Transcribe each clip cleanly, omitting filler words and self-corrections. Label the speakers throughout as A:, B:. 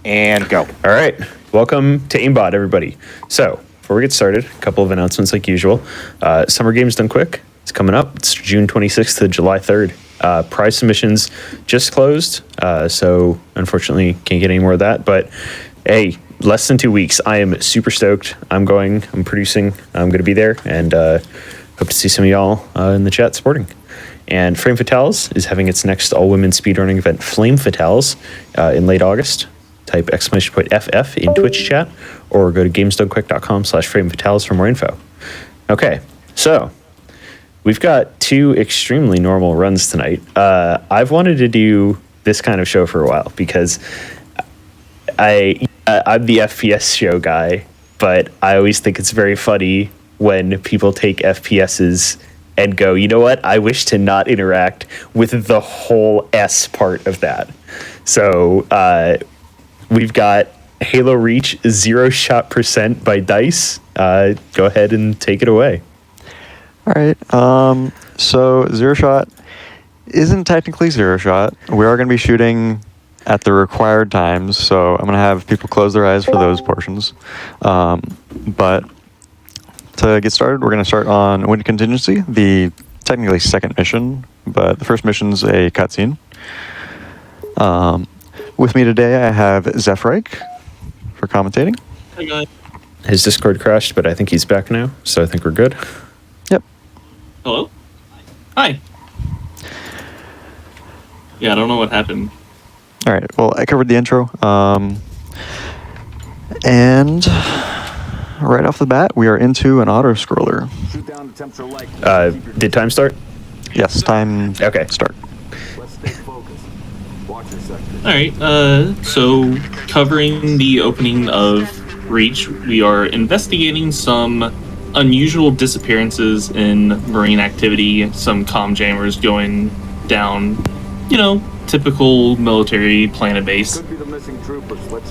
A: And go.
B: All right. Welcome to AIMBOT, everybody. So, before we get started, a couple of announcements like usual. Summer Games Done Quick. It's coming up. It's June 26th to July 3rd. Prize submissions just closed, so unfortunately can't get any more of that. But hey, less than 2 weeks. I am super stoked. I'm producing. I'm going to be there, and hope to see some of y'all in the chat supporting. And Flame Fatales is having its next all-women speedrunning event, Flame Fatales, in late August. Type !FF in Twitch chat, or go to gamesdonequick.com/framefatales for more info. Okay, so we've got two extremely normal runs tonight. I've wanted to do this kind of show for a while because I'm the FPS show guy, but I always think it's very funny when people take FPSs and go, you know what? I wish to not interact with the whole S part of that. So we've got Halo Reach 0% by DICE. Go ahead and take it away.
C: All right. So Zero Shot isn't technically Zero Shot. We are going to be shooting at the required times, so I'm going to have people close their eyes for those portions. But to get started, we're going to start on Wind Contingency, the technically second mission, but the first mission's a cutscene. With me today, I have Zephreich for commentating.
D: Hi, guys.
B: His Discord crashed, but I think he's back now, so I think we're good.
C: Yep.
D: Hello? Hi. Yeah, I don't know what happened.
C: All right. Well, I covered the intro. And right off the bat, we are into an auto-scroller.
B: Did time start?
C: Yes, time
B: Okay.
C: start.
D: Alright, so covering the opening of Reach, we are investigating some unusual disappearances in marine activity, some comm jammers going down, typical military planet base.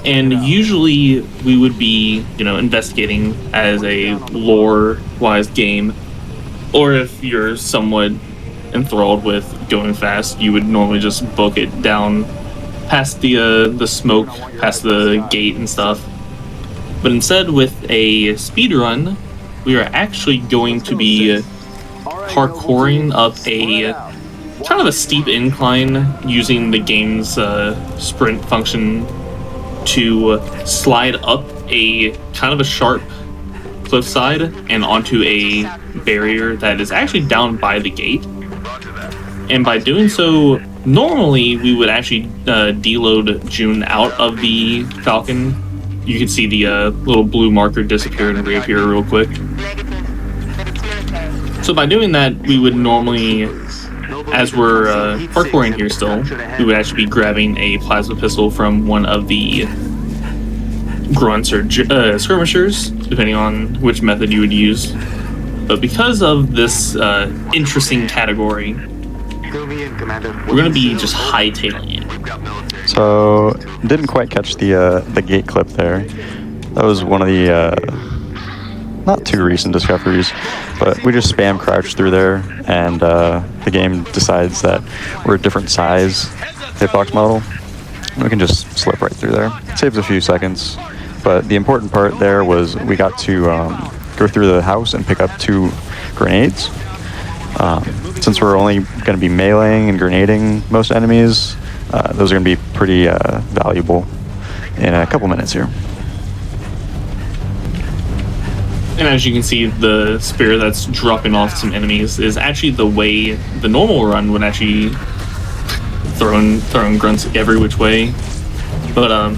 D: And usually we would be, investigating as a lore-wise game, or if you're somewhat enthralled with going fast, you would normally just book it down past the smoke, past the gate and stuff. But instead, with a speed run, we are actually going to be parkouring up a kind of a steep incline using the game's sprint function to slide up a kind of a sharp cliffside and onto a barrier that is actually down by the gate. And by doing so, normally we would actually deload June out of the Falcon. You can see the little blue marker disappear and reappear real quick. So by doing that, we would normally, as we're parkouring here still, we would actually be grabbing a plasma pistol from one of the grunts or skirmishers, depending on which method you would use. But because of this interesting category, we're going to be just hightailing it.
C: So, didn't quite catch the gate clip there. That was one of the not too recent discoveries, but we just spam crouch through there, and the game decides that we're a different size hitbox model. We can just slip right through there. It saves a few seconds, but the important part there was we got to go through the house and pick up 2 grenades. Since we're only going to be meleeing and grenading most enemies, those are going to be pretty valuable in a couple minutes here.
D: And as you can see, the spear that's dropping off some enemies is actually the way the normal run would actually throwing grunts every which way. But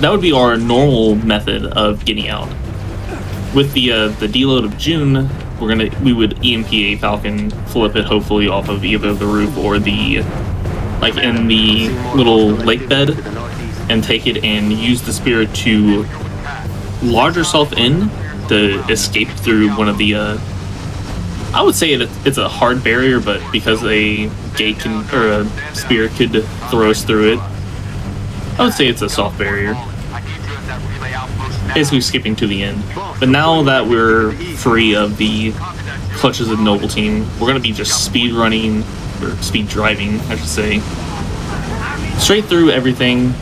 D: that would be our normal method of getting out. With the deload of June, we would EMP a Falcon, flip it hopefully off of either the roof or in the little lake bed, and take it and use the spear to lodge yourself in to escape through one of the I would say it's a hard barrier, but because a gate or a spear could throw us through it, I would say it's a soft barrier. Basically skipping to the end. But now that we're free of the clutches of Noble Team, we're going to be just speed running, or speed driving, I should say, straight through everything,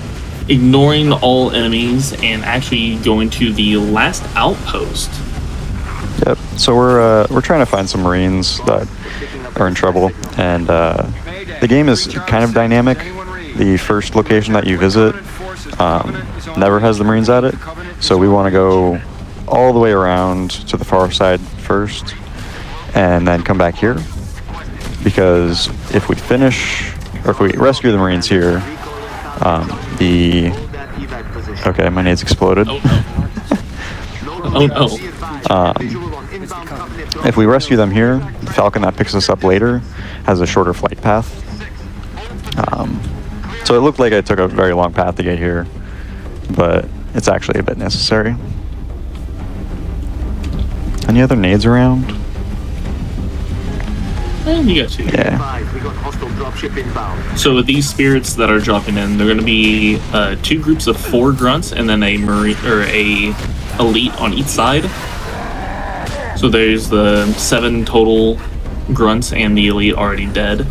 D: ignoring all enemies and actually going to the last outpost.
C: Yep. So we're trying to find some Marines that are in trouble, and the game is kind of dynamic. The first location that you visit never has the Marines at it, so we want to go all the way around to the far side first, and then come back here. Because if we finish, or if we rescue the Marines here, okay, my nade's exploded.
D: Oh no.
C: If we rescue them here, the Falcon that picks us up later has a shorter flight path. So it looked like I took a very long path to get here, but it's actually a bit necessary. Any other nades around?
D: You got two.
C: Yeah.
D: So with these spirits that are dropping in, they're going to be 2 groups of 4 grunts and then a marine or a elite on each side. So there's the 7 total grunts and the elite already dead.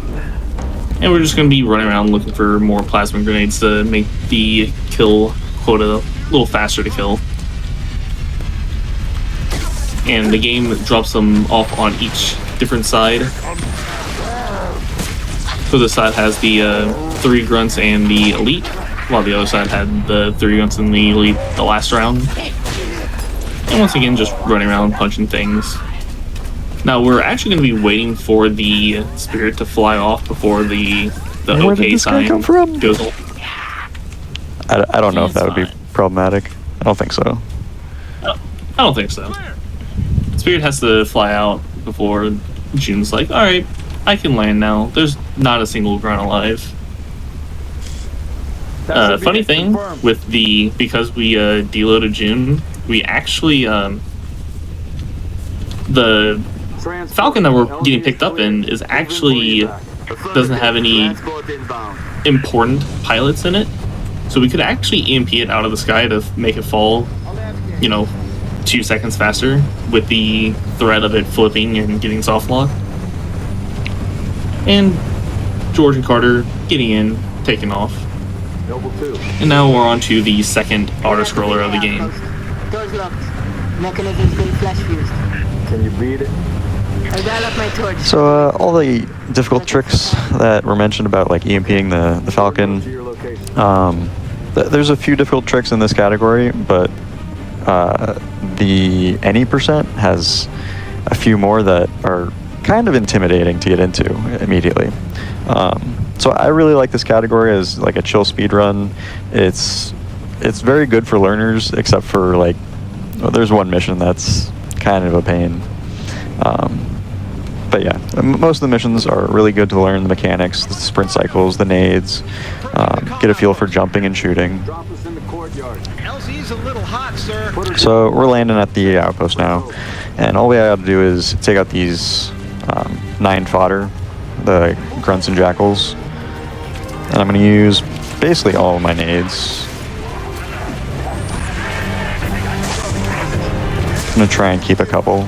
D: And we're just going to be running around looking for more plasma grenades to make the kill quota a little faster to kill. And the game drops them off on each different side. So this side has the 3 grunts and the elite, while the other side had the 3 grunts and the elite the last round. And once again, just running around punching things. Now we're actually going to be waiting for the spirit to fly off before the
C: Where did
D: OK
C: this guy
D: sign
C: come from?
D: goes off.
C: I don't know if that would be
D: It's
C: problematic. I don't think so.
D: I don't think so. Spirit has to fly out before June's like, alright, I can land now. There's not a single grunt alive. Funny thing with because we deloaded June, we actually the Falcon that we're getting picked up in is actually doesn't have any important pilots in it, so we could actually EMP it out of the sky to make it fall, 2 seconds faster with the threat of it flipping and getting soft lock. And George and Carter getting in, taking off. And now we're on to the second auto-scroller of the game.
A: Doors locked. Mechanism's been flash fused.
E: Can you beat it?
A: I'll dial up my torch.
C: So all the difficult tricks that were mentioned about like EMPing the Falcon, there's a few difficult tricks in this category, but the any percent has a few more that are kind of intimidating to get into immediately. So I really like this category as like a chill speed run. It's very good for learners, except for there's one mission that's kind of a pain. But yeah, most of the missions are really good to learn the mechanics, the sprint cycles, the nades, get a feel for jumping and shooting.
E: LZ's a little hot, sir.
C: So we're landing at the outpost now, and all we have to do is take out these 9 fodder, the grunts and jackals, and I'm going to use basically all of my nades. I'm going to try and keep a couple.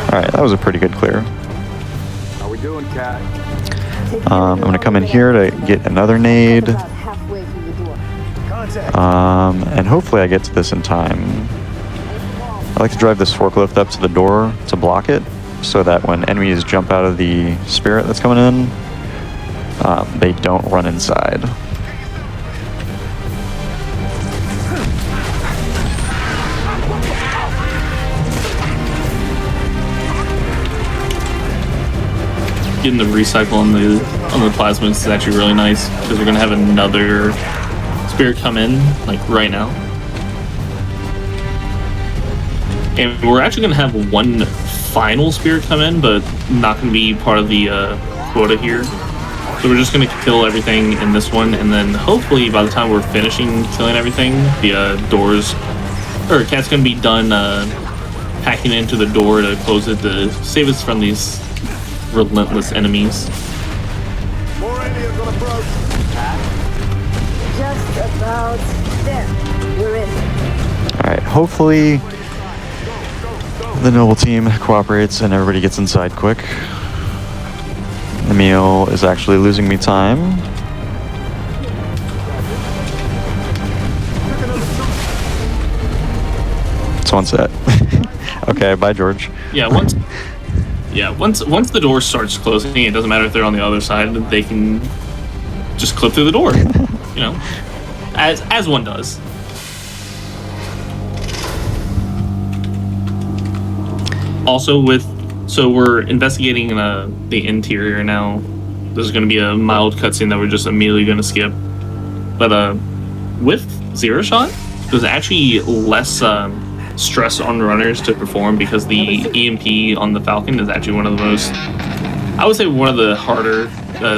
C: Alright, that was a pretty good clear.
E: How we doing, Cat?
C: I'm going to come in here to get another nade.
A: About halfway through the door.
C: And hopefully I get to this in time. I like to drive this forklift up to the door to block it, so that when enemies jump out of the spirit that's coming in, they don't run inside.
D: Getting the recycle on the plasmids is actually really nice, because we're gonna have another spirit come in right now, and we're actually gonna have one final spirit come in, but not gonna be part of the quota here. So we're just gonna kill everything in this one, and then hopefully by the time we're finishing killing everything, the Cat's gonna be done hacking into the door to close it to save us from these relentless enemies.
E: More aliens on approach.
A: Just about there. We're in.
C: Alright, hopefully the noble team cooperates and everybody gets inside quick. Emil is actually losing me time. one's it. Okay, bye, George.
D: Yeah, once the door starts closing, it doesn't matter if they're on the other side, they can just clip through the door. You know, as one does. Also, so we're investigating the interior now. There's going to be a mild cutscene that we're just immediately going to skip. But with Zero Shot, there's actually less stress on runners to perform because the EMP on the Falcon is actually one of the most, I would say, one of the harder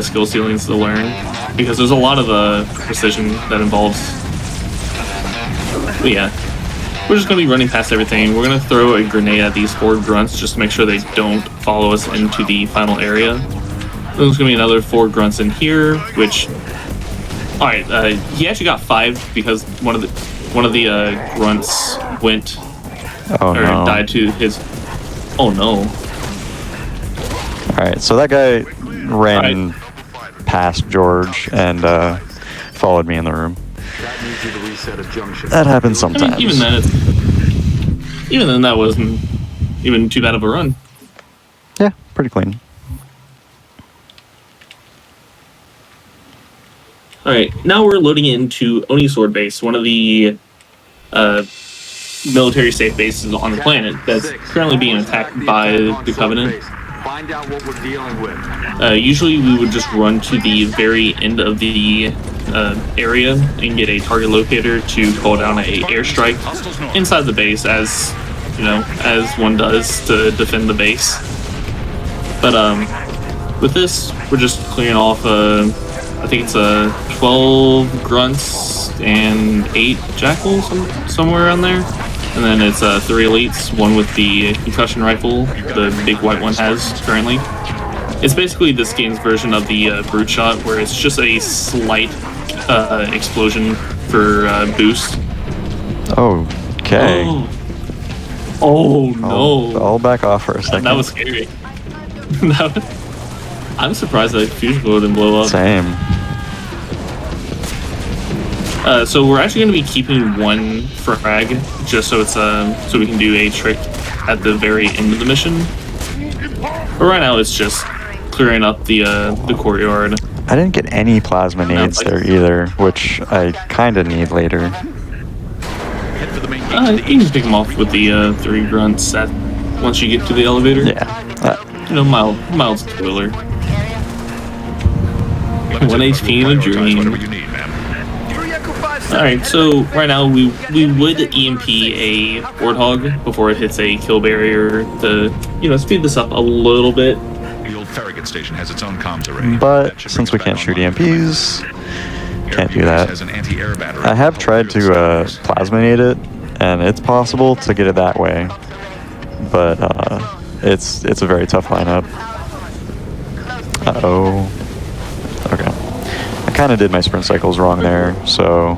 D: skill ceilings to learn because there's a lot of precision that involves. But yeah. We're just going to be running past everything. We're going to throw a grenade at these 4 grunts just to make sure they don't follow us into the final area. There's going to be another 4 grunts in here, which... Alright, he actually got 5 because one of the grunts went... died to his... Oh no.
C: Alright, so that guy ran past George and followed me in the room.
E: That needs you to reset a junction.
C: That happens sometimes.
D: I mean, even then that wasn't even too bad of a run.
C: Yeah, pretty clean.
D: Alright, now we're loading into Oni Sword Base, one of the military safe bases on the planet that's currently being attacked by the Covenant.
E: Find out what we're dealing with.
D: Usually we would just run to the very end of the area and get a target locator to call down a airstrike inside the base, as you know, as one does to defend the base. But with this, we're just clearing off I think it's 12 grunts and 8 jackals, somewhere around there. And then it's 3 elites, one with the concussion rifle the big white one has currently. It's basically this game's version of the brute shot, where it's just a slight explosion for boost.
C: Okay.
D: Oh no!
C: I'll back off for a second.
D: That was scary. I'm surprised that fusion glow didn't blow up.
C: Same.
D: So we're actually going to be keeping 1 frag just so it's so we can do a trick at the very end of the mission. But right now it's just clearing up the courtyard.
C: I didn't get any plasma nades there either, which I kind of need later.
D: You can just pick them off with the 3 grunts once you get to the elevator.
C: Yeah.
D: You know, mild spoiler. 1 HP in a dream. Alright, so right now we would EMP a Warthog before it hits a kill barrier to, you know, speed this up a little bit.
F: The old Farragut station has its own comms array.
C: But since we can't shoot EMPs, can't do that.
F: Has an anti-air battery.
C: I have tried to plasminate it, and it's possible to get it that way. But it's a very tough lineup. Uh-oh. Okay. I kind of did my sprint cycles wrong there, so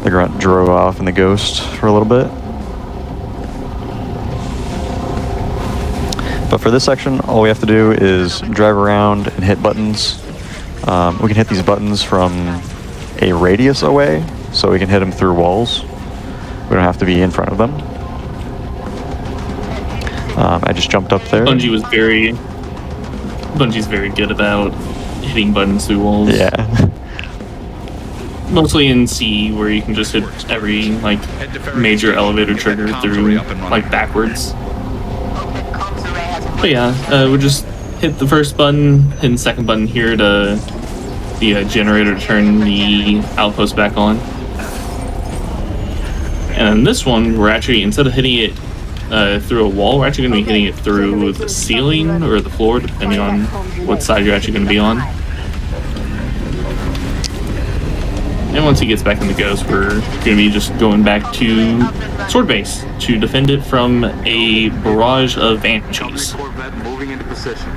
C: the grunt drove off in the ghost for a little bit. But for this section, all we have to do is drive around and hit buttons. We can hit these buttons from a radius away, so we can hit them through walls. We don't have to be in front of them. I just jumped up there.
D: Bungie's very good about hitting buttons through walls.
C: Yeah.
D: Mostly in C, where you can just hit every like major elevator trigger through like backwards. But yeah, we'll just hit the first button, hit the second button here to the generator to turn the outpost back on. And this one, we're actually, instead of hitting it through a wall, we're actually going to be hitting it through the ceiling or the floor, depending on what side you're actually going to be on. And once he gets back in the ghost, we're going to be just going back to Sword Base to defend it from a barrage of banshees.
E: Corvette moving into position.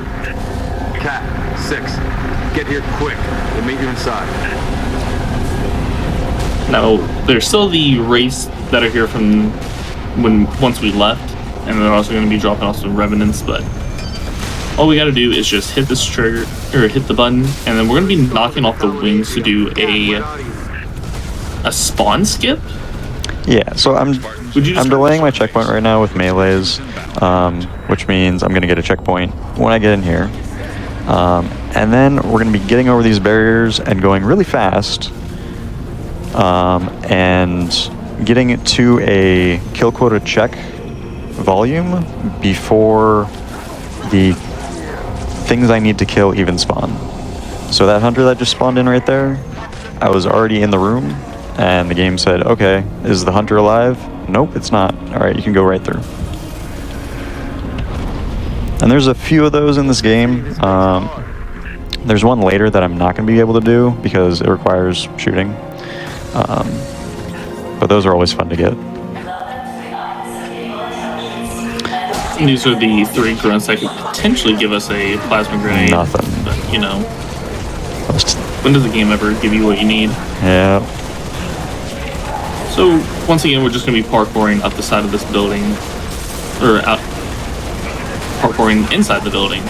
E: Cat 6, get here quick. We'll meet you inside.
D: Now, there's still the race that are here from once we left, and they're also going to be dropping off some revenants, but all we got to do is just hit this trigger, or hit the button, and then we're going to be knocking off the wings to do a spawn skip.
C: Yeah, so I'm delaying my checkpoint right now with melees, which means I'm gonna get a checkpoint when I get in here, and then we're gonna be getting over these barriers and going really fast, and getting it to a kill quota check volume before the things I need to kill even spawn. So that hunter that just spawned in right there, I was already in the room, and the game said, okay, is the hunter alive? Nope, it's not. All right, you can go right through. And there's a few of those in this game. There's one later that I'm not going to be able to do because it requires shooting. But those are always fun to get.
D: These are the 3 grunts that could potentially give us a plasma grenade.
C: Nothing.
D: But, you know, when does the game ever give you what you need?
C: Yeah.
D: So, once again, we're just going to be parkouring up the side of this building. Or out. Parkouring inside the building.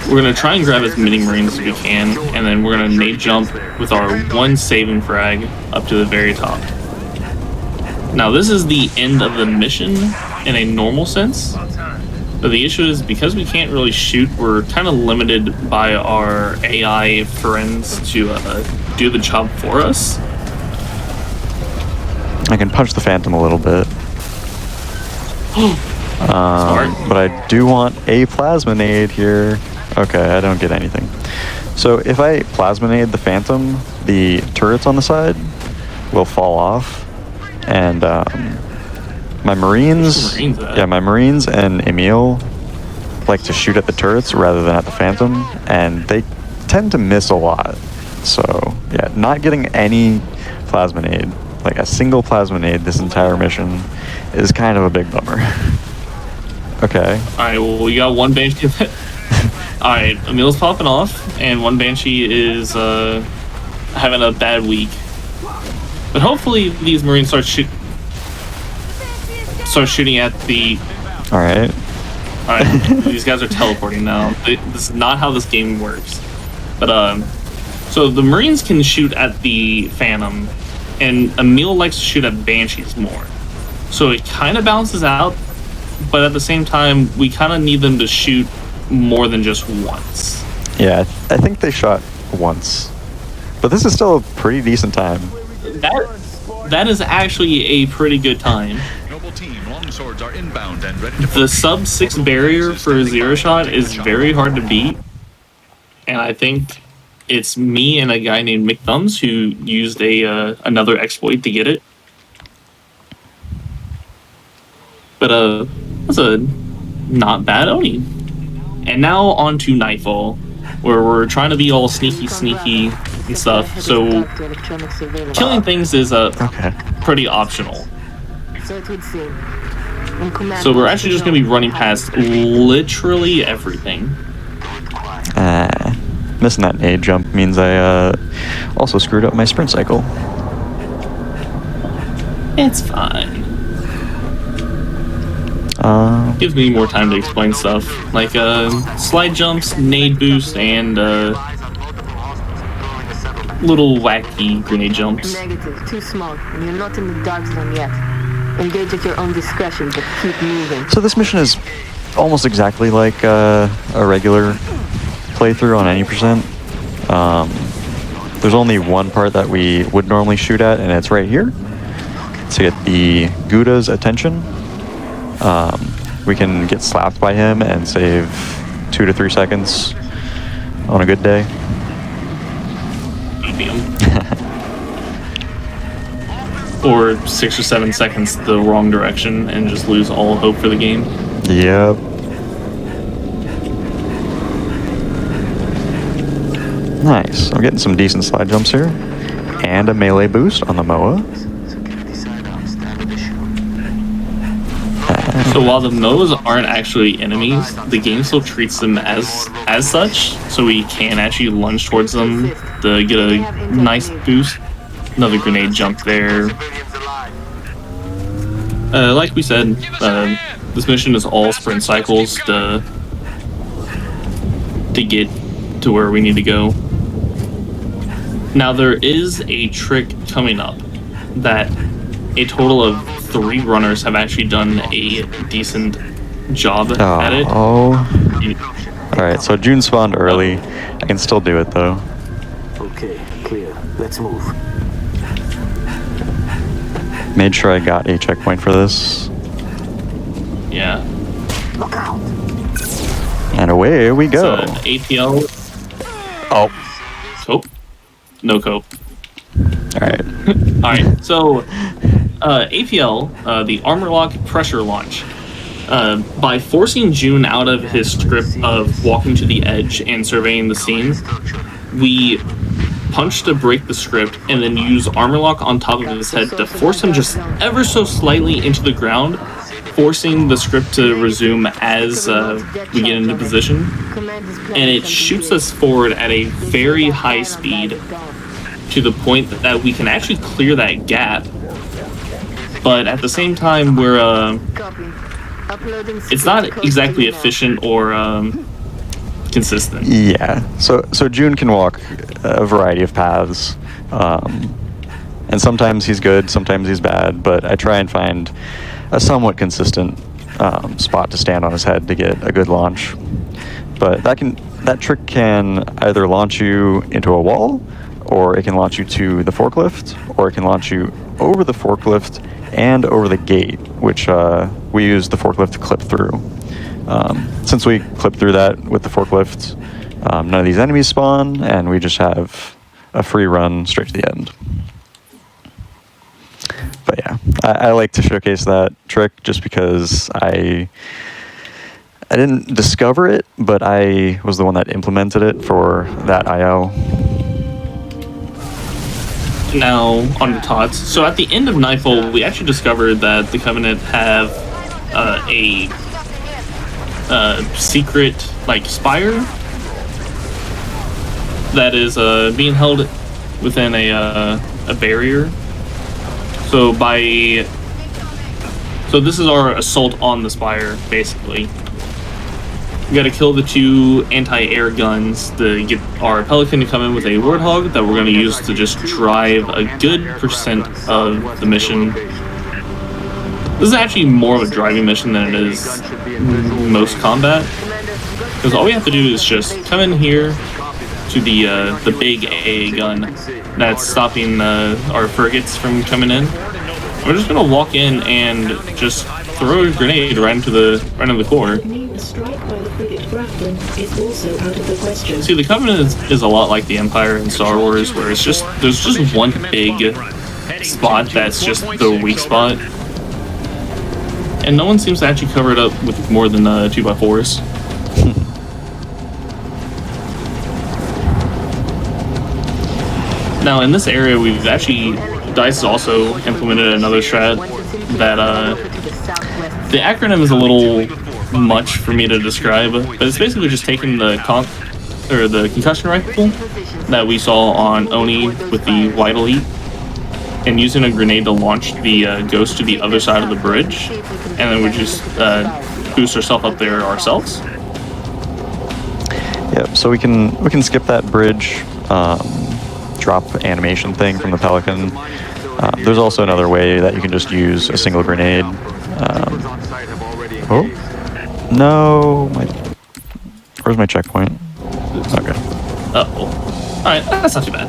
D: We're going to try and grab as many Marines as we can, and then we're going to nade jump with our 1 saving frag up to the very top. Now, this is the end of the mission in a normal sense, but the issue is because we can't really shoot, we're kind of limited by our AI friends to do the job for us.
C: I can punch the Phantom a little bit. But I do want a plasma nade here. Okay, I don't get anything. So if I plasma nade the Phantom, the turrets on the side will fall off, and my Marines, my Marines and Emil like to shoot at the turrets rather than at the Phantom, and they tend to miss a lot. So yeah, not getting any plasma nade, like a single plasma nade this entire mission, is kind of a big bummer. Okay.
D: Alright, well, we got 1 Banshee. Alright, Emil's popping off, and 1 Banshee is having a bad week. But hopefully these Marines start shooting at the...
C: Alright.
D: Alright, these guys are teleporting now. This is not how this game works. But, so the Marines can shoot at the Phantom, and Emil likes to shoot at Banshees more. So it kind of balances out, but at the same time, we kind of need them to shoot more than just once.
C: Yeah, I think they shot once. But this is still a pretty decent time.
D: That is actually a pretty good time.
F: Noble team, longswords are inbound and ready to
D: The sub 6 barrier for zero shot is very hard to beat, and I think it's me and a guy named Mick Thumbs who used another exploit to get it. But that's a not bad Oni. And now on to Nightfall, where we're trying to be all sneaky and stuff. So killing things is pretty optional. So we're actually just going to be running past literally everything.
C: Missing that nade jump means I also screwed up my sprint cycle.
D: It's fine. Gives me more time to explain stuff, like slide jumps, nade boost, and little wacky grenade jumps.
A: Negative, too small, and you're not in the dark zone yet. Engage at your own discretion, but keep moving.
C: So this mission is almost exactly like a regular playthrough on any percent. There's only one part that we would normally shoot at, and it's right here to get the Gouda's attention. We can get slapped by him and save 2 to 3 seconds on a good day.
D: Or 6 or 7 seconds the wrong direction and just lose all hope for the game.
C: Yep. Nice. I'm getting some decent slide jumps here. And a melee boost on the MOA.
D: So while the Moas aren't actually enemies, the game still treats them as such, so we can actually lunge towards them to get a nice boost. Another grenade jump there. Like we said, this mission is all sprint cycles to get to where we need to go. Now there is a trick coming up that a total of 3 runners have actually done a decent job at it.
C: Oh. Alright, so June spawned early. I can still do it though.
G: Okay, clear. Let's move.
C: Made sure I got a checkpoint for this.
D: Yeah.
G: Look out!
C: And away we go.
D: So, APL.
C: Oh.
D: Cope? No cope.
C: Alright.
D: Alright, so APL, the armor lock pressure launch. By forcing June out of his script of walking to the edge and surveying the scene, we punch to break the script and then use armor lock on top of his head to force him just ever so slightly into the ground, forcing the script to resume as we get into position. And it shoots us forward at a very high speed to the point that we can actually clear that gap. But at the same time, we're it's not exactly efficient or consistent.
C: Yeah. So June can walk a variety of paths, and sometimes he's good, sometimes he's bad. But I try and find a somewhat consistent spot to stand on his head to get a good launch. But that trick can either launch you into a wall, or it can launch you to the forklift, or it can launch you over the forklift and over the gate, which we use the forklift to clip through. Since we clip through that with the forklift, none of these enemies spawn, and we just have a free run straight to the end. But yeah, I like to showcase that trick just because I didn't discover it, but I was the one that implemented it for that IO.
D: Now, on the tots. So at the end of Nightfall, we actually discovered that the Covenant have a secret, like, spire that is being held within a barrier. So this is our assault on the spire, basically. We gotta kill the 2 anti-air guns to get our Pelican to come in with a Warthog that we're gonna use to just drive a good percent of the mission. This is actually more of a driving mission than it is most combat. Because all we have to do is just come in here to the big AA gun that's stopping our frigates from coming in. We're just gonna walk in and just throw a grenade right into the core. See, the Covenant is a lot like the Empire in Star Wars, where there's just one big spot that's just the weak spot, and no one seems to actually cover it up with more than 2x4s. Now, in this area, we've actually DICE also implemented another strat that the acronym is a little much for me to describe, but it's basically just taking the concussion rifle that we saw on Oni with the White Elite and using a grenade to launch the Ghost to the other side of the bridge, and then we just boost ourselves up there ourselves.
C: Yep. So we can skip that bridge drop animation thing from the Pelican. There's also another way that you can just use a single grenade. Oh no! Where's my checkpoint? Okay.
D: Uh-oh. Alright, that's not too bad.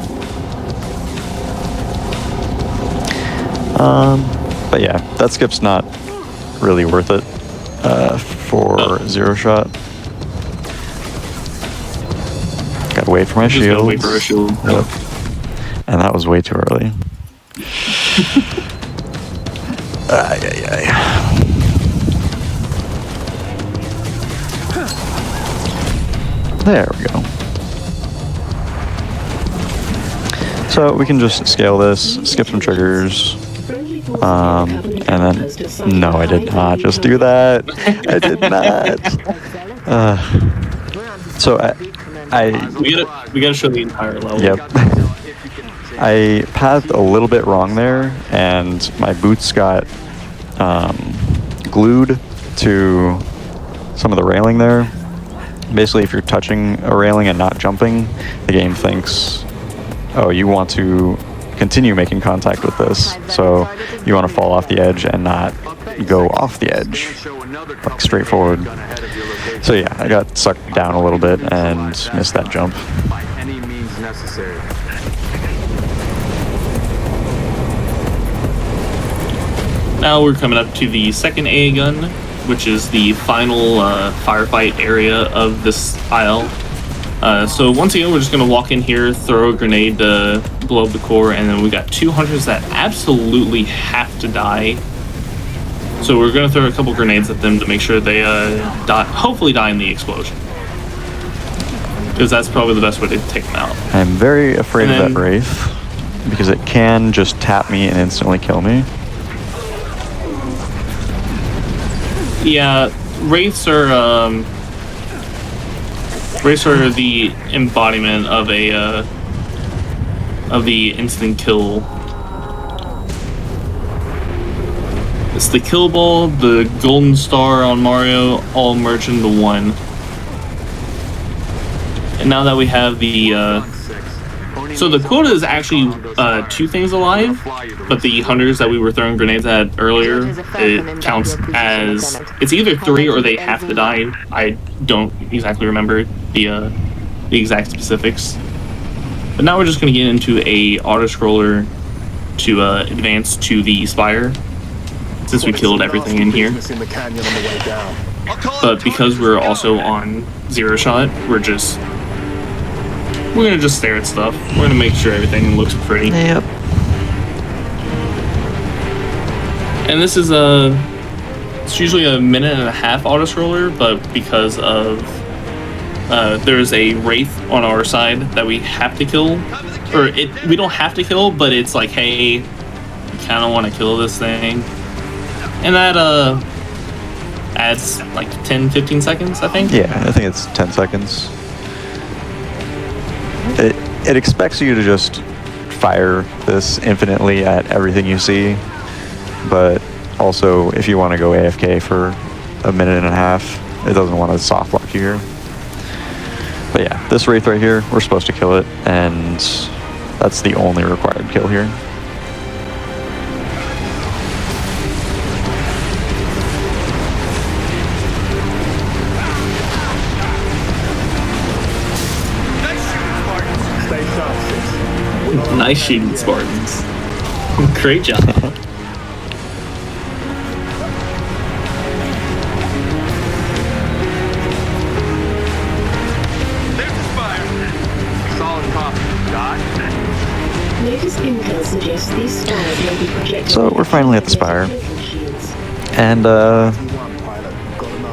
C: But yeah, that skip's not really worth it for zero shot. Gotta wait for my shield.
D: Wait for our shield.
C: Yep. And that was way too early. There we go. So we can just scale this, skip some triggers, and then... No, I did not just do that. I did not. So
D: we gotta show the entire level.
C: Yep. I pathed a little bit wrong there, and my boots got glued to some of the railing there. Basically, if you're touching a railing and not jumping, the game thinks, oh, you want to continue making contact with this. So you want to fall off the edge and not go off the edge, like straight forward. So yeah, I got sucked down a little bit and missed that jump.
E: By any means necessary.
D: Now we're coming up to the second AA gun, which is the final firefight area of this aisle. So once again, we're just going to walk in here, throw a grenade to blow up the core, and then we got 2 hunters that absolutely have to die. So we're going to throw a couple grenades at them to make sure they hopefully die in the explosion. Because that's probably the best way to take them out.
C: I'm very afraid of that Wraith, because it can just tap me and instantly kill me.
D: Yeah, Wraiths are the embodiment of the instant kill. It's the kill ball, the golden star on Mario, all merged into one. And now that we have the so the quota is actually 2 things alive, but the hunters that we were throwing grenades at earlier, it counts as, it's either 3 or they have to die. I don't exactly remember the exact specifics. But now we're just going to get into a auto-scroller to advance to the spire, since we killed everything in here. But because we're also on 0 shot, we're gonna just stare at stuff. We're gonna make sure everything looks pretty.
C: Yep.
D: And this is it's usually a 1.5-minute auto-scroller, but because of there's a Wraith on our side that we have to kill, or we don't have to kill, but it's like, hey, we kind of want to kill this thing, and that adds like 10-15 seconds, I think.
C: Yeah, I think it's 10 seconds. It expects you to just fire this infinitely at everything you see, but also if you want to go AFK for a 1.5 minutes, it doesn't want to soft lock you here. But yeah, this Wraith right here, we're supposed to kill it, and that's the only required kill here.
D: Nice shooting, Spartans. Great job.
E: Solid copy. Dot.
H: Latest intel suggests these spires may be projected.
C: So we're finally at the spire, and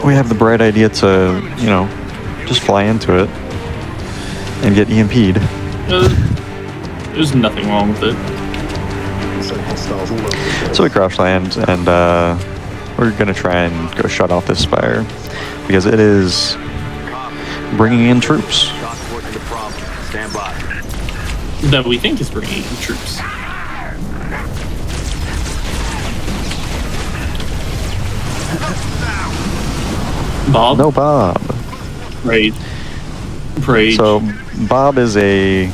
C: we have the bright idea to, you know, just fly into it and get EMP'd.
D: There's nothing wrong with it.
C: So we crash land, and we're gonna try and go shut off this spire because it is bringing in troops.
E: Stand by.
D: That we think is bringing in troops. Bob?
C: No Bob.
D: Right. Rage.
C: So Bob is a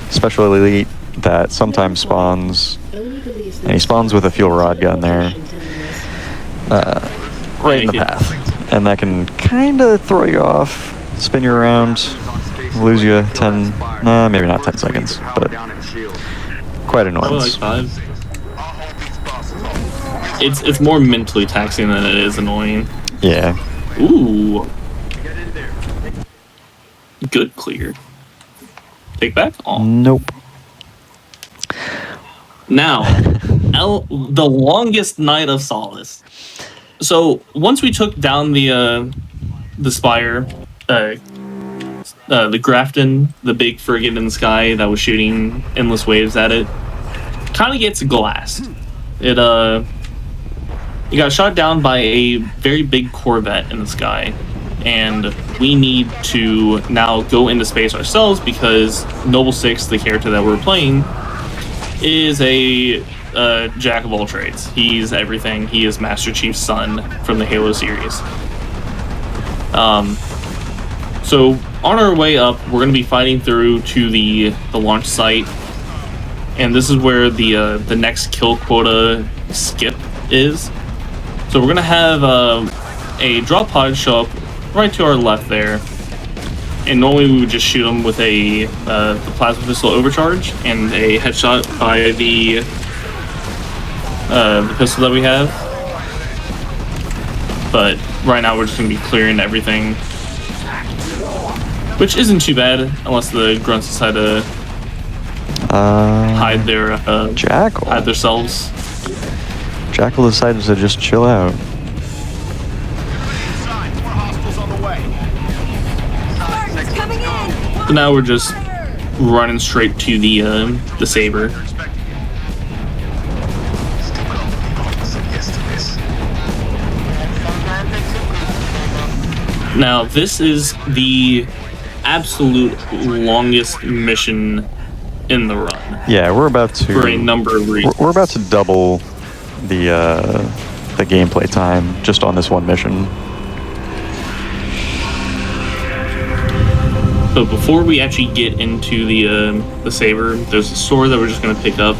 C: special elite that sometimes spawns, and he spawns with a fuel rod gun there, right in the path, and that can kind of throw you off, spin you around, lose you 10, nah, maybe not 10 seconds, but quite
D: Probably like
C: annoying.
D: 5. It's more mentally taxing than it is annoying.
C: Yeah.
D: Ooh. Good clear. Take back? Oh.
C: Nope.
D: Now, the longest night of solace. So once we took down the spire, the Grafton, the big frigate in the sky that was shooting endless waves at it, kind of gets glassed. It got shot down by a very big Corvette in the sky, and we need to now go into space ourselves because Noble 6, the character that we're playing, is a jack of all trades. He's everything. He is Master Chief's son from the Halo series. So on our way up, we're going to be fighting through to the launch site, and this is where the next kill quota skip is. So we're gonna have a drop pod show up right to our left there, and normally we would just shoot them with the plasma pistol overcharge and a headshot by the pistol that we have. But right now we're just gonna be clearing everything, which isn't too bad unless the grunts decide to hide their
C: Jackal.
D: hide themselves.
C: Jackal decided to just chill out.
D: So now we're just running straight to the Saber. Now this is the absolute longest mission in the run.
C: Yeah, we're about to.
D: For a number of reasons.
C: We're about to double the gameplay time just on this one mission.
D: So before we actually get into the Saber, there's a sword that we're just gonna pick up,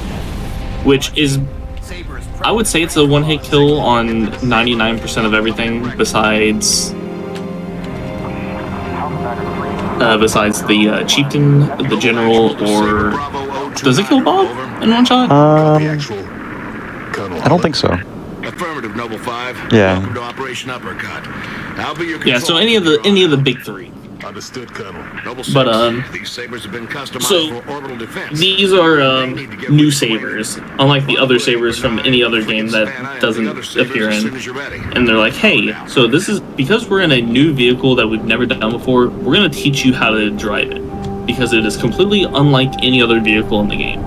D: which is, I would say it's a one-hit kill on 99% of everything besides the chieftain, the general, or does it kill Bob in one shot?
C: I don't think so.
I: Affirmative, Noble 5.
C: Yeah.
I: Welcome to Operation Uppercut. I'll be your
D: Yeah. So any of the big three.
E: Understood, Colonel.
I: Noble
D: But
I: 6, these sabers have been customized
D: so
I: for orbital defense.
D: these are new sabers, unlike the other sabers from any other game that doesn't appear in. And they're like, hey, so this is because we're in a new vehicle that we've never done before. We're gonna teach you how to drive it because it is completely unlike any other vehicle in the game.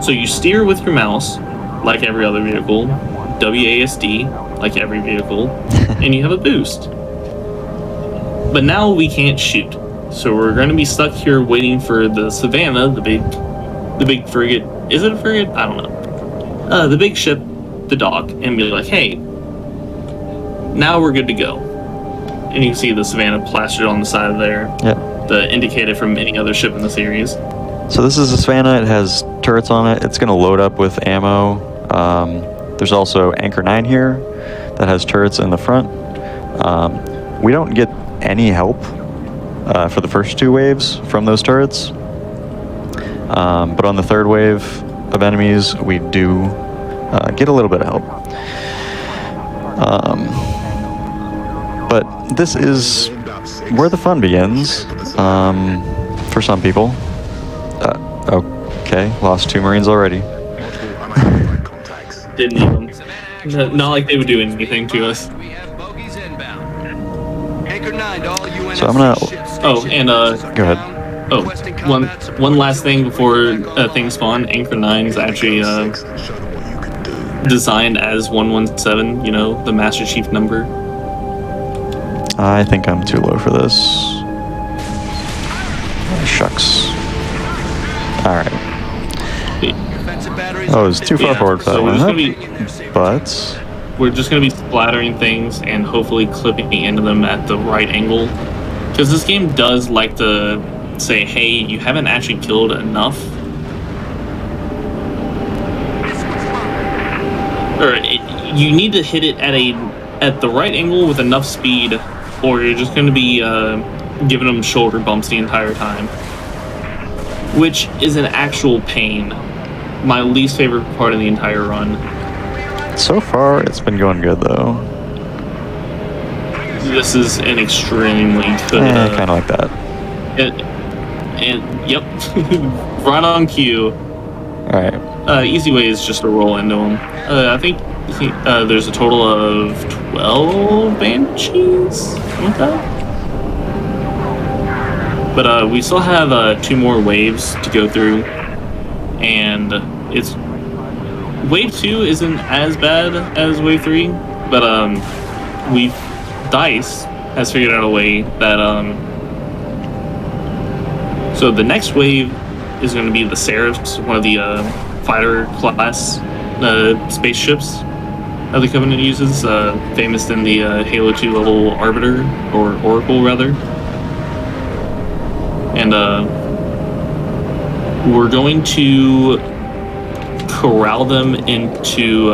D: So you steer with your mouse, like every other vehicle, WASD, like every vehicle, and you have a boost. But now we can't shoot, so we're going to be stuck here waiting for the Savannah, the big frigate. Is it a frigate? I don't know. The big ship, the dock, and be like, hey, now we're good to go. And you can see the Savannah plastered on the side of there.
C: Yeah.
D: The indicated from any other ship in the series.
C: So this is the Savannah. It has turrets on it. It's going to load up with ammo. There's also Anchor 9 here that has turrets in the front. We don't get any help for the first two waves from those turrets. But on the third wave of enemies, we do get a little bit of help. But this is where the fun begins for some people. Okay, lost 2 Marines already.
D: Didn't need them. Not like they would do anything to us.
C: So I'm gonna.
D: Oh, and
C: Go ahead.
D: oh, one last thing before things spawn. Anchor 9 is actually designed as 117. You know, the Master Chief number.
C: I think I'm too low for this. Shucks. All right. Oh, it's too far forward for that
D: So we're
C: one.
D: just gonna be,
C: But
D: we're just gonna be splattering things and hopefully clipping into them at the right angle, because this game does like to say, hey, you haven't actually killed enough, or you need to hit it at the right angle with enough speed, or you're just going to be giving them shoulder bumps the entire time, which is an actual pain. My least favorite part of the entire run.
C: so far, it's been going good though.
D: This is an extremely good.
C: Kind of like that.
D: Yep, right on cue.
C: All right.
D: Easy way is just to roll into them. I think there's a total of 12 Banshees, something like that. But we still have 2 more waves to go through, and it's wave 2 isn't as bad as wave 3, but DICE has figured out a way that so the next wave is going to be the Seraphs, one of the fighter class spaceships that the Covenant uses, famous in the Halo 2 level Arbiter, or Oracle rather. And we're going to corral them into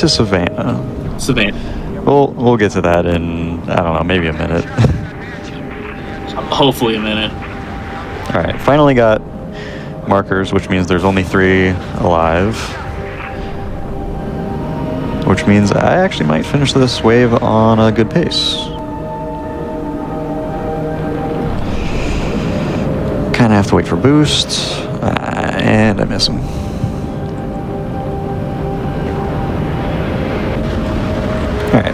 C: Savannah.
D: Savannah.
C: We'll get to that in, I don't know, maybe a minute.
D: Hopefully a minute.
C: All right, finally got markers, which means there's only 3 alive. Which means I actually might finish this wave on a good pace. Kind of have to wait for boost, and I miss him. All right.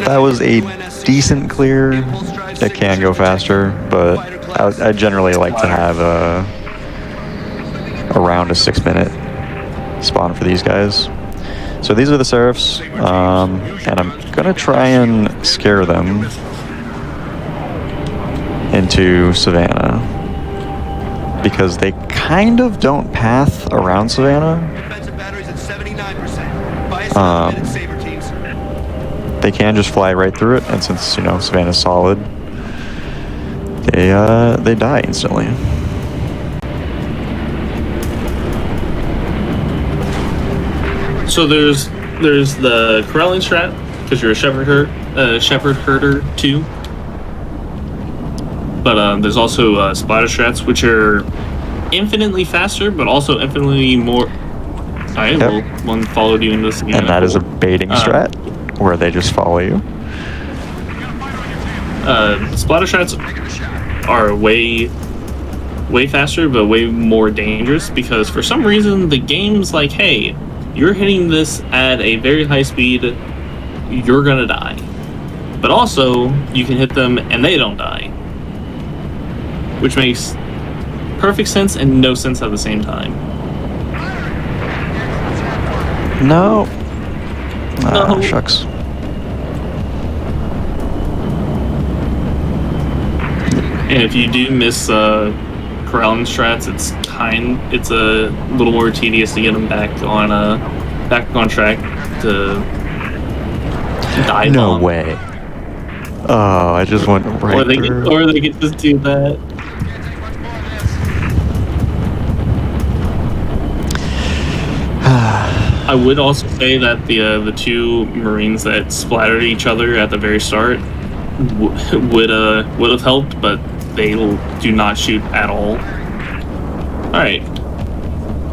C: That was a decent clear. It can go faster, but I generally like to have around a 6-minute spawn for these guys. So these are the Seraphs, and I'm gonna try and scare them into Savannah because they kind of don't path around Savannah. They can just fly right through it, and since, you know, Savannah's solid, they die instantly.
D: So there's the corralling strat because you're a shepherd herder too. But there's also splatter strats, which are infinitely faster, but also infinitely more. Alright, well, one followed you into this again.
C: And that is a baiting strat, where they just follow you.
D: Splatter strats are way faster, but way more dangerous because for some reason the game's like, hey, you're hitting this at a very high speed, you're gonna die. But also, you can hit them and they don't die. Which makes perfect sense and no sense at the same time.
C: No.
D: No.
C: Shucks.
D: And if you do miss corralling strats, it's a little more tedious to get them back on track to die.
C: No way. Oh, I just went right through.
D: Or they could just do that. I would also say that the 2 Marines that splattered each other at the very start would have helped, but they do not shoot at all. All right,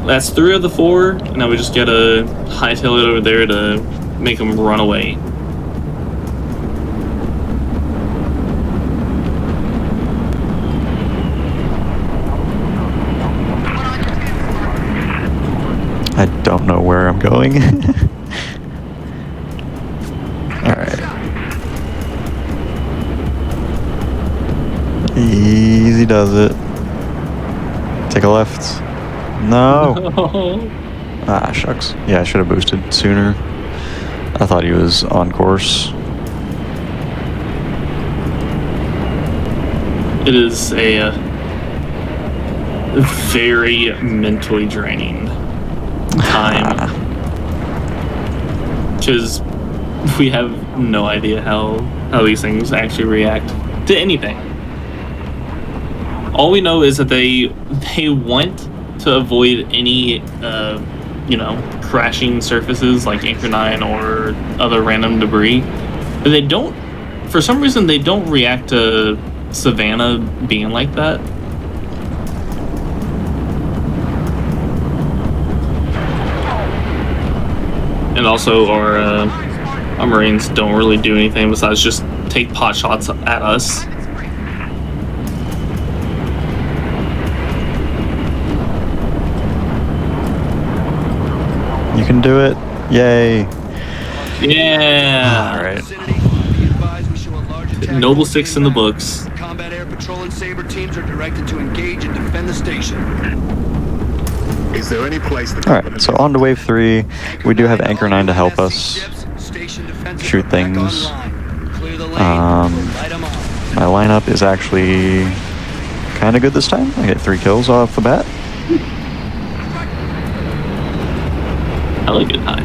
D: that's 3 of the 4. Now we just gotta hightail it over there to make them run away.
C: I don't know where I'm going. Alright. Easy does it. Take a left. No. Ah, shucks. Yeah, I should have boosted sooner. I thought he was on course.
D: It is a very mentally draining time because we have no idea how these things actually react to anything. All we know is that they want to avoid any crashing surfaces like Anchor 9 or other random debris, but they don't, for some reason they don't react to Savannah being like that. And also, our Marines don't really do anything besides just take pot shots at us.
C: You can do it. Yay.
D: Yeah.
C: All right.
D: Noble 6 in the books.
I: Combat Air Patrol and Saber teams are directed to engage and defend the station.
E: Is there any place the
C: Alright, so on to wave 3. We do have Anchor 9 to help us shoot things. My lineup is actually kind of good this time. I get 3 kills off the bat.
D: I like it high.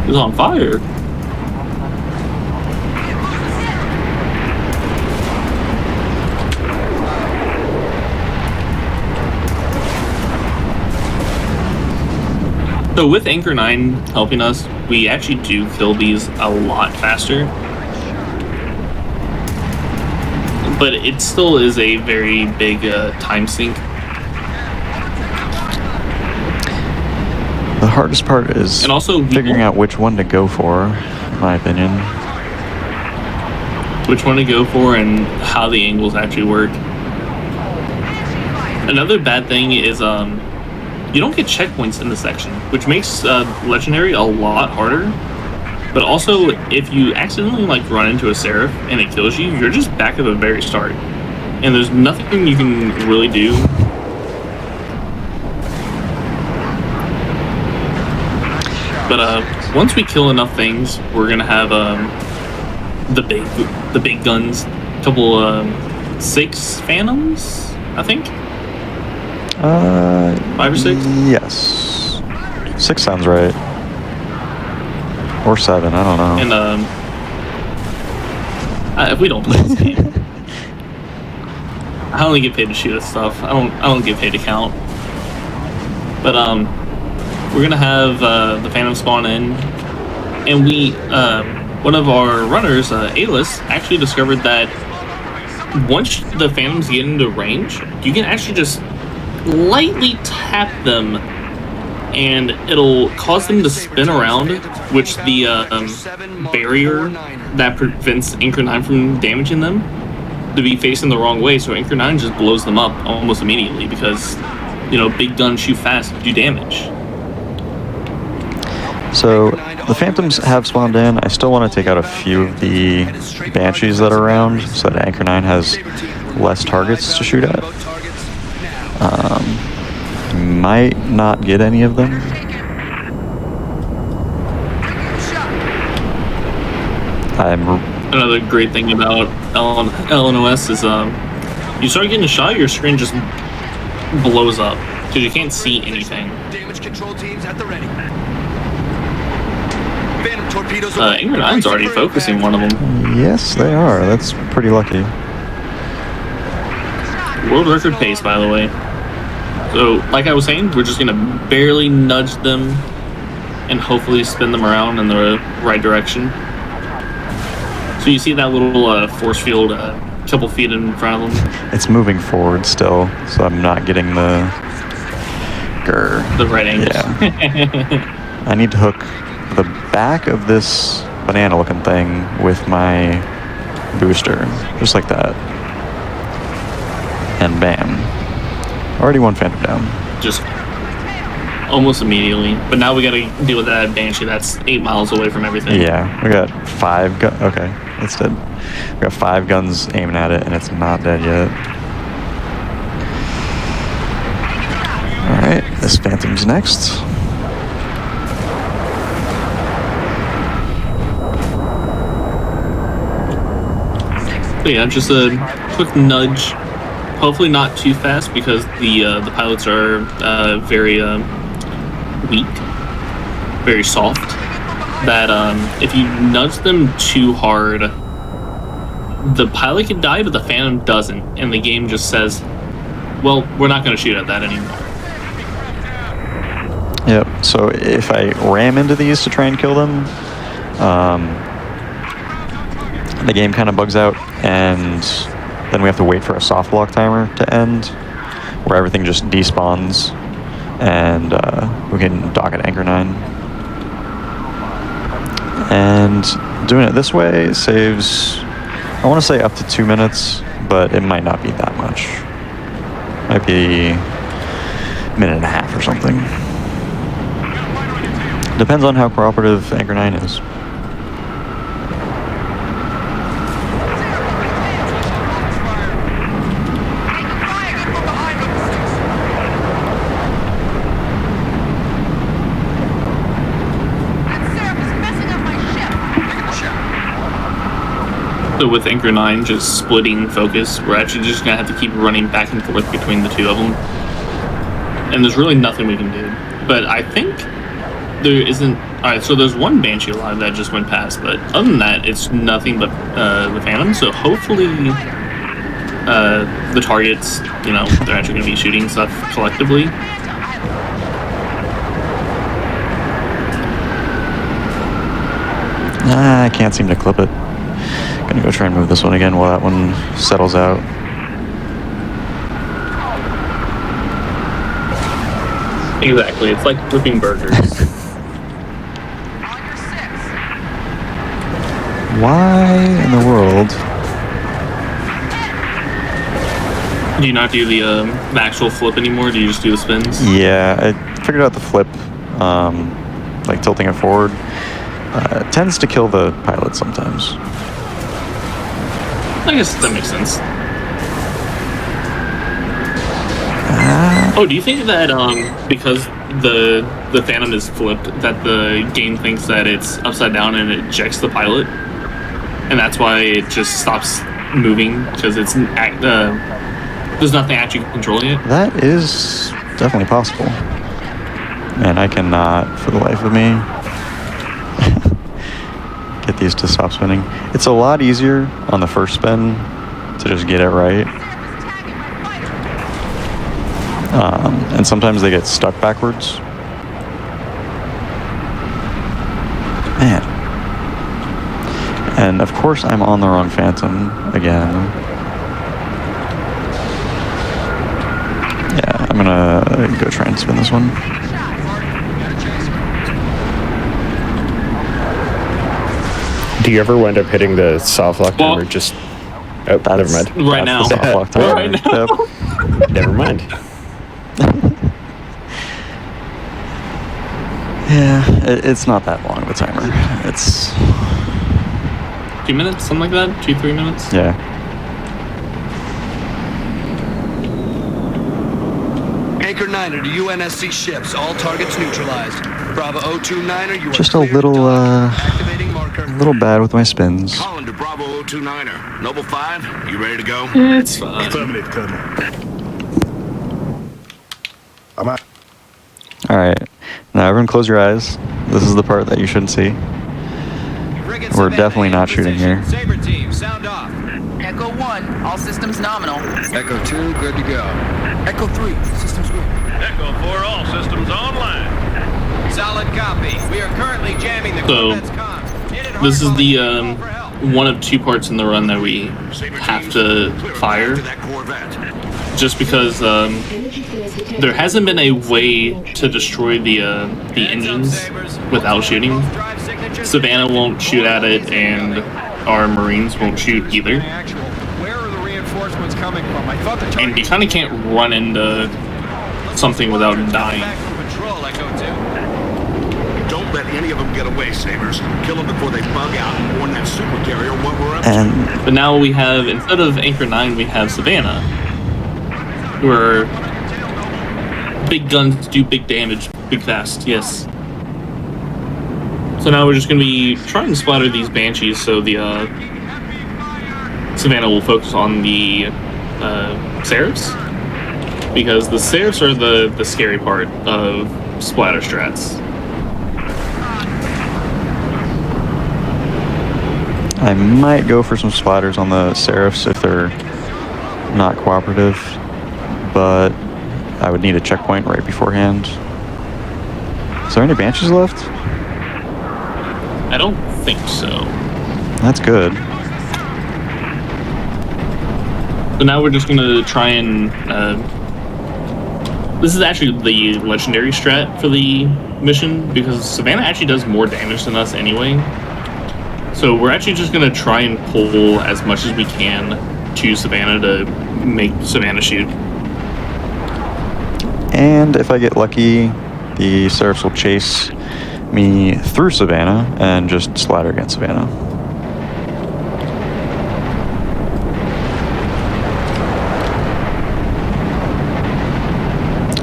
D: It's on fire. So with Anchor 9 helping us, we actually do kill these a lot faster. But it still is a very big time sink.
C: The hardest part is
D: And also
C: figuring out which one to go for, in my opinion.
D: Which one to go for and how the angles actually work. Another bad thing is you don't get checkpoints in this section, which makes Legendary a lot harder. But also, if you accidentally like run into a Seraph and it kills you, you're just back at the very start. And there's nothing you can really do. But once we kill enough things, we're gonna have the big guns, a couple 6 Phantoms, I think. 5 or 6.
C: Yes, 6 sounds right, or 7. I don't know.
D: And if we don't play this game, I only get paid to shoot at stuff. I don't get paid to count. But we're gonna have the Phantom spawn in, and we one of our runners, Alis, actually discovered that once the Phantoms get into range, you can actually just lightly tap them, and it'll cause them to spin around, which the barrier that prevents Anchor 9 from damaging them to be facing the wrong way. So Anchor 9 just blows them up almost immediately because, you know, big guns shoot fast, do damage.
C: So the Phantoms have spawned in. I still want to take out a few of the Banshees that are around so that Anchor 9 has less targets to shoot at. Might not get any of them.
D: Another great thing about LNOS is you start getting a shot, your screen just blows up because you can't see anything.
I: Damage control teams at the ready. Phantom torpedoes.
D: Anchor 9's already focusing one of them.
C: Yes, they are. That's pretty lucky.
D: World record pace, by the way. So, like I was saying, we're just gonna barely nudge them and hopefully spin them around in the right direction. So you see that little force field a couple feet in front of them?
C: It's moving forward still, so I'm not getting the
D: right angle.
C: Yeah. I need to hook the back of this banana-looking thing with my booster, just like that. And bam. Already one Phantom down.
D: Just almost immediately. But now we gotta deal with that Banshee that's 8 miles away from everything.
C: Yeah, we got 5 guns. Okay, it's dead. We got 5 guns aiming at it, and it's not dead yet. Alright, this Phantom's next.
D: So yeah, just a quick nudge. Hopefully not too fast because the pilots are very weak, very soft. That if you nudge them too hard, the pilot can die, but the Phantom doesn't, and the game just says, "Well, we're not going to shoot at that anymore."
C: Yep. So if I ram into these to try and kill them, the game kind of bugs out, and then we have to wait for a soft block timer to end, where everything just despawns, and we can dock at Anchor 9. And doing it this way saves, I want to say up to 2 minutes, but it might not be that much. Might be a minute and a half or something. Depends on how cooperative Anchor 9 is.
D: So with Anchor 9 just splitting focus, we're actually just going to have to keep running back and forth between the two of them. And there's really nothing we can do. But I think there isn't... Alright, so there's one Banshee alive that just went past, but other than that, it's nothing but the Phantom. So hopefully the targets, you know, they're actually going to be shooting stuff collectively.
C: I can't seem to clip it. Gonna go try and move this one again while that one settles out.
D: Exactly. It's like flipping burgers.
C: Why in the world?
D: Do you not do the actual flip anymore? Do you just do the spins?
C: Yeah, I figured out the flip, like tilting it forward, tends to kill the pilot sometimes.
D: I guess that makes sense. Oh, do you think that because the Phantom is flipped, that the game thinks that it's upside down and it ejects the pilot, and that's why it just stops moving because it's there's nothing actually controlling it?
C: That is definitely possible. Man, I cannot, for the life of me, get these to stop spinning. It's a lot easier on the first spin to just get it right. And sometimes they get stuck backwards. Man. And of course I'm on the wrong Phantom again. Yeah, I'm gonna go try and spin this one.
B: Do you ever wind up hitting the soft lock timer? Just never mind.
D: Right now.
C: The soft lock timer.
D: Right now.
C: Yep.
B: Never mind.
C: Yeah, it's not that long of a timer. It's
D: 2 minutes, something like that? 2-3 minutes?
C: yeah.
I: Anchor 9er to UNSC ships. All targets neutralized. Bravo 029er, you are
C: Just a
I: cleared to
C: little,
I: dock. Activating marker.
C: A little bad with my spins.
G: Calling to Bravo 029er. Noble 5, you ready to go?
D: It's fine.
E: Affirmative, Colonel. I'm out.
C: All right, now everyone close your eyes. This is the part that you shouldn't see. We're definitely not shooting here.
I: Saber team, sound off.
J: Echo 1, all systems nominal.
I: Echo 2, good to go. Echo 3, systems good.
F: Echo 4, all systems online.
I: Solid copy. We are currently jamming the
D: So,
I: Corvette's comms. Hit it hard
D: This is
I: while
D: the
I: they call for help.
D: one of two parts in the run that we have to fire,
G: To that Corvette.
D: just because there hasn't been a way to destroy the engines without shooting. Savannah won't shoot at it, and our Marines won't shoot either.
I: Where are the reinforcements coming from? I thought the
D: And
I: target
D: you kind of can't run into something without dying.
I: back from patrol, Echo 2.
G: Don't let any of them get away, Sabers. Kill them before they bug out and warn that super carrier what we're up to.
C: And
D: But now we have, instead of Anchor 9, we have Savannah, where big guns do big damage, big fast, yes. So now we're just going to be trying to splatter these Banshees so the Savannah will focus on the Seraphs, because the Seraphs are the scary part of splatter strats.
C: I might go for some splatters on the Seraphs if they're not cooperative, but I would need a checkpoint right beforehand. Is there any Banshees left?
D: I don't think so.
C: That's good.
D: So now we're just going to try and... this is actually the legendary strat for the mission, because Savannah actually does more damage than us anyway. So we're actually just going to try and pull as much as we can to Savannah to make Savannah shoot.
C: And if I get lucky, the Seraphs will chase me through Savannah and just splatter against Savannah.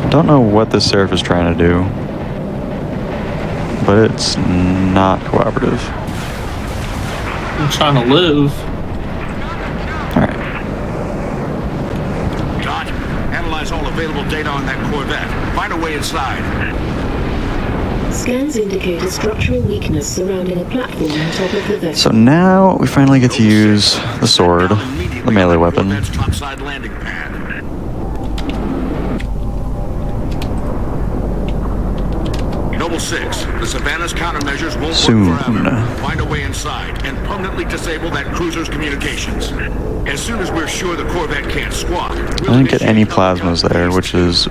C: I don't know what this Seraph is trying to do, but it's not cooperative.
D: I'm trying to live.
C: Alright.
G: Dot, analyze all available data on that Corvette. Find a way inside.
H: Scans indicate a structural weakness surrounding a platform on top of the vessel.
C: So now we finally get to use the sword, the melee weapon.
G: Corvette's topside landing pad. Noble 6, the Savannah's countermeasures won't
C: Soon.
G: work forever. Find a way inside and permanently disable that cruiser's communications. As soon as we're sure the Corvette can't squawk,
C: I didn't get any plasmas there, which is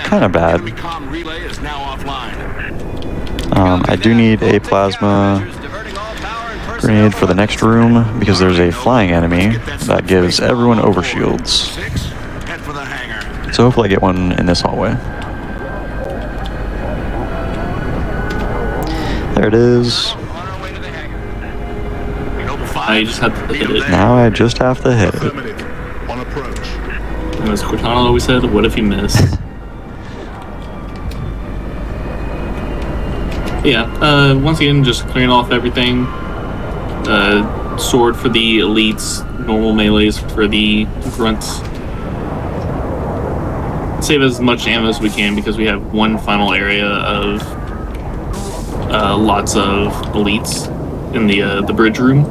C: kind of bad. I do need a plasma grenade for the next room because there's a flying enemy that gives everyone overshields. So hopefully I get one in this hallway. There it is.
D: I just have to hit it.
C: Now I just have to hit it.
D: And as Cortana always said, what if you miss? Yeah, once again, just clearing off everything. Sword for the elites, normal melees for the grunts. Save as much ammo as we can because we have one final area of lots of elites in the bridge room.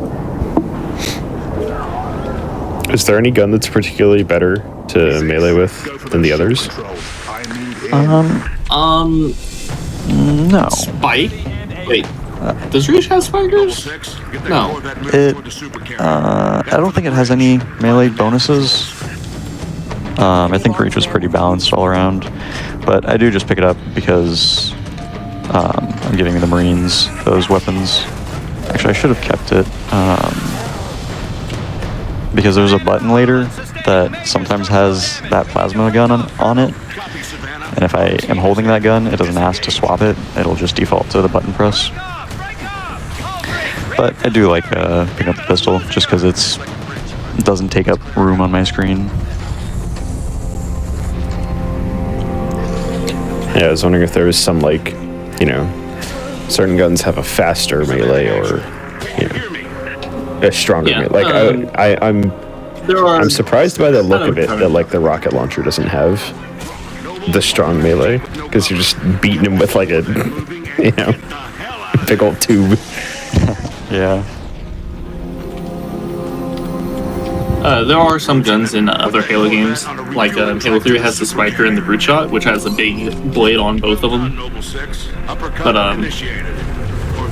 B: Is there any gun that's particularly better to melee with than the others?
C: No.
D: Spike? Wait, does Reach have spikers? No.
C: I don't think it has any melee bonuses. I think Reach was pretty balanced all around, but I do just pick it up because I'm giving the Marines those weapons. Actually, I should have kept it because there's a button later that sometimes has that plasma gun on it, and if I am holding that gun, it doesn't ask to swap it. It'll just default to the button press. But I do like picking up the pistol just because it doesn't take up room on my screen.
B: Yeah, I was wondering if there was some, like, you know, certain guns have a faster melee or, you know, a stronger melee. Like, I'm surprised by the look of it that, like, the rocket launcher doesn't have the strong melee, because you're just beating him with, like, a, you know, big old tube.
C: Yeah.
D: There are some guns in other Halo games, like Halo 3 has the Spiker and the Brute Shot, which has a big blade on both of them. But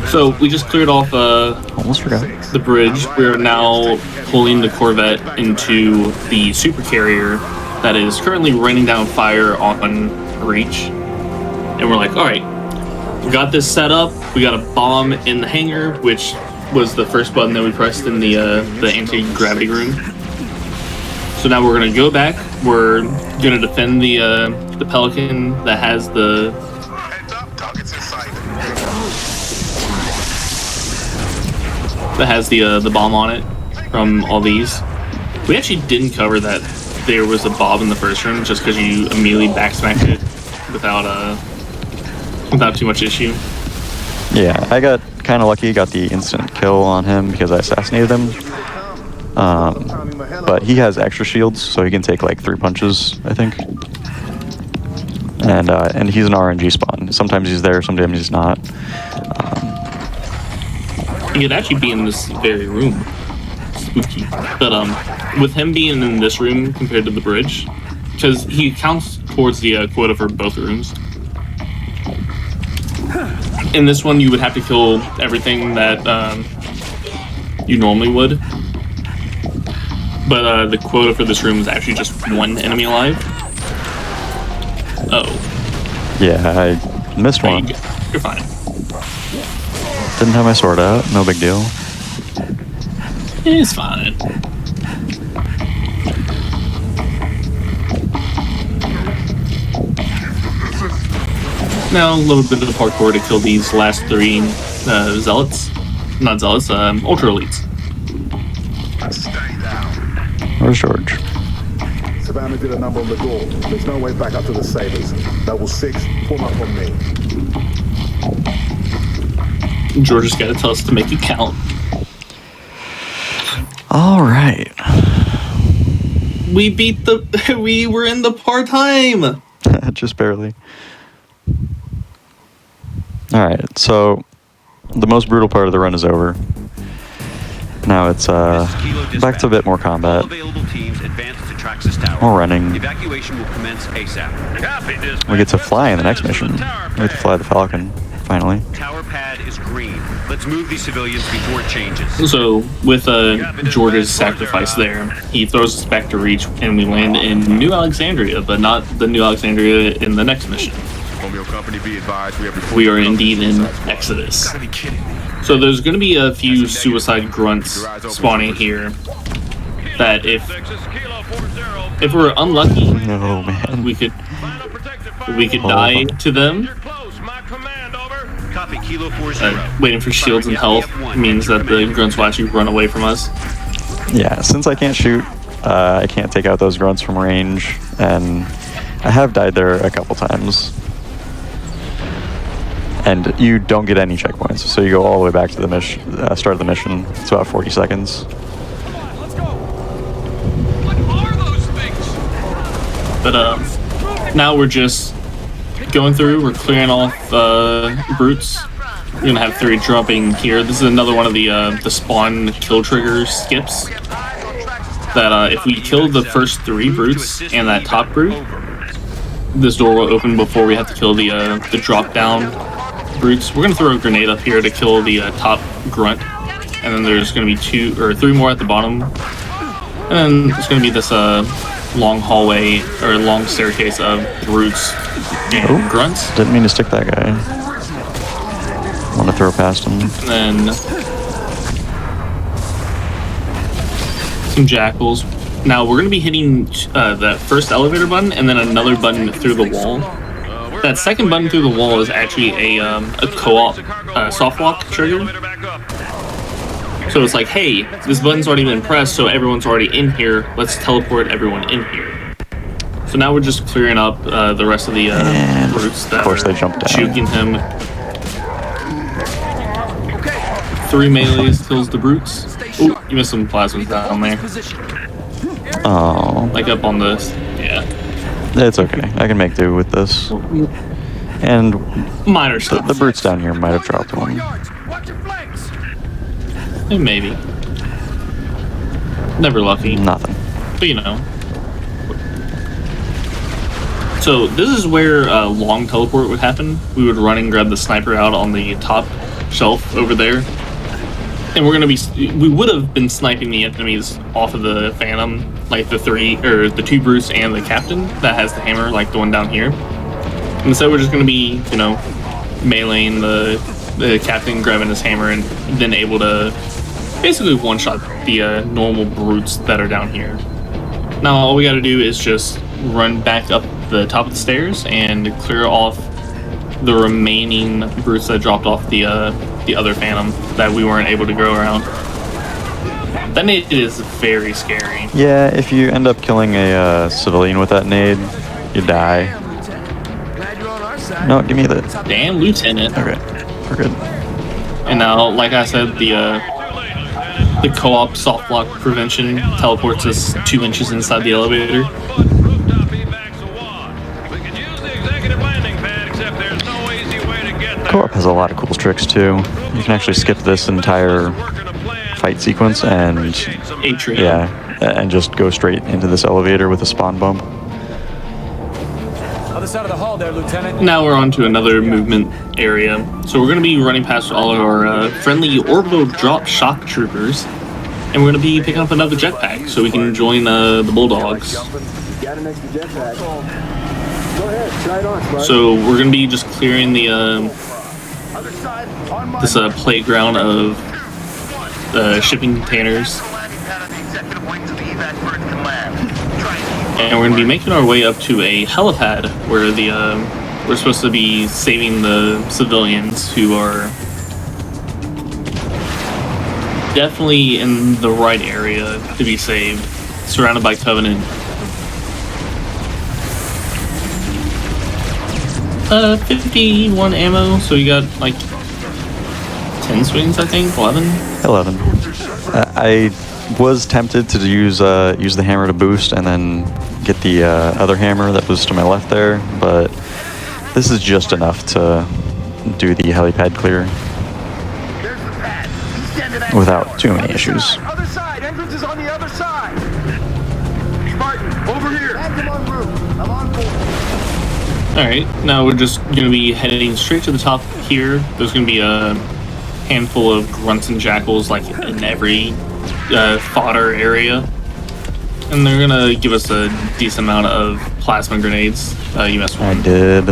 D: so we just cleared off
C: Almost forgot.
D: the bridge. We are now pulling the Corvette into the supercarrier that is currently raining down fire on Reach. And we're like, all right, we got this set up. We got a bomb in the hangar, which was the first button that we pressed in the anti-gravity room. So now we're gonna go back. We're gonna defend the Pelican that has the bomb on it from all these. We actually didn't cover that there was a bomb in the first room just because you immediately backsmacked it without too much issue.
C: Yeah, I got kind of lucky, got the instant kill on him because I assassinated him. But he has extra shields, so he can take like 3 punches, I think. And he's an RNG spawn. Sometimes he's there, sometimes he's not.
D: He could actually be in this very room. Spooky. But with him being in this room compared to the bridge, because he counts towards the quota for both rooms. In this one, you would have to kill everything that you normally would. But the quota for this room is actually just 1 enemy alive. Oh.
C: Yeah, I missed one.
D: You're fine.
C: Didn't have my sword out, no big deal.
D: It's fine. Now, a little bit of parkour to kill these last 3 zealots. Not zealots, ultra elites.
C: Where's George?
K: Savannah did a number on the door. There's no way back up to the Sabres. Level 6, form up on me.
D: George has got to tell us to make it count.
C: All right.
D: We beat we were in the part-time!
C: Just barely. All right, so the most brutal part of the run is over. Now it's back to a bit more combat.
G: Available teams advance to
L: Traxxas Tower.
C: We're running.
L: Evacuation will commence ASAP.
F: Copy, dispatch.
C: We get to fly in the next mission. We get to fly the Falcon, finally.
L: Tower pad is green. Let's move these civilians before it changes.
D: So, with George's sacrifice there, he throws us back to Reach, and we land in New Alexandria, but not the New Alexandria in the next mission. We are indeed in Exodus. So there's going to be a few suicide grunts spawning here that if we're unlucky,
C: No, man.
D: we could die to them.
L: Copy, Kilo 40.
D: Waiting for shields and health means that the grunts will actually run away from us.
C: Yeah, since I can't shoot, I can't take out those grunts from range, and I have died there a couple times. And you don't get any checkpoints, so you go all the way back to the mission, start of the mission. It's about 40 seconds.
D: But now we're just going through. We're clearing off brutes. We're gonna have 3 dropping here. This is another one of the spawn kill trigger skips. That if we kill the first 3 brutes and that top brute, this door will open before we have to kill the drop down brutes. We're gonna throw a grenade up here to kill the top grunt, and then there's gonna be 2 or 3 more at the bottom, and then there's gonna be this long hallway or long staircase of brutes and grunts.
C: Didn't mean to stick that guy. Want to throw past him.
D: And then some jackals. Now we're gonna be hitting that first elevator button and then another button through the wall. That second button through the wall is actually a co-op soft lock trigger. So it's like, hey, this button's already been pressed, so everyone's already in here. Let's teleport everyone in here. So now we're just clearing up the rest of the brutes that
C: of course they jump down.
D: Shooting him. 3 melees kills the brutes. Ooh, you missed some plasmas down there.
C: Oh.
D: Like up on this. Yeah.
C: It's okay. I can make do with this. And
D: minor stuff.
C: The brutes down here might have dropped one.
D: Maybe. Never lucky.
C: Nothing.
D: But you know. So this is where long teleport would happen. We would run and grab the sniper out on the top shelf over there. And we would have been sniping the enemies off of the Phantom, like the 2 brutes and the captain that has the hammer, like the one down here. Instead, we're just going to be, you know, meleeing the captain, grabbing his hammer, and then able to basically one-shot the normal brutes that are down here. Now, all we got to do is just run back up the top of the stairs and clear off the remaining brutes that dropped off the other Phantom that we weren't able to go around. That nade is very scary.
C: Yeah, if you end up killing a civilian with that nade, you die. No, give me the...
D: Damn, Lieutenant.
C: Okay, we're good.
D: And now, like I said, the co-op soft lock prevention teleports us 2 inches inside the elevator.
C: Co-op has a lot of cool tricks too. You can actually skip this entire fight sequence and
D: Atrium.
C: yeah, and just go straight into this elevator with a spawn bump.
M: Other side of the hall there, Lieutenant.
D: Now we're on to another movement area. So we're going to be running past all of our friendly orbital drop shock troopers, and we're going to be picking up another jetpack so we can join the Bulldogs. So we're going to be just clearing the this playground of shipping containers. And we're going to be making our way up to a helipad where we're supposed to be saving the civilians who are definitely in the right area to be saved, surrounded by Covenant. 51 ammo, so you got like 10 swings, I think, 11?
C: 11. I was tempted to use the hammer to boost and then get the other hammer that was to my left there, but this is just enough to do the helipad clear without too many issues.
K: Other side, entrance is on the other side. Spartan,
G: Over here!
D: Alright, now we're just going to be heading straight to the top here. There's going to be a handful of grunts and jackals like in every fodder area. And they're going to give us a decent amount of plasma grenades. You messed with
C: I
D: them.
C: did.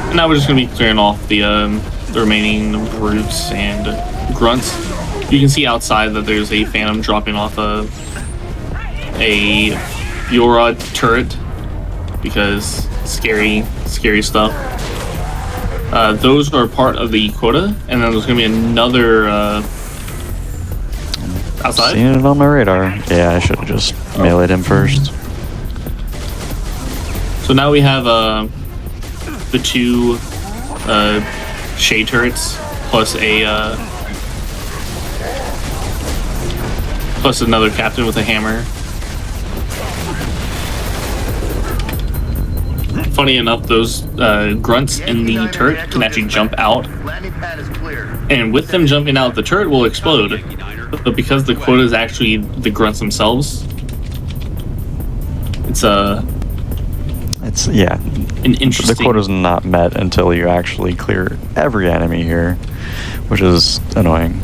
D: And now we're just going to be clearing off the remaining brutes and grunts. You can see outside that there's a phantom dropping off a Yorod turret because scary stuff. Those are part of the quota, and then there's going to be another outside.
C: Seeing it on my radar. Yeah, I should have just meleeed him first.
D: So now we have the two shade turrets plus plus another captain with a hammer. Funny enough, those grunts in the turret can actually jump out, and with them jumping out, the turret will explode. But because the quota is actually the grunts themselves, it's
C: yeah.
D: an interesting.
C: The quota's not met until you actually clear every enemy here, which is annoying.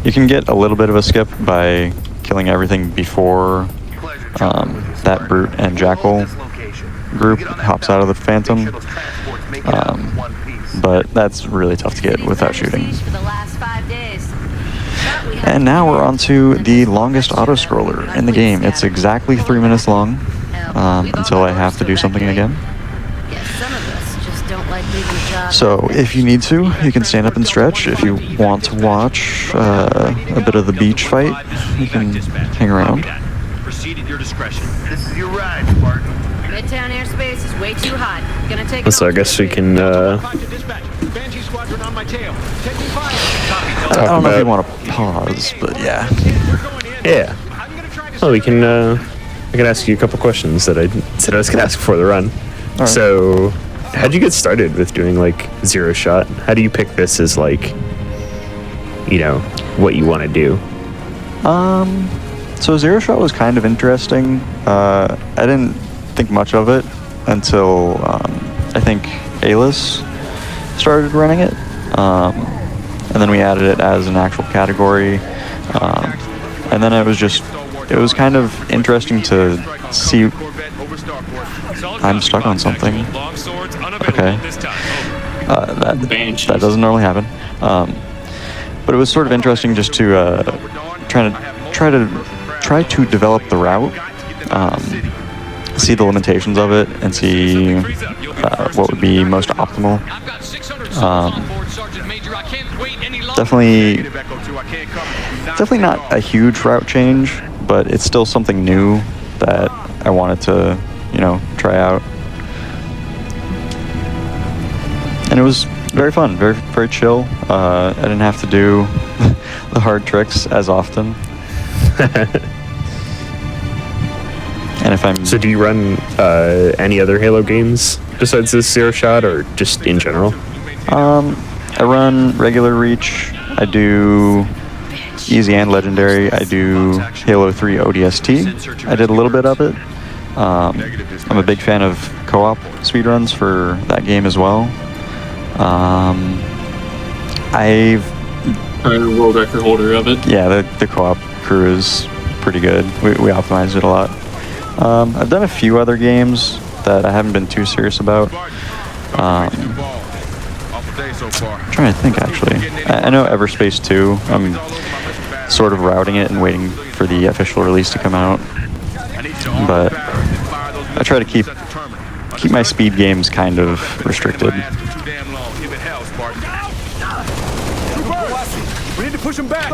C: You can get a little bit of a skip by killing everything before that brute and jackal group hops out of the phantom, but that's really tough to get without shooting. And now we're on to the longest auto-scroller in the game. It's exactly 3 minutes long until I have to do something again. So if you need to, you can stand up and stretch. If you want to watch a bit of the beach fight, you can hang around.
L: Proceed at your discretion.
M: This is your ride, Spartan.
N: Midtown airspace is way too hot. Gonna take
B: So I guess we can
C: I don't know if you want to pause, but yeah.
B: Yeah. Well, we can. I can ask you a couple questions that I said I was gonna ask before the run.
C: Right.
B: So, how'd you get started with doing like zero shot? How do you pick this as like, you know, what you want to do?
C: So zero shot was kind of interesting. I didn't think much of it until I think Alice started running it, and then we added it as an actual category, and then it was kind of interesting to see. I'm stuck on something. Okay, that doesn't normally happen, but it was sort of interesting just to try to develop the route, see the limitations of it, and see what would be most optimal. Definitely not a huge route change, but it's still something new that I wanted to, try out. And it was very fun, very, very chill. I didn't have to do the hard tricks as often. And if I'm...
B: So do you run any other Halo games besides this zero shot, or just in general?
C: I run regular Reach. I do Easy and Legendary. I do Halo 3 ODST. I did a little bit of it. I'm a big fan of co-op speedruns for that game as well. I've...
D: I'm a world record holder of it.
C: Yeah, the co-op crew is pretty good. We optimized it a lot. I've done a few other games that I haven't been too serious about. I'm trying to think, actually. I know Everspace 2. I'm sort of routing it and waiting for the official release to come out. But I try to keep my speed games kind of restricted.
M: We need to push him back.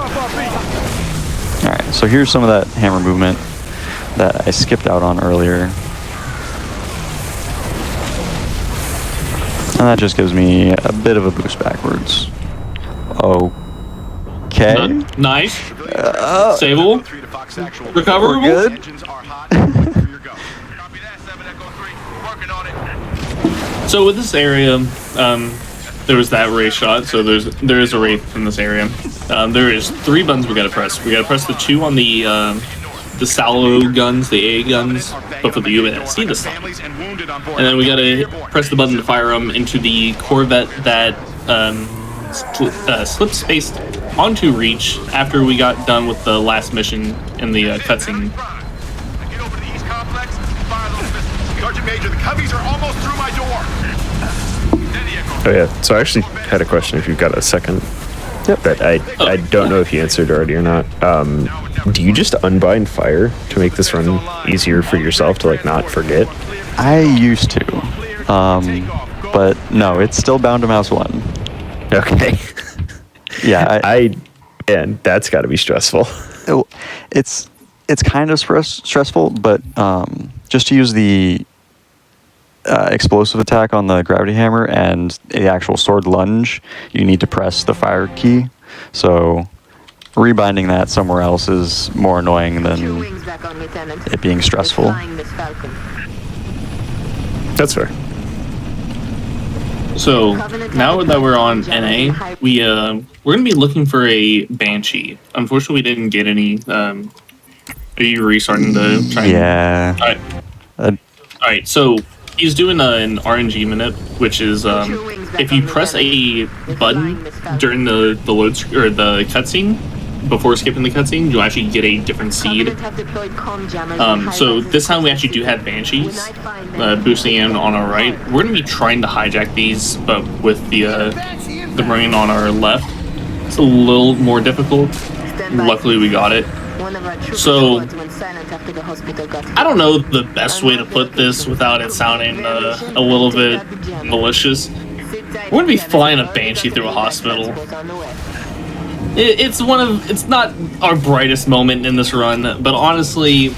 C: Alright, so here's some of that hammer movement that I skipped out on earlier. And that just gives me a bit of a boost backwards. Okay.
D: Nice. Stable. Recoverable.
C: We're good.
D: So with this area, there was that Wraith shot, so there is a Wraith in this area. There is 3 buttons we gotta press. We gotta press the 2 on the the Salvo guns, the AA guns, but for the UNSC this time. And then we gotta press the button to fire them into the Corvette that slip spaced onto Reach after we got done with the last mission in the cutscene.
G: Get over to the East Complex, fire those missiles. Sergeant Major, the Cubbies are almost through my door.
B: Oh yeah, so I actually had a question if you've got a second. Yep. That I don't know if you answered already or not. Do you just unbind fire to make this run easier for yourself to like not forget?
C: I used to, but no, it's still bound to mouse 1.
B: Okay.
C: Yeah,
B: and that's got to be stressful.
C: It's kind of stressful, but just to use the explosive attack on the gravity hammer and the actual sword lunge, you need to press the fire key. So rebinding that somewhere else is more annoying than it being stressful.
B: That's fair.
D: So now that we're on NA, we're gonna be looking for a Banshee. Unfortunately, we didn't get any. Are you restarting the try?
C: Yeah.
D: All right. So he's doing an RNG minute, which is if you press a button during the load or the cutscene before skipping the cutscene, you'll actually get a different seed. So this time we actually do have Banshees boosting in on our right. We're going to be trying to hijack these, but with the Marine on our left, it's a little more difficult. Luckily we got it. So I don't know the best way to put this without it sounding a little bit malicious. We're going to be flying a Banshee through a hospital. It's not our brightest moment in this run, but honestly...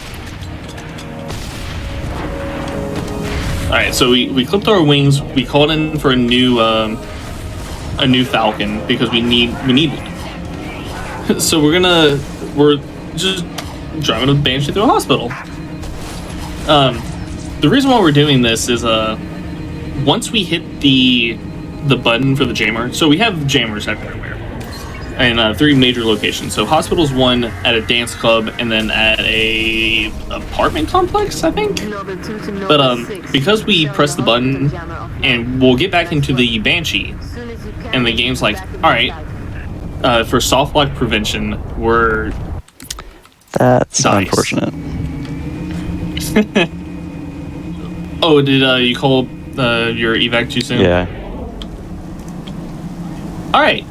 D: Alright, so we clipped our wings, we called in for a new Falcon, because we need one. So we're just driving a Banshee through a hospital. The reason why we're doing this is, once we hit the button for the jammer, so we have jammers everywhere. And 3 major locations. So hospital's 1, at a dance club, and then at a apartment complex, I think. But because we press the button, and we'll get back into the Banshee, and the game's like, all right, for soft lock prevention, we're
C: that's
D: nice.
C: Unfortunate.
D: Oh, did you call your evac too soon?
C: Yeah.
D: All right,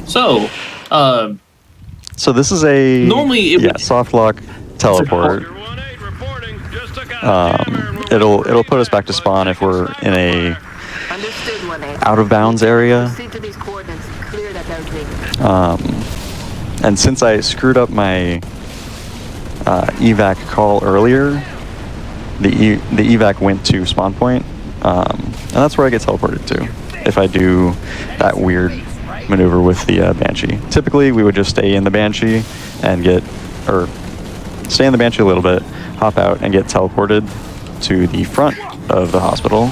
D: so.
C: So this is a
D: normally
C: soft lock teleport. It'll put us back to spawn if we're in a out of bounds area. And since I screwed up my evac call earlier, the evac went to spawn point, and that's where I get teleported to if I do that weird maneuver with the Banshee. Typically, we would just stay in the Banshee and stay in the Banshee a little bit, hop out, and get teleported to the front of the hospital,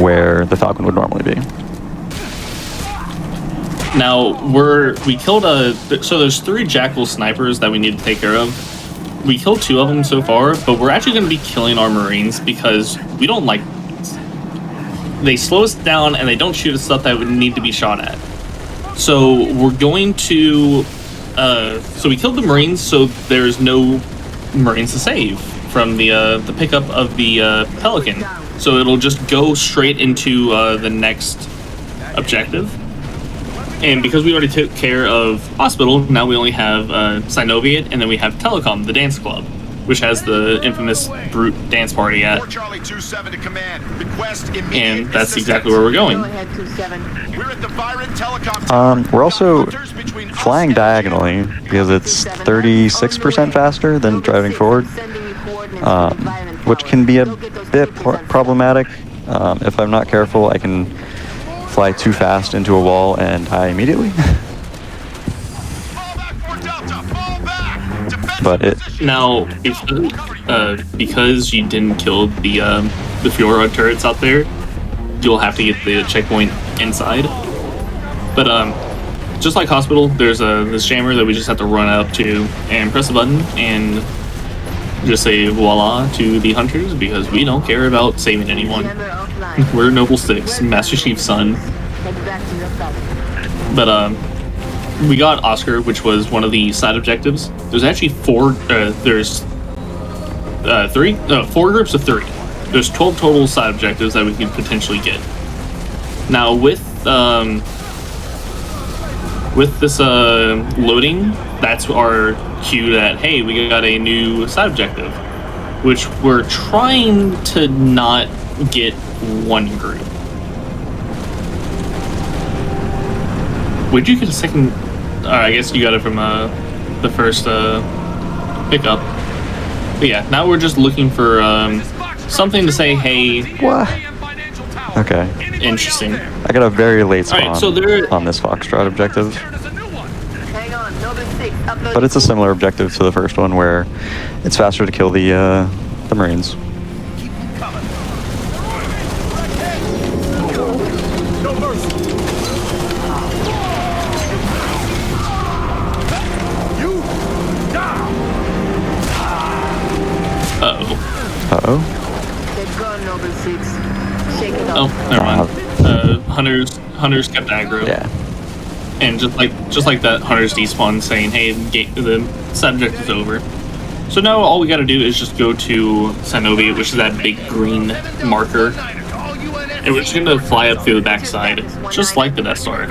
C: where the Falcon would normally be.
D: Now we killed so there's 3 Jackal snipers that we need to take care of. We killed 2 of them so far, but we're actually going to be killing our Marines because we don't like. They slow us down and they don't shoot at stuff that would need to be shot at. So we're going to so we killed the Marines, so there's no Marines to save from the pickup of the Pelican. So it'll just go straight into the next objective. And because we already took care of Hospital, now we only have Synoviate, and then we have Telecom, the dance club, which has the infamous Brute dance party at. And that's exactly where we're going.
C: We're also flying diagonally because it's 36% faster than driving forward, which can be a bit problematic. If I'm not careful, I can fly too fast into a wall and die immediately. But
D: now, because you didn't kill the Fiora turrets out there, you'll have to get the checkpoint inside. But just like Hospital, there's this jammer that we just have to run up to and press a button and just say voila to the hunters because we don't care about saving anyone. We're Noble Six, Master Chief's son. But we got Oscar, which was one of the side objectives. There's actually four groups of 3. There's 12 total side objectives that we could potentially get. Now with this loading, that's our cue that, hey, we got a new side objective, which we're trying to not get one group. Would you get a second? I guess you got it from the first pickup. But yeah, now we're just looking for something to say, hey.
C: What? Okay.
D: Interesting.
C: I got a very late spawn on this Foxtrot objective. But it's a similar objective to the first one where it's faster to kill the Marines. Uh-oh.
D: Oh, never mind. Hunters kept aggro.
C: Yeah.
D: And just like that, Hunters despawn saying, hey, the subject is over. So now all we gotta do is just go to Sanobi, which is that big green marker. And we're just gonna fly up through the backside, just like the Death Star.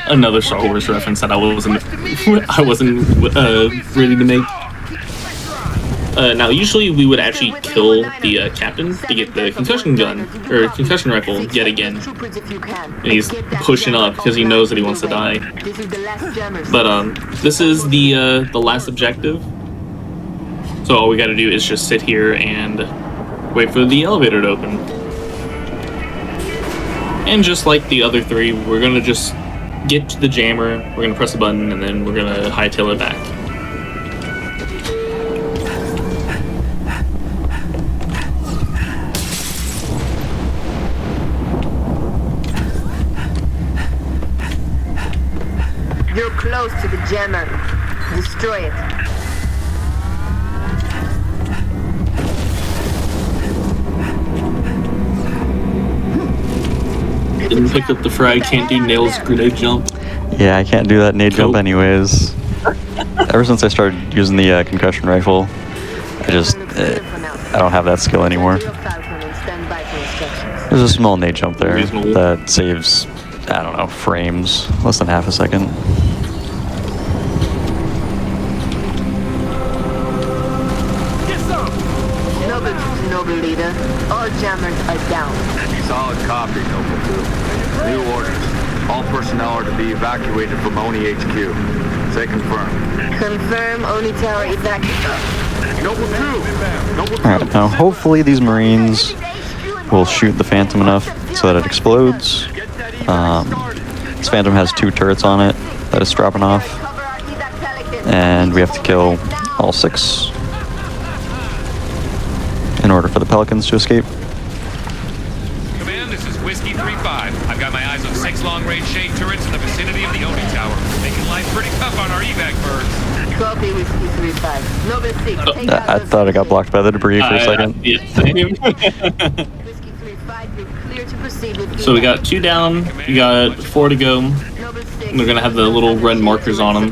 D: Another Star Wars reference that I wasn't ready to make. Now, usually we would actually kill the captain to get the concussion gun, or concussion rifle, yet again. And he's pushing up because he knows that he wants to die. But this is the last objective. So all we gotta do is just sit here and wait for the elevator to open. And just like the other 3, we're gonna just get to the jammer, we're gonna press a button, and then we're gonna hightail it back.
A: You're close to the jammer. Destroy it.
D: Didn't pick up the frag, can't do Nail's grenade jump.
C: Yeah, I can't do that nade jump anyways. Ever since I started using the concussion rifle, I don't have that skill anymore. There's a small nade jump there that saves, I don't know, frames, less than half a second.
A: Noble leader, all jammers are down.
E: Solid copy, Noble 2. New orders. All personnel are to be evacuated from Oni HQ. Say confirm.
A: Confirm Oni Tower evacuated.
E: Noble 2! Noble 2!
C: Alright, now hopefully these Marines will shoot the Phantom enough so that it explodes. This Phantom has 2 turrets on it that it's dropping off. And we have to kill all 6 in order for the Pelicans to escape.
L: Command, this is Whiskey 3-5. I've got my eyes on 6 long-range shade turrets in the vicinity of the Oni Tower, making life pretty tough on our evac birds.
A: Copy, Whiskey 3-5. Noble 6, take out
C: I thought I got blocked by the debris for a second.
D: So we got 2 down, we got 4 to go. We're gonna have the little red markers on them.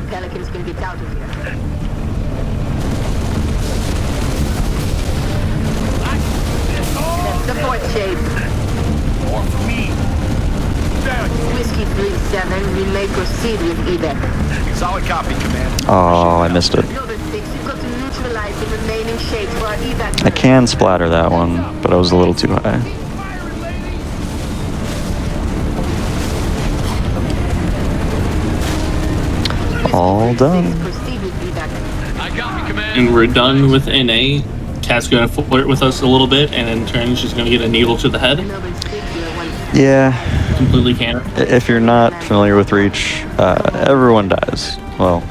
A: Support shape. Whiskey 3-7, we may proceed with evac.
M: Solid copy, Command.
C: Oh, I missed it.
A: Noble 6, you've got to neutralize the remaining shapes for our evac.
C: I can splatter that one, but I was a little too high. All done.
D: And we're done with NA. Cat's gonna flirt with us a little bit, and in turn she's gonna get a needle to the head.
C: Yeah.
D: Completely canon.
C: If you're not familiar with Reach, everyone dies. Well,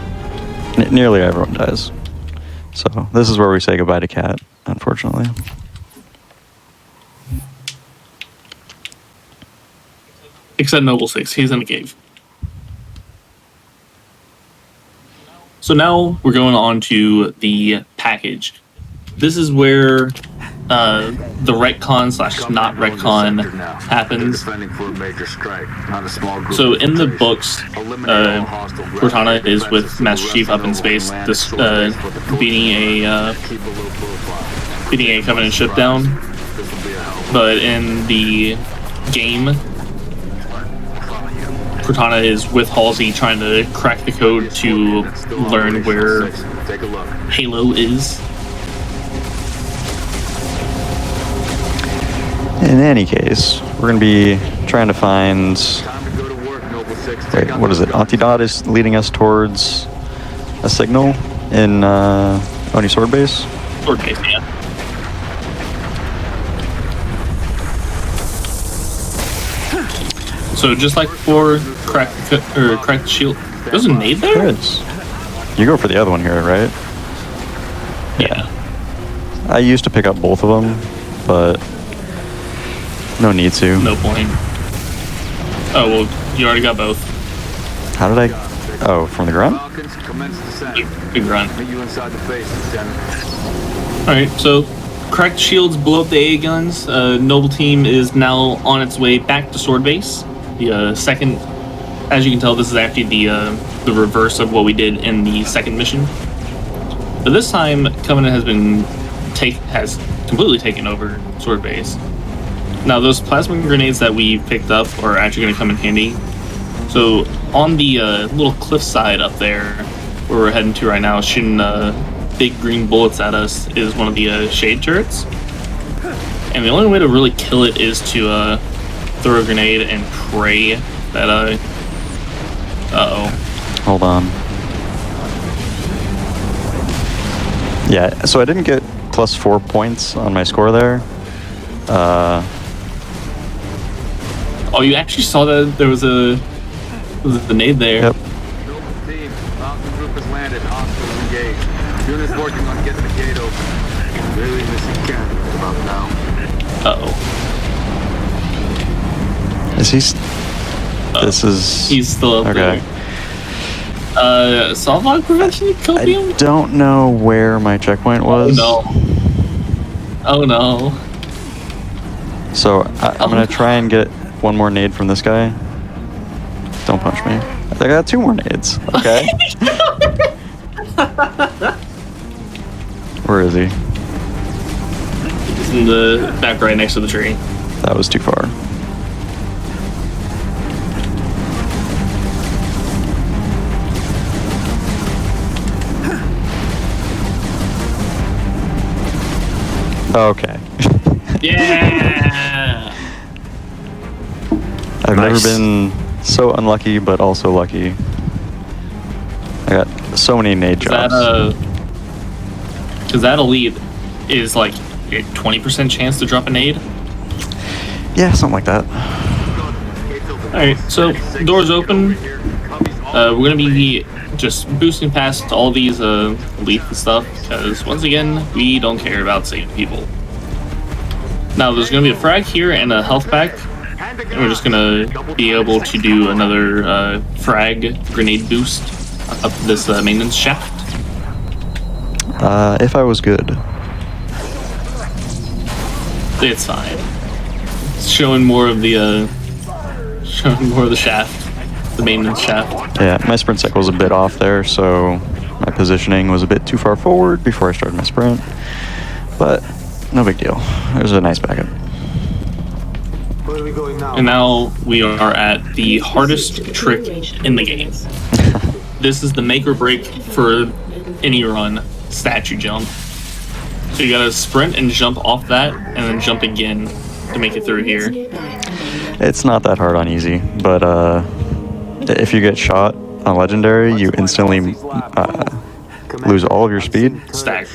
C: nearly everyone dies. So this is where we say goodbye to Cat, unfortunately.
D: Except Noble 6, he's in the cave. So now we're going on to the package. This is where the retcon / not retcon happens. So in the books, Cortana is with Master Chief up in space, beating a Covenant ship down. But in the game, Cortana is with Halsey trying to crack the code to learn where Halo is.
C: In any case, we're going to be trying to find... Wait, what is it? Antidot is leading us towards a signal in Oni Sword Base?
D: Sword Base, yeah. So just like before, crack the shield. There's a nade there?
C: There is. You go for the other one here, right?
D: Yeah.
C: I used to pick up both of them, but no need to.
D: No point. Oh, well, you already got both.
C: How did I... Oh, from the grunt?
D: Big grunt. Alright, so cracked shields, blow up the AA guns. Noble Team is now on its way back to Sword Base. The second... As you can tell, this is actually the reverse of what we did in the second mission. But this time, Covenant has completely taken over Sword Base. Now, those plasma grenades that we picked up are actually going to come in handy. So, on the little cliff side up there, where we're heading to right now, shooting big green bullets at us, is one of the shade turrets. And the only way to really kill it is to throw a grenade and pray that uh-oh.
C: Hold on. Yeah, so I didn't get +4 points on my score there.
D: Oh, you actually saw that there was a grenade there.
C: Yep.
E: Team, Falcon group has landed. Hostiles engaged. Units working on getting the gate open. Really missing Ken about now.
D: Uh-oh.
C: Is he... This is...
D: He's still up
C: okay.
D: There. Solve log prevention, copium?
C: I don't know where my checkpoint was.
D: Oh no. Oh no.
C: So I'm gonna try and get one more nade from this guy. Don't punch me. I got 2 more nades. Okay. Where is he?
D: He's in the back right next to the tree.
C: That was too far. Okay.
D: Yeah.
C: I've never been so unlucky, but also lucky. I got so many nade jobs.
D: Because that elite is like a 20% chance to drop a nade.
C: Yeah, something like that.
D: Alright, so doors open. We're gonna be just boosting past all these elite and stuff, because once again, we don't care about saving people. Now there's gonna be a frag here and a health pack, and we're just gonna be able to do another frag grenade boost up this maintenance shaft.
C: If I was good.
D: It's fine. It's showing more of the shaft. The maintenance shaft.
C: Yeah, my sprint cycle was a bit off there, so my positioning was a bit too far forward before I started my sprint. But no big deal. It was a nice backup.
D: And now we are at the hardest trick in the game. This is the make or break for any run, statue jump. So you gotta sprint and jump off that, and then jump again to make it through here.
C: It's not that hard on easy, but if you get shot on legendary, you instantly lose all of your speed.
D: Stack.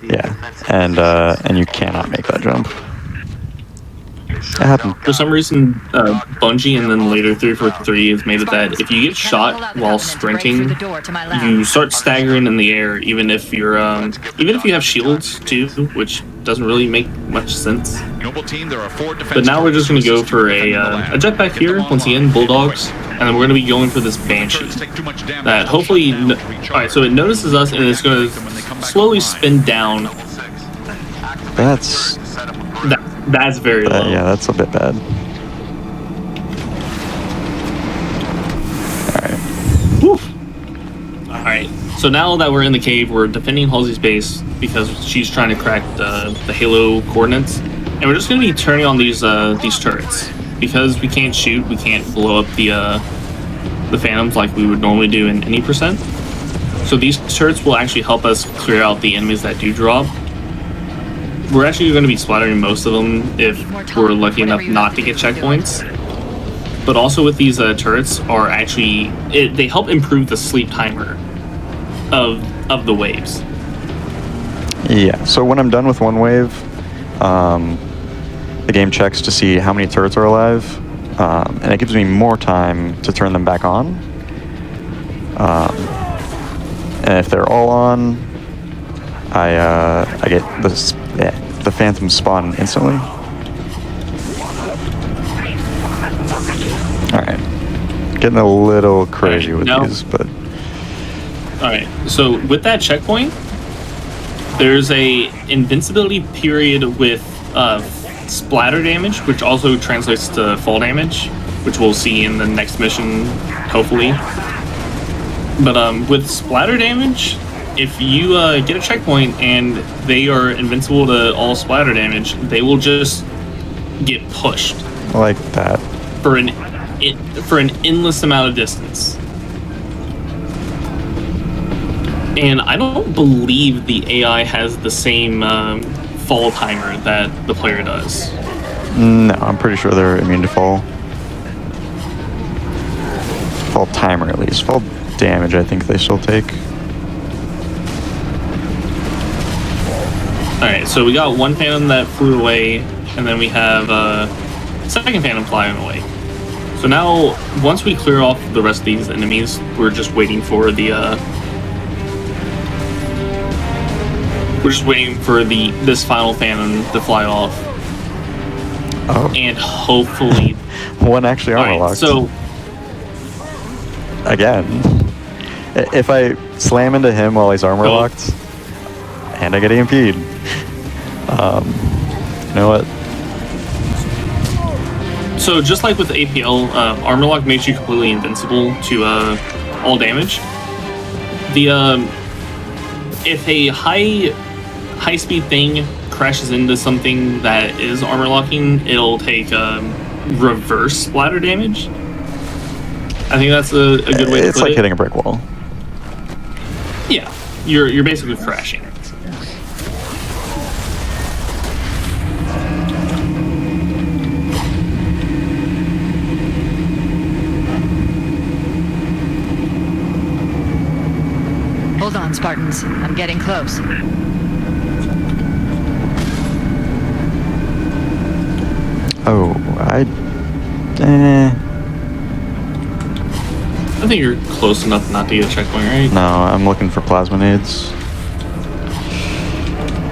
C: Yeah, and you cannot make that jump. It happened.
D: For some reason, Bungie and then later 343 has made it that if you get shot while sprinting, you start staggering in the air, even if you're even if you have shields too, which doesn't really make much sense.
L: Noble team, there are 4 defense.
D: But now we're just gonna go for a jetpack here. Once again, Bulldogs. and then we're going to be going for this Banshee. That hopefully, alright, so it notices us and it's going to slowly spin down.
C: That's
D: very low.
C: Yeah, that's a bit bad.
D: Alright, so now that we're in the cave, we're defending Halsey's base because she's trying to crack the Halo coordinates. And we're just going to be turning on these turrets. Because we can't shoot, we can't blow up the Phantoms like we would normally do in any percent. So these turrets will actually help us clear out the enemies that do drop. We're actually going to be splattering most of them if we're lucky enough not to get checkpoints. But also with these turrets are actually, they help improve the sleep timer of the waves.
C: Yeah, so when I'm done with one wave, the game checks to see how many turrets are alive, and it gives me more time to turn them back on. And if they're all on, I get the Phantom spawn instantly. Alright. Getting a little crazy with these, but...
D: Alright, so with that checkpoint, there's a invincibility period with splatter damage, which also translates to fall damage, which we'll see in the next mission, hopefully. But with splatter damage, if you get a checkpoint and they are invincible to all splatter damage, they will just get pushed.
C: Like that.
D: For an endless amount of distance. And I don't believe the AI has the same fall timer that the player does.
C: No, I'm pretty sure they're immune to fall. Fall timer at least. Fall damage I think they still take.
D: Alright, so we got one Phantom that flew away, and then we have a second Phantom flying away. So now, once we clear off the rest of these enemies, we're just waiting for the this final Phantom to fly off.
C: Oh.
D: And hopefully
C: one actually armor locked.
D: So
C: again, if I slam into him while he's armor locked, and I get EMP'd, you know what?
D: So just like with APL, armor lock makes you completely invincible to all damage. If a high speed thing crashes into something that is armor locking, it'll take reverse splatter damage. I think that's a good way to put it.
C: It's like hitting a brick wall.
D: Yeah, you're basically crashing.
N: Hold on, Spartans. I'm getting close.
C: Oh, I
D: think you're close enough not to get a checkpoint, right?
C: No, I'm looking for plasma nades.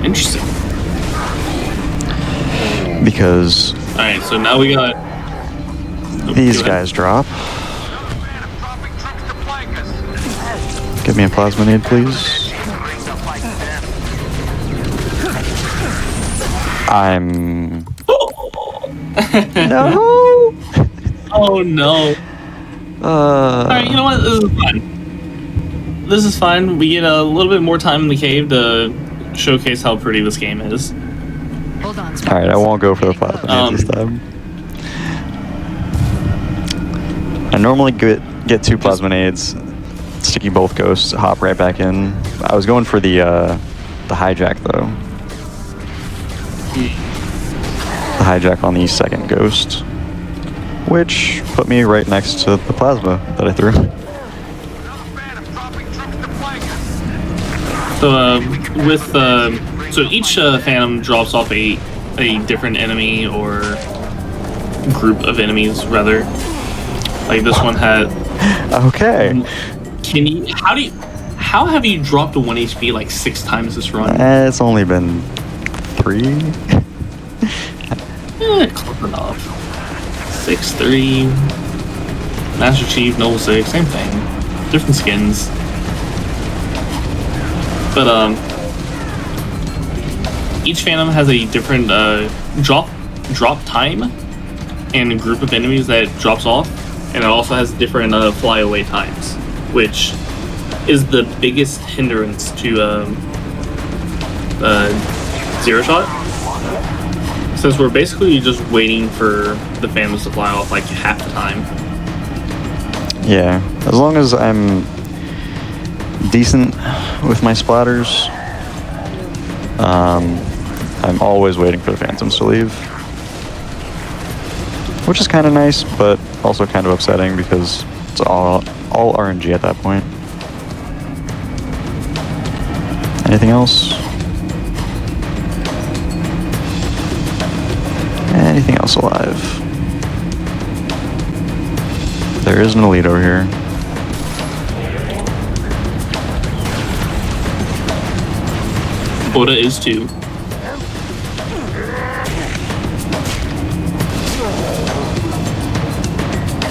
D: Interesting.
C: Because...
D: Alright, so now we got...
C: these guys drop. Give me a plasma nade, please. I'm... No!
D: Oh no. Alright, you know what? This is fine. This is fine. We get a little bit more time in the cave to showcase how pretty this game is.
N: Hold on.
C: Alright, I won't go for the plasma nades this time. I normally get 2 plasma nades, sticky both ghosts, hop right back in. I was going for the hijack though. The hijack on the second ghost, which put me right next to the plasma that I threw.
D: So so each Phantom drops off a different enemy or group of enemies rather. Like this one had.
C: Okay.
D: How have you dropped a 1 HP like 6 times this run?
C: It's only been 3.
D: Close enough. 6-3. Master Chief, Noble 6, same thing. Different skins. But, each Phantom has a different, drop time and a group of enemies that drops off. And it also has different, flyaway times, which is the biggest hindrance to, Zero Shot. Since we're basically just waiting for the Phantoms to fly off like half the time.
C: Yeah, as long as I'm decent with my splatters, I'm always waiting for the Phantoms to leave. Which is kind of nice, but also kind of upsetting because it's all RNG at that point. Anything else? Anything else alive? There is an elite over here.
D: Oda is too.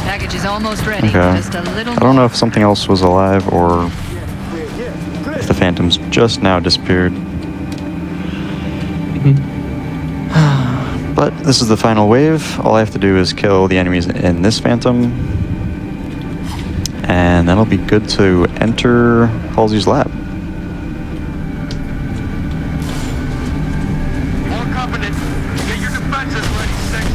N: Package is almost ready.
C: Okay.
N: Just a little
C: I don't know if something else was alive or if the Phantoms just now disappeared. But this is the final wave. All I have to do is kill the enemies in this Phantom. And that'll be good to enter Halsey's lab.
G: All competent. Get your defenses ready, 6.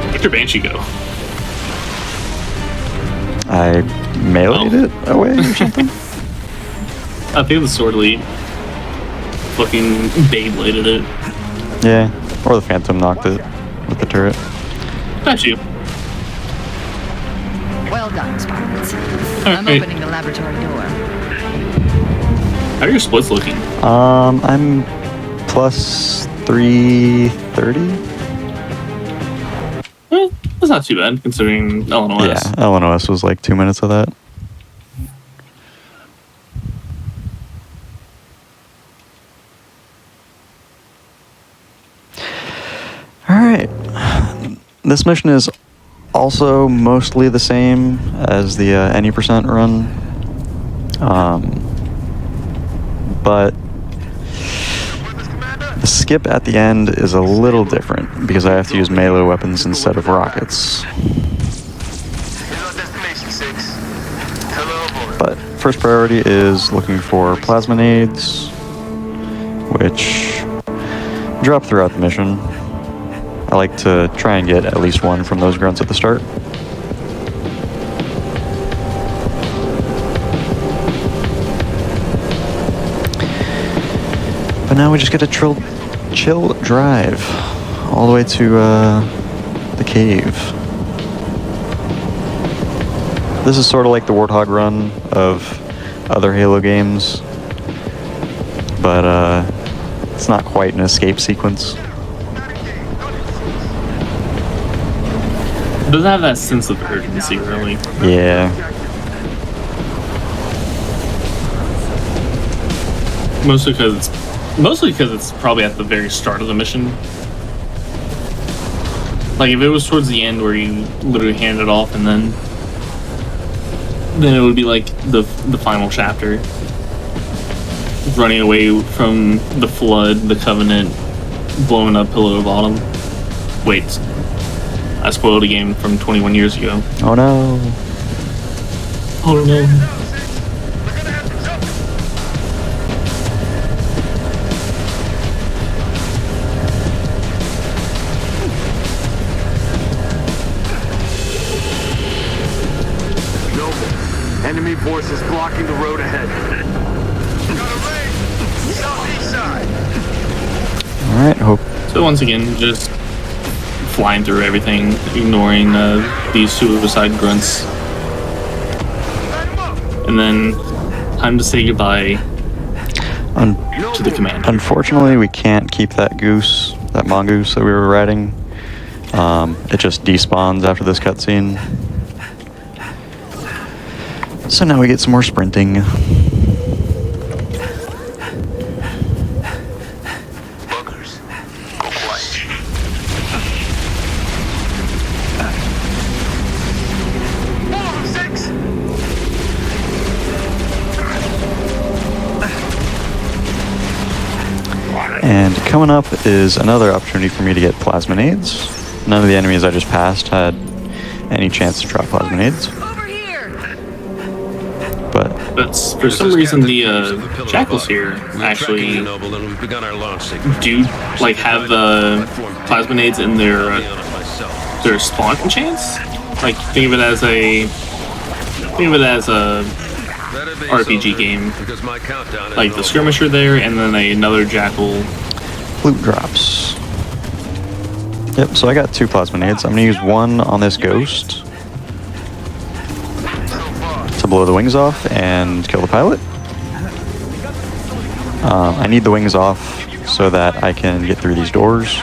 D: Where'd your Banshee go?
C: I melee'd it away or something?
D: I think the Sword Elite fucking Beybladed it.
C: Yeah, or the Phantom knocked it with the turret.
D: Got you.
N: Well done, Spartans. I'm
D: right.
N: opening the laboratory door.
D: How are your splits looking?
C: I'm plus 330.
D: That's not too bad considering LNOS.
C: Yeah, LNOS was like 2 minutes of that. Alright. This mission is also mostly the same as the any percent run. But the skip at the end is a little different because I have to use melee weapons instead of rockets. But first priority is looking for plasma nades, which drop throughout the mission. I like to try and get at least one from those grunts at the start. But now we just get a chill drive all the way to the cave. This is sort of like the Warthog run of other Halo games, but it's not quite an escape sequence.
D: It doesn't have that sense of urgency, really.
C: Yeah.
D: Mostly because it's probably at the very start of the mission. Like if it was towards the end where you literally hand it off and then it would be like the final chapter. Running away from the Flood, the Covenant, blowing up Pillow Bottom. Wait, I spoiled a game from 21 years ago.
C: Oh no.
D: Oh no.
E: Enemy forces blocking the road ahead.
G: Southeast side.
C: Alright, hope.
D: So once again, just flying through everything, ignoring these suicide grunts. And then, time to say goodbye to the commander.
C: Unfortunately, we can't keep that goose, that mongoose that we were riding. It just despawns after this cutscene. So now we get some more sprinting. And coming up is another opportunity for me to get plasminades. None of the enemies I just passed had any chance to drop plasminades. But
D: for some reason the jackals here actually do like have plasminades in their spawn chance. Like think of it as a RPG game. Like the skirmisher there, and then another jackal.
C: Loot drops. Yep, so I got 2 plasminades. I'm gonna use one on this ghost to blow the wings off and kill the pilot. I need the wings off so that I can get through these doors.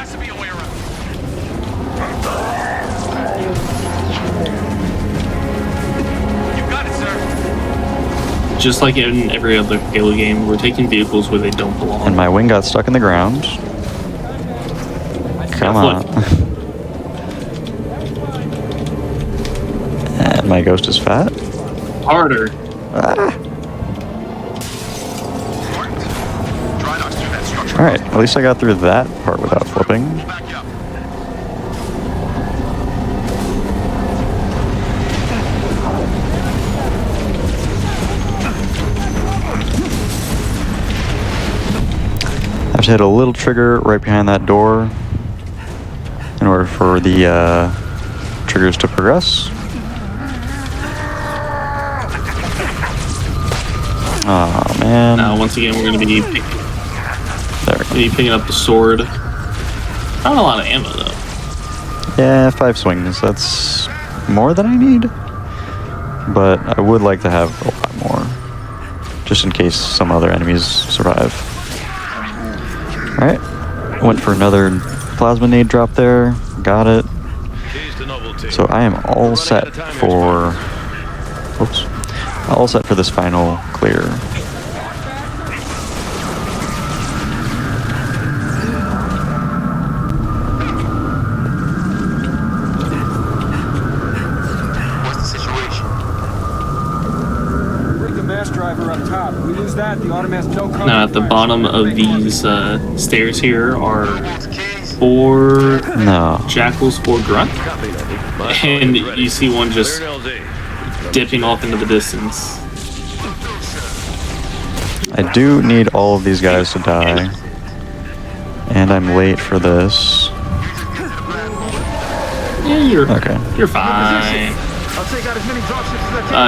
D: Just like in every other Halo game, we're taking vehicles where they don't belong.
C: And my wing got stuck in the ground. Come on. And my ghost is fat.
D: Harder.
C: Alright, at least I got through that part without flipping. I have to hit a little trigger right behind that door in order for the triggers to progress. Oh man.
D: Now, once again, we're going to be picking up the sword. Not a lot of ammo, though.
C: Yeah, 5 swings. That's more than I need. But I would like to have a lot more, just in case some other enemies survive. Alright, went for another plasminade drop there. Got it. So I am all set for... Oops. All set for this final clear.
O: What's the situation?
P: Bring the mass driver up top. If we lose that, the automat's no cover.
D: Now, at the bottom of these stairs here are 4 jackals, 4 grunt. And you see one just dipping off into the distance.
C: I do need all of these guys to die. And I'm late for this.
D: Yeah,
C: okay.
D: You're fine.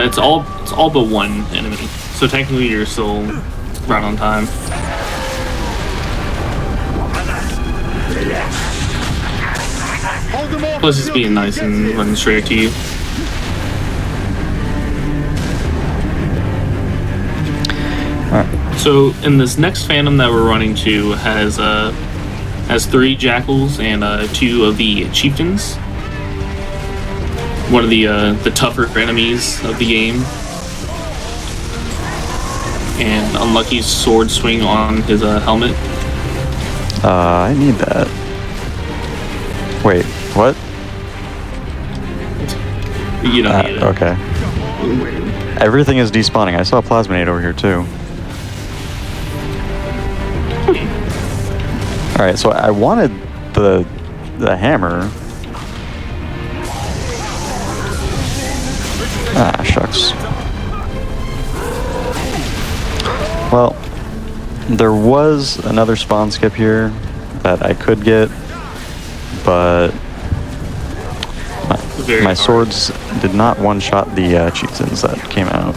D: It's all but one enemy. So technically you're still right on time. Plus it's being nice and running straight to you. So in this next Phantom that we're running to has 3 jackals and 2 of the chieftains. One of the tougher enemies of the game. And Unlucky's sword swing on his helmet.
C: I need that. Wait, what?
D: You don't need it.
C: Okay. Everything is despawning. I saw a plasminade over here too. Alright, so I wanted the hammer. Ah, shucks. Well, there was another spawn skip here that I could get, but my swords did not one-shot the chieftains that came out.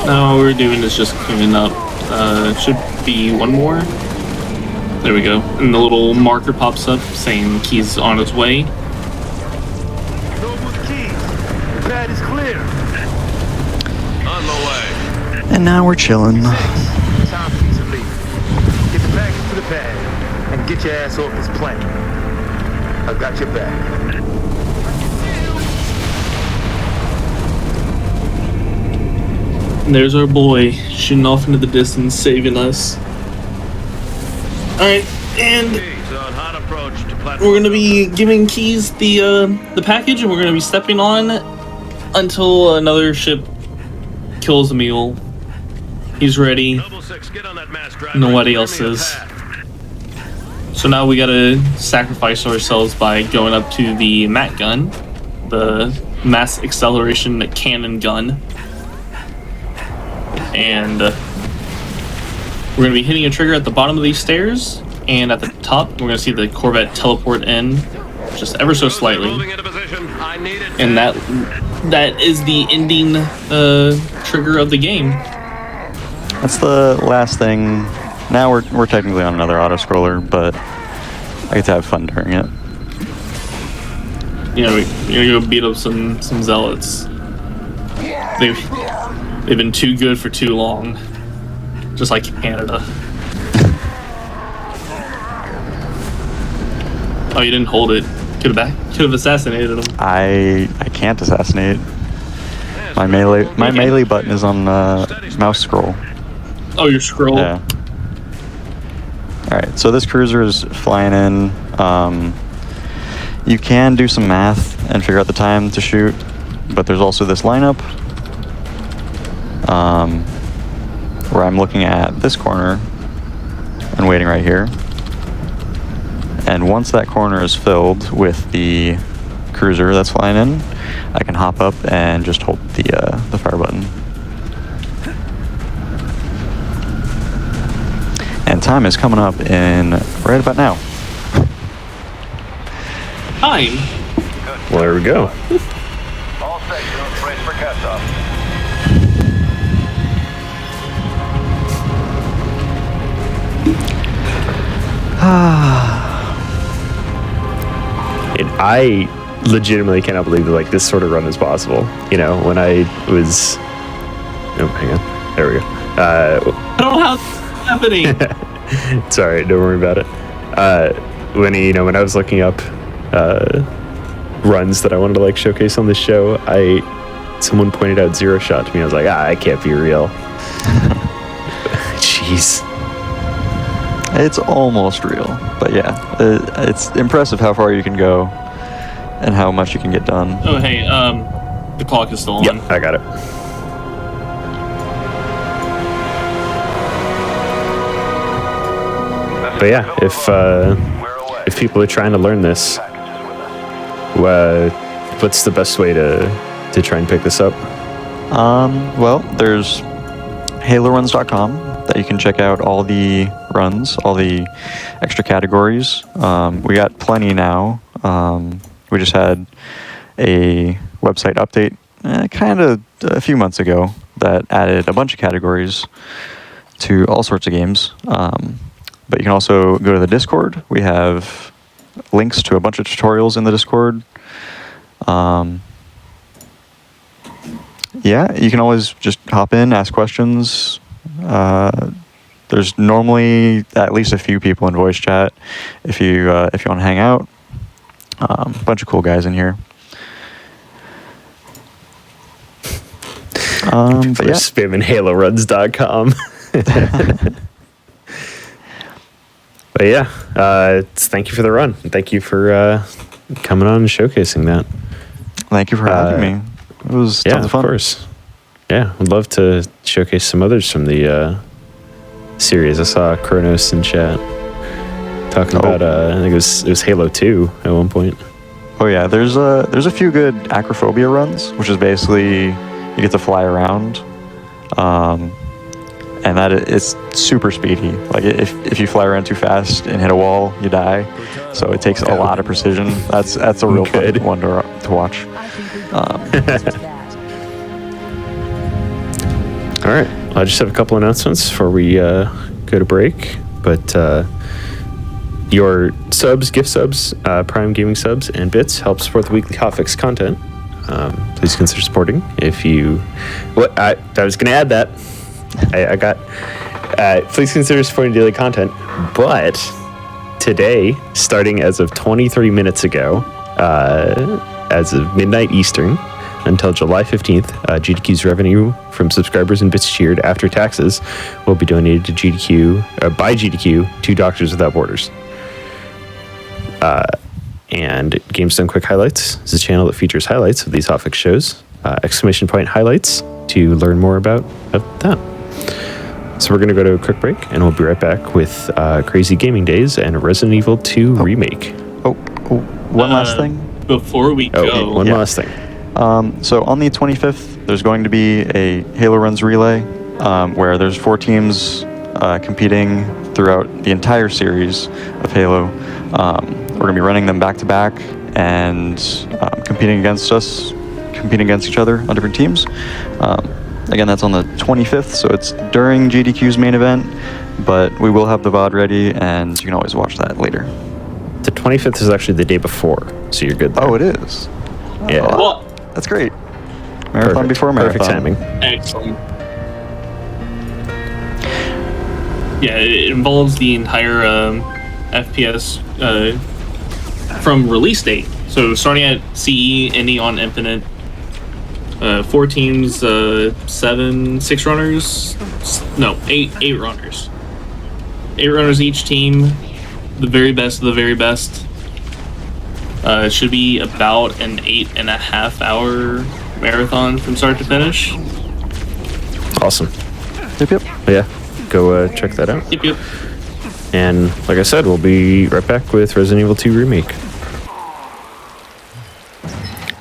D: Now all we're doing is just cleaning up. Should be one more. There we go. And the little marker pops up saying Key's on its way.
O: The pad is clear.
F: On the way.
C: And now we're chilling.
O: Time for you to leave. Get the package to the pad and Get your ass off this plane. I got your back.
D: And there's our boy shooting off into the distance, saving us. Alright, and we're gonna be giving Keys the package, and we're gonna be stepping on until another ship kills a mule. He's ready. Nobody else is. So now we gotta sacrifice ourselves by going up to the MAC gun, the mass acceleration cannon gun. And we're going to be hitting a trigger at the bottom of these stairs, and at the top we're going to see the Corvette teleport in just ever so slightly. And that is the ending trigger of the game.
C: That's the last thing. Now we're technically on another auto-scroller, but I get to have fun during it.
D: You know, we're going to go beat up some zealots. They've been too good for too long. Just like Canada. Oh, you didn't hold it. Could have assassinated him.
C: I can't assassinate. My melee button is on mouse scroll.
D: Oh, your scroll.
C: Yeah. All right. So this cruiser is flying in. You can do some math and figure out the time to shoot, but there's also this lineup. Where I'm looking at this corner and waiting right here. And once that corner is filled with the cruiser that's flying in, I can hop up and just hold the fire button. And time is coming up in right about now.
D: Time?
B: Well, there we go.
F: All sections, brace for cast-off.
B: And I legitimately cannot believe that like this sort of run is possible. You know, when I was, oh, hang on, there we go.
D: I don't know how it's happening.
B: It's all right, don't worry about it. When I was looking up runs that I wanted to like showcase on this show, someone pointed out Zero Shot to me. I was like, I can't be real. Jeez.
C: It's almost real, but yeah, it's impressive how far you can go and how much you can get done.
D: Oh, hey, the clock is still on.
B: Yep, I got it. But yeah, if people are trying to learn this, what's the best way to try and pick this up?
C: Well, there's HaloRuns.com that you can check out all the runs, all the extra categories. We got plenty now. We just had a website update kind of a few months ago that added a bunch of categories to all sorts of games. But you can also go to the Discord. We have links to a bunch of tutorials in the Discord. Yeah, you can always just hop in, ask questions. There's normally at least a few people in voice chat if you want to hang out. A bunch of cool guys in here. But yeah,
B: spamming HaloRuns.com. But yeah, thank you for the run. Thank you for coming on and showcasing that.
C: Thank you for having me. It was tons of fun.
B: Of course. Yeah, I'd love to showcase some others from the series. I saw Kronos in chat talking about I think it was Halo 2 at one point.
C: Oh yeah, there's a few good acrophobia runs, which is basically you get to fly around, and that it's super speedy. Like if you fly around too fast and hit a wall, you die. So it takes a lot of precision. That's a real fun one to watch.
B: All right, I just have a couple announcements before we go to break. But your subs, gift subs, Prime Gaming subs, and bits help support the weekly HotFix content. Please consider supporting if you. What I was going to add that. I got. Please consider supporting daily content, but today, starting as of 23 minutes ago, as of midnight Eastern, until July 15th, GDQ's revenue from subscribers and bits cheered after taxes will be donated to GDQ, by GDQ, to Doctors Without Borders. And Games Done Quick Highlights is a channel that features highlights of these HotFix shows, exclamation point highlights to learn more about that. So we're going to go to a quick break, and we'll be right back with Crazy Gaming Days and Resident Evil 2 Remake.
C: One last thing.
D: Before we go.
B: One last thing.
C: So on the 25th, there's going to be a Halo Runs relay where there's 4 teams competing throughout the entire series of Halo. We're going to be running them back to back and competing against each other on different teams. Again, that's on the 25th, so it's during GDQ's main event, but we will have the VOD ready, and you can always watch that later.
B: The 25th is actually the day before, so you're good there.
C: Oh, it is?
B: Yeah.
C: Oh, that's great. Marathon before marathon.
B: Perfect timing.
D: Excellent. Yeah, it involves the entire FPS from release date. So starting at CE, ending on Infinite. 4 teams, 6 runners. No, 8 runners. 8 runners each team. The very best of the very best. It should be about an 8.5 hour marathon from start to finish.
B: Awesome.
C: Yep.
B: Yeah, go check that out.
D: Yep.
B: And like I said, we'll be right back with Resident Evil 2 Remake.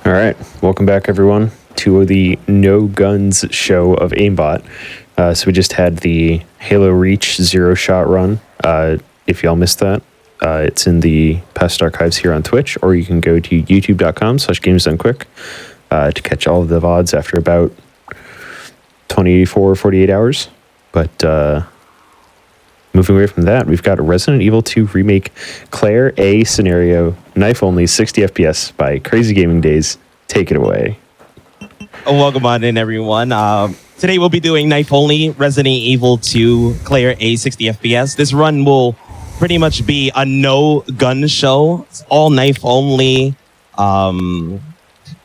B: All right, welcome back, everyone, to the No Guns show of AIMBOT. So we just had the Halo Reach Zero Shot run. If y'all missed that, it's in the past archives here on Twitch, or you can go to youtube.com/gamesdonequick to catch all of the VODs after about 24 or 48 hours. But moving away from that, we've got a Resident Evil 2 Remake Claire A scenario, knife only, 60 FPS by Crazy Gaming Days. Take it away.
Q: Welcome on in, everyone. Today we'll be doing knife only Resident Evil 2 Claire A 60 FPS. This run will pretty much be a no gun show. It's all knife only.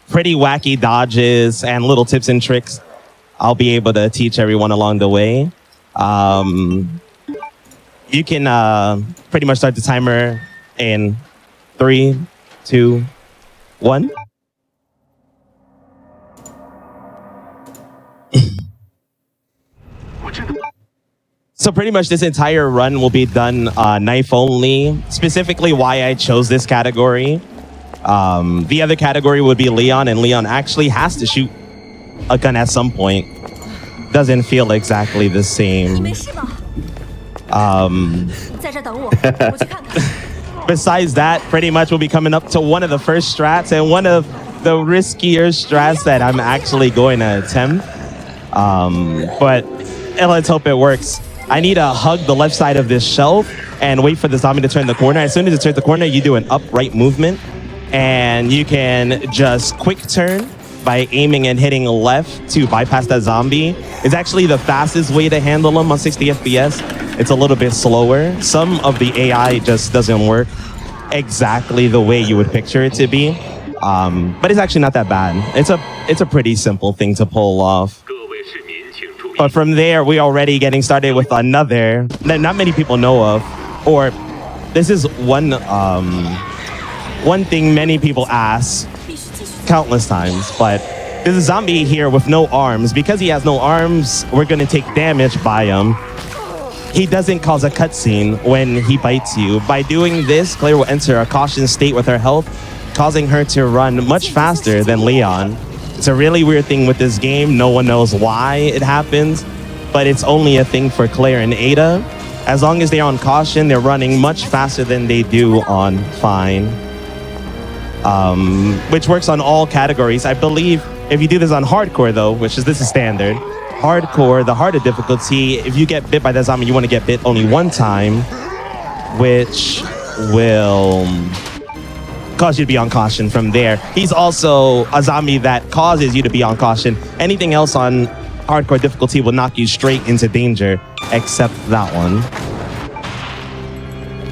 Q: Pretty wacky dodges and little tips and tricks I'll be able to teach everyone along the way. You can pretty much start the timer in 3, 2, 1. So pretty much this entire run will be done knife only. Specifically why I chose this category. The other category would be Leon, and Leon actually has to shoot a gun at some point. Doesn't feel exactly the same. Besides that, pretty much we'll be coming up to one of the first strats and one of the riskier strats that I'm actually going to attempt. But let's hope it works. I need to hug the left side of this shelf and wait for the zombie to turn the corner. As soon as it turns the corner, you do an upright movement, and you can just quick turn by aiming and hitting left to bypass that zombie. It's actually the fastest way to handle them on 60 FPS. It's a little bit slower. Some of the AI just doesn't work exactly the way you would picture it to be. But it's actually not that bad. It's a pretty simple thing to pull off. But from there, we're already getting started with another that not many people know of, or this is one thing many people ask countless times, but there's a zombie here with no arms. Because he has no arms, we're gonna take damage by him. He doesn't cause a cutscene when he bites you. By doing this, Claire will enter a caution state with her health, causing her to run much faster than Leon. It's a really weird thing with this game. No one knows why it happens, but it's only a thing for Claire and Ada. As long as they're on caution, they're running much faster than they do on fine. Which works on all categories. I believe if you do this on hardcore though, this is standard. Hardcore, the harder difficulty, if you get bit by that zombie, you want to get bit only one time, which will cause you to be on caution from there. He's also a zombie that causes you to be on caution. Anything else on hardcore difficulty will knock you straight into danger, except that one.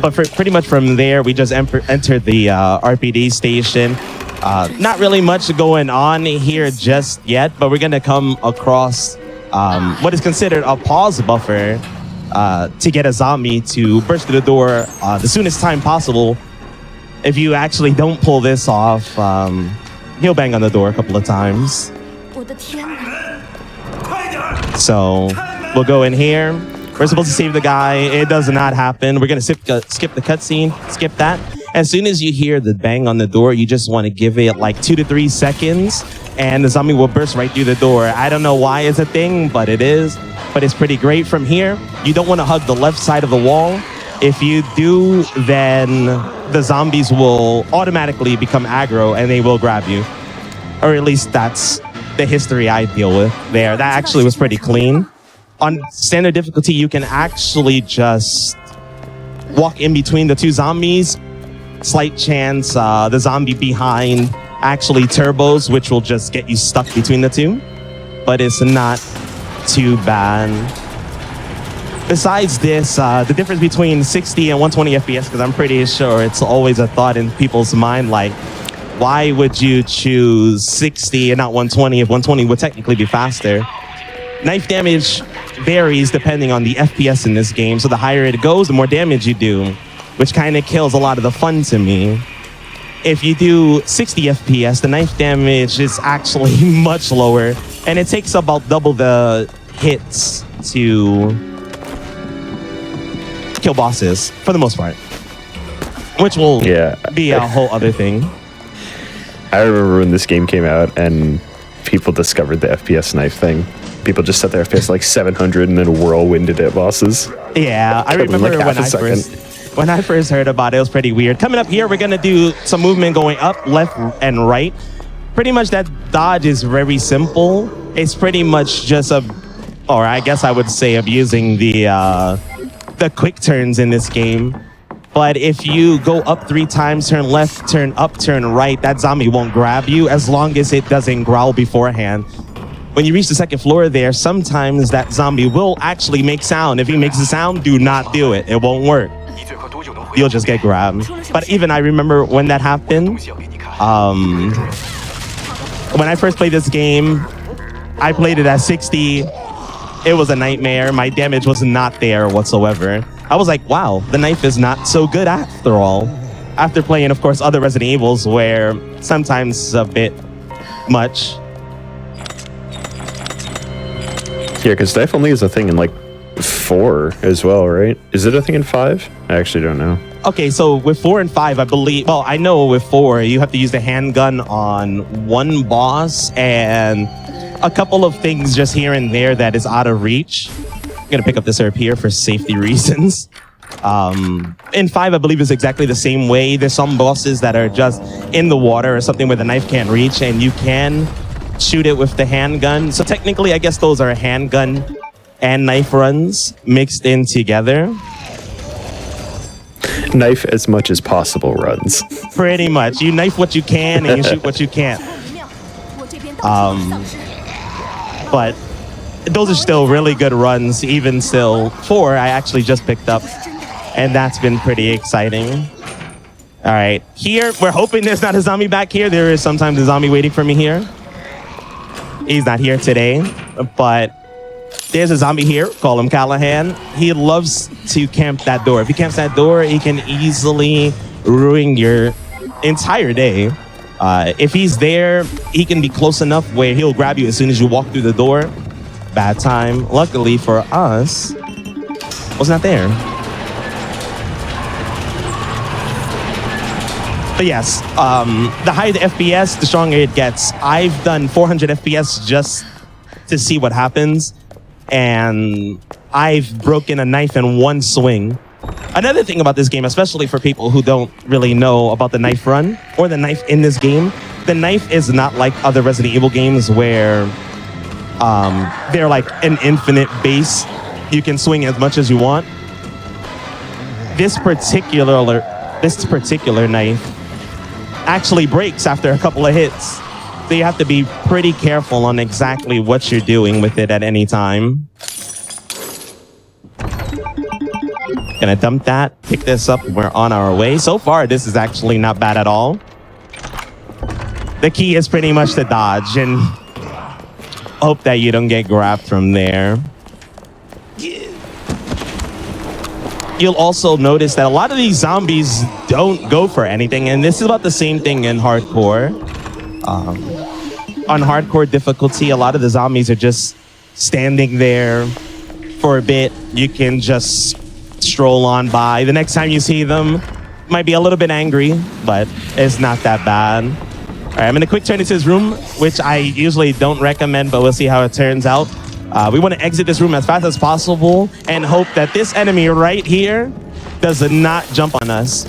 Q: But pretty much from there, we just entered the RPD station. Not really much going on here just yet, but we're going to come across what is considered a pause buffer to get a zombie to burst through the door the soonest time possible. If you actually don't pull this off, he'll bang on the door a couple of times. So we'll go in here. We're supposed to save the guy. It does not happen. We're going to skip the cutscene, skip that. As soon as you hear the bang on the door, you just want to give it like 2 to 3 seconds, and the zombie will burst right through the door. I don't know why it's a thing, but it is. But it's pretty great. From here, you don't want to hug the left side of the wall. If you do, then the zombies will automatically become aggro and they will grab you. Or at least that's the history I deal with there. That actually was pretty clean. On standard difficulty, you can actually just walk in between the two zombies. Slight chance the zombie behind actually turbos, which will just get you stuck between the two. But it's not too bad. Besides this, the difference between 60 and 120 FPS, because I'm pretty sure it's always a thought in people's mind, like, why would you choose 60 and not 120 if 120 would technically be faster? Knife damage varies depending on the FPS in this game, so the higher it goes, the more damage you do, which kind of kills a lot of the fun to me. If you do 60 FPS, the knife damage is actually much lower, and it takes about double the hits to kill bosses, for the most part. Which will be a whole other thing.
B: I remember when this game came out and people discovered the FPS knife thing. People just set their FPS like 700 and then whirlwinded at bosses.
Q: Yeah, I remember when I first heard about it, it was pretty weird. Coming up here, we're going to do some movement going up, left, and right. Pretty much that dodge is very simple. It's pretty much just or I guess I would say abusing the quick turns in this game. But if you go up 3 times, turn left, turn up, turn right, that zombie won't grab you as long as it doesn't growl beforehand. When you reach the second floor there, sometimes that zombie will actually make sound. If he makes a sound, do not do it. It won't work. You'll just get grabbed. But even I remember when that happened, when I first played this game, I played it at 60. It was a nightmare. My damage was not there whatsoever. I was like, wow, the knife is not so good after all. After playing, of course, other Resident Evils where sometimes a bit much.
B: Yeah, because knife only is a thing in like 4 as well, right? Is it a thing in 5? I actually don't know.
Q: Okay, so with 4 and 5, I believe, well, I know with 4, you have to use the handgun on one boss and a couple of things just here and there that is out of reach. I'm gonna pick up this herb here for safety reasons. In 5, I believe is exactly the same way. There's some bosses that are just in the water or something where the knife can't reach and you can shoot it with the handgun. So technically, I guess those are handgun and knife runs mixed in together.
B: Knife as much as possible runs.
Q: Pretty much. You knife what you can and you shoot what you can't. But those are still really good runs. Even still, 4 I actually just picked up, and that's been pretty exciting. All right, here we're hoping there's not a zombie back here. There is sometimes a zombie waiting for me here. He's not here today, but there's a zombie here. Call him Callahan. He loves to camp that door. If he camps that door, he can easily ruin your entire day. If he's there, he can be close enough where he'll grab you as soon as you walk through the door. Bad time. Luckily for us, was not there. But yes, the higher the FPS, the stronger it gets. I've done 400 FPS just to see what happens, and I've broken a knife in one swing. Another thing about this game, especially for people who don't really know about the knife run or the knife in this game, the knife is not like other Resident Evil games where they're like an infinite base. You can swing as much as you want. This particular knife actually breaks after a couple of hits. So you have to be pretty careful on exactly what you're doing with it at any time. Gonna dump that, pick this up, we're on our way. So far, this is actually not bad at all. The key is pretty much to dodge and hope that you don't get grabbed from there. You'll also notice that a lot of these zombies don't go for anything, and this is about the same thing in hardcore. On hardcore difficulty, a lot of the zombies are just standing there for a bit. You can just stroll on by. The next time you see them, might be a little bit angry, but it's not that bad. All right, I'm gonna quick turn into this room, which I usually don't recommend, but we'll see how it turns out. We want to exit this room as fast as possible and hope that this enemy right here does not jump on us.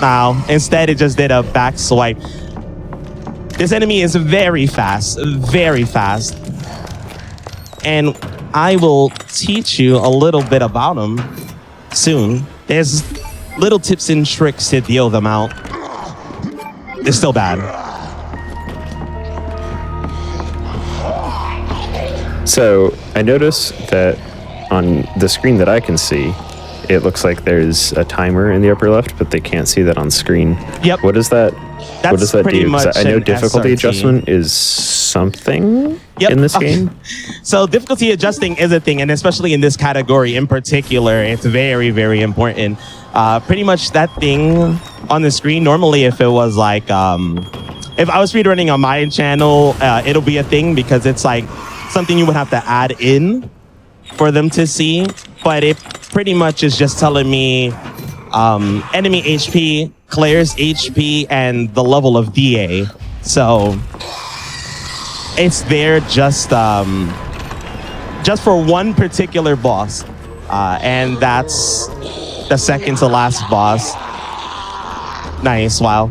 Q: Now, instead, it just did a back swipe. This enemy is very fast, and I will teach you a little bit about him soon. There's little tips and tricks to deal them out. It's still bad.
B: So I notice that on the screen that I can see, it looks like there's a timer in the upper left, but they can't see that on screen.
Q: Yep.
B: What does that?
Q: That's
B: what does that
Q: pretty
B: do? 'Cause
Q: much
B: I know
Q: an
B: difficulty
Q: SRT.
B: adjustment is something in this game.
Q: So difficulty adjusting is a thing, and especially in this category in particular, it's very, very important. Pretty much that thing on the screen, normally if it was like, if I was speedrunning on my channel, it'll be a thing because it's like something you would have to add in for them to see. But it pretty much is just telling me enemy HP, Claire's HP, and the level of DA. So it's there just for one particular boss, and that's the second to last boss. Nice, wow.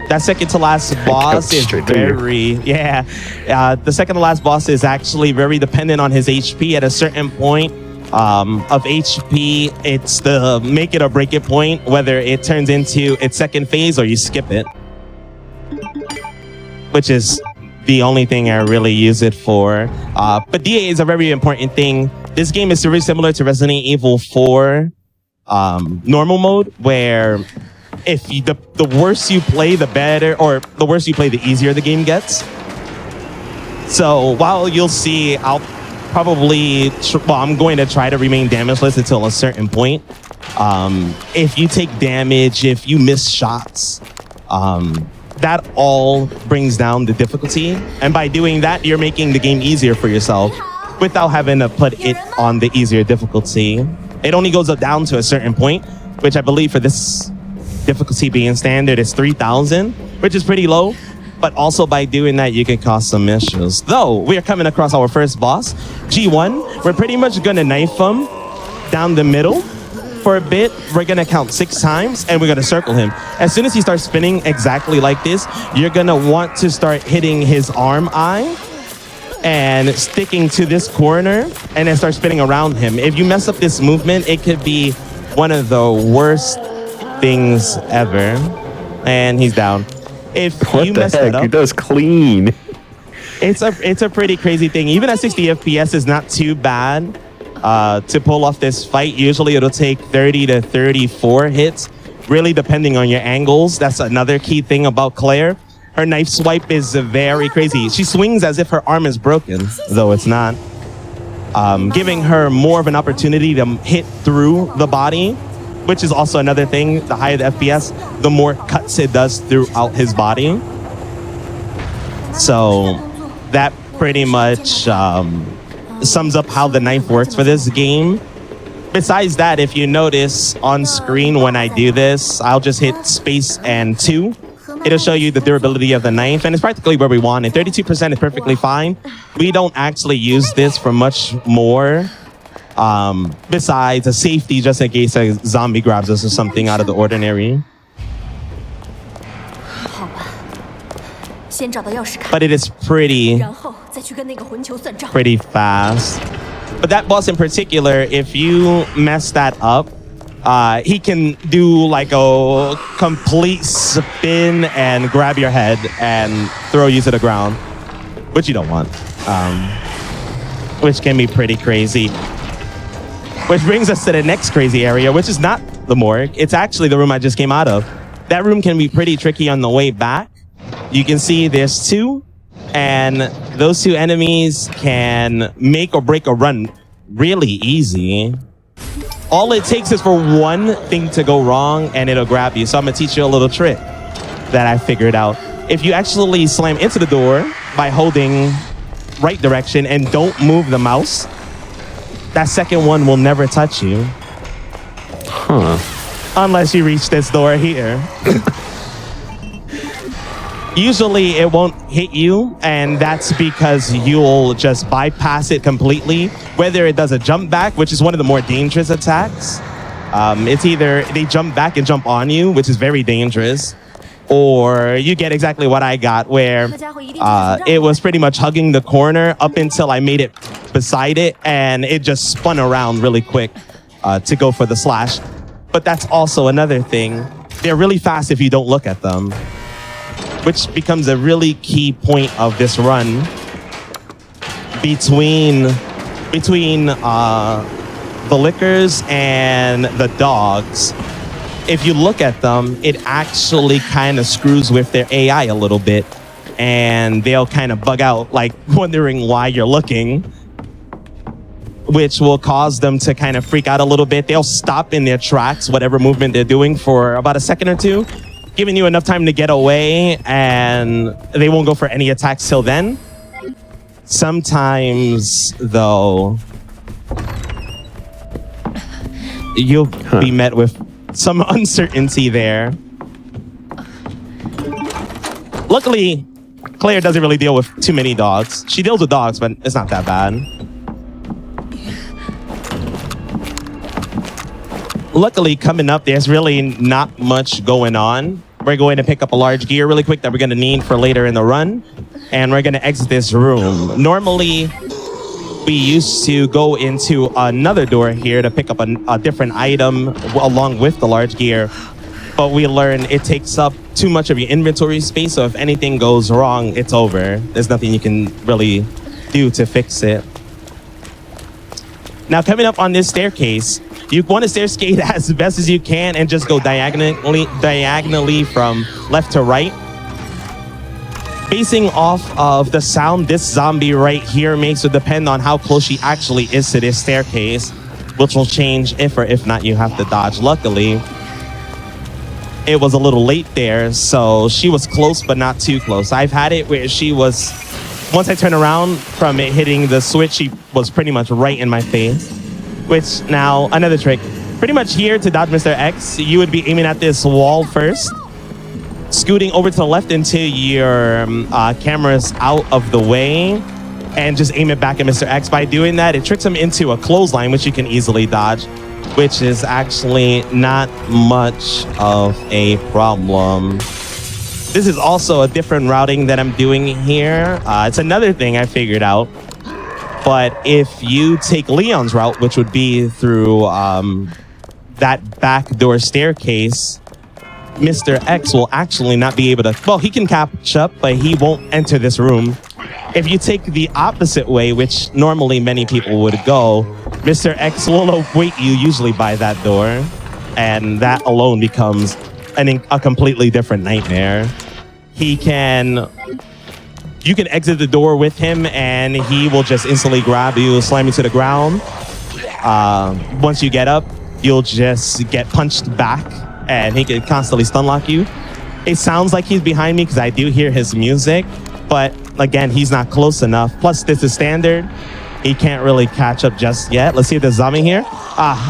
Q: That second to last boss is very, the second to last boss is actually very dependent on his HP. At a certain point of HP, it's the make it or break it point, whether it turns into its second phase or you skip it, which is the only thing I really use it for. But DA is a very important thing. This game is very similar to Resident Evil 4 normal mode, where if you, the worse you play, the better, or the worse you play, the easier the game gets. So while you'll see, I'll probably, I'm going to try to remain damageless until a certain point. If you take damage, if you miss shots, that all brings down the difficulty. And by doing that, you're making the game easier for yourself without having to put it on the easier difficulty. It only goes down to a certain point, which I believe for this difficulty being standard is 3,000, which is pretty low. But also by doing that, you can cause some issues. Though we are coming across our first boss, G1. We're pretty much gonna knife him down the middle for a bit. We're gonna count 6 times and we're gonna circle him. As soon as he starts spinning exactly like this, you're gonna want to start hitting his arm eye and sticking to this corner and then start spinning around him. If you mess up this movement, it could be one of the worst things ever. And he's down. If you mess that up,
B: he does clean.
Q: It's a pretty crazy thing. Even at 60 FPS is not too bad to pull off this fight. Usually it'll take 30 to 34 hits, really depending on your angles. That's another key thing about Claire. Her knife swipe is very crazy. She swings as if her arm is broken, though it's not. Giving her more of an opportunity to hit through the body, which is also another thing. The higher the FPS, the more cuts it does throughout his body. So that pretty much sums up how the knife works for this game. Besides that, if you notice on screen when I do this, I'll just hit space and 2. It'll show you the durability of the knife, and it's practically where we want it. 32% is perfectly fine. We don't actually use this for much more. Besides a safety, just in case a zombie grabs us or something out of the ordinary. But it is pretty fast. But that boss in particular, if you mess that up, he can do like a complete spin and grab your head and throw you to the ground, which you don't want, which can be pretty crazy. Which brings us to the next crazy area, which is not the morgue. It's actually the room I just came out of. That room can be pretty tricky on the way back. You can see there's two, and those two enemies can make or break a run really easy. All it takes is for one thing to go wrong, and it'll grab you. So I'm gonna teach you a little trick that I figured out. If you actually slam into the door by holding right direction and don't move the mouse, that second one will never touch you.
B: Huh.
Q: Unless you reach this door here. Usually it won't hit you, and that's because you'll just bypass it completely. Whether it does a jump back, which is one of the more dangerous attacks. It's either they jump back and jump on you, which is very dangerous, or you get exactly what I got, where it was pretty much hugging the corner up until I made it beside it, and it just spun around really quick to go for the slash. But that's also another thing. They're really fast if you don't look at them, which becomes a really key point of this run between the lickers and the dogs. If you look at them, it actually kind of screws with their AI a little bit, and they'll kind of bug out, like wondering why you're looking, which will cause them to kind of freak out a little bit. They'll stop in their tracks, whatever movement they're doing, for about a second or two, giving you enough time to get away, and they won't go for any attacks till then. Sometimes, though, you'll be met with some uncertainty there. Luckily, Claire doesn't really deal with too many dogs. She deals with dogs, but it's not that bad. Luckily, coming up, there's really not much going on. We're going to pick up a large gear really quick that we're going to need for later in the run, and we're going to exit this room. Normally, we used to go into another door here to pick up a different item along with the large gear, but we learned it takes up too much of your inventory space, so if anything goes wrong, it's over. There's nothing you can really do to fix it. Now, coming up on this staircase, you want to stair skate as best as you can and just go diagonally from left to right. Basing off of the sound this zombie right here makes will depend on how close she actually is to this staircase, which will change if or if not you have to dodge. Luckily, it was a little late there, so she was close but not too close. I've had it where she was, once I turned around from it hitting the switch, she was pretty much right in my face. Which, now, another trick. Pretty much here to dodge Mr. X, you would be aiming at this wall first, scooting over to the left until your camera's out of the way, and just aim it back at Mr. X. By doing that, it tricks him into a clothesline, which you can easily dodge, which is actually not much of a problem. This is also a different routing that I'm doing here. It's another thing I figured out. But if you take Leon's route, which would be through that back door staircase, Mr. X will actually not be able to, well, he can catch up, but he won't enter this room. If you take the opposite way, which normally many people would go, Mr. X will await you usually by that door, and that alone becomes a completely different nightmare. You can exit the door with him, and he will just instantly grab you, slam you to the ground. Once you get up, you'll just get punched back, and he can constantly stun lock you. It sounds like he's behind me because I do hear his music, but again, he's not close enough. Plus, this is standard. He can't really catch up just yet. Let's see if there's a zombie here.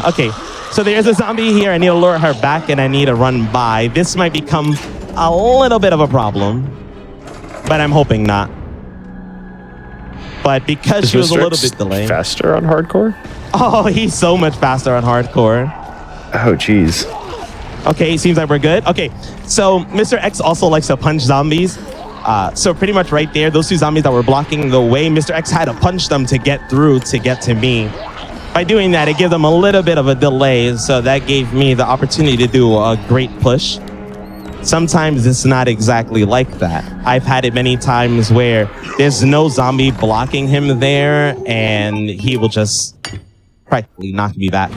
Q: Okay. So there's a zombie here. I need to lure her back, and I need to run by. This might become a little bit of a problem, but I'm hoping not. But because she was a little bit delayed.
B: Faster on hardcore?
Q: Oh, he's so much faster on hardcore.
B: Oh, geez.
Q: Okay, seems like we're good. Okay, so Mr. X also likes to punch zombies. So pretty much right there, those two zombies that were blocking the way, Mr. X had to punch them to get through to get to me. By doing that, it gave them a little bit of a delay, so that gave me the opportunity to do a great push. Sometimes it's not exactly like that. I've had it many times where there's no zombie blocking him there, and he will just practically knock me back.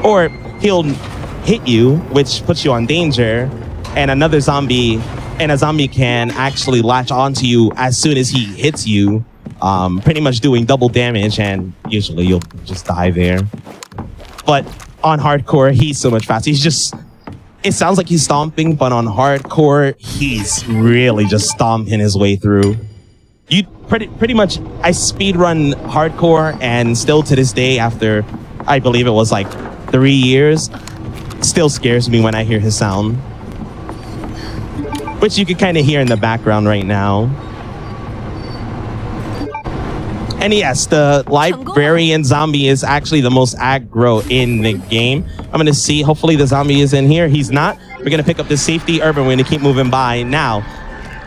Q: Or he'll hit you, which puts you on danger, and a zombie can actually latch onto you as soon as he hits you, pretty much doing double damage, and usually you'll just die there. But on hardcore, he's so much faster. It sounds like he's stomping, but on hardcore, he's really just stomping his way through. You pretty much, I speedrun hardcore, and still to this day, after I believe it was like 3 years, still scares me when I hear his sound, which you can kind of hear in the background right now. And yes, the librarian zombie is actually the most aggro in the game. I'm going to see, hopefully the zombie is in here. He's not. We're going to pick up the safety urban. We're going to keep moving by. Now,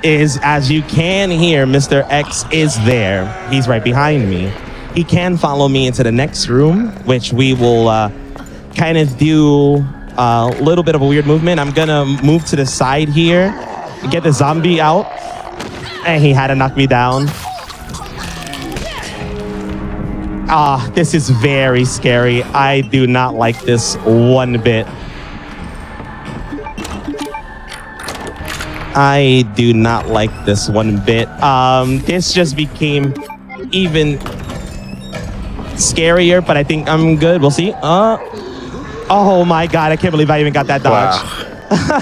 Q: as you can hear, Mr. X is there. He's right behind me. He can follow me into the next room, which we will kind of do a little bit of a weird movement. I'm going to move to the side here, get the zombie out. And he had to knock me down. This is very scary. I do not like this one bit. I do not like this one bit. This just became even scarier, but I think I'm good. We'll see. Oh my God, I can't believe I even got that dodge. Wow.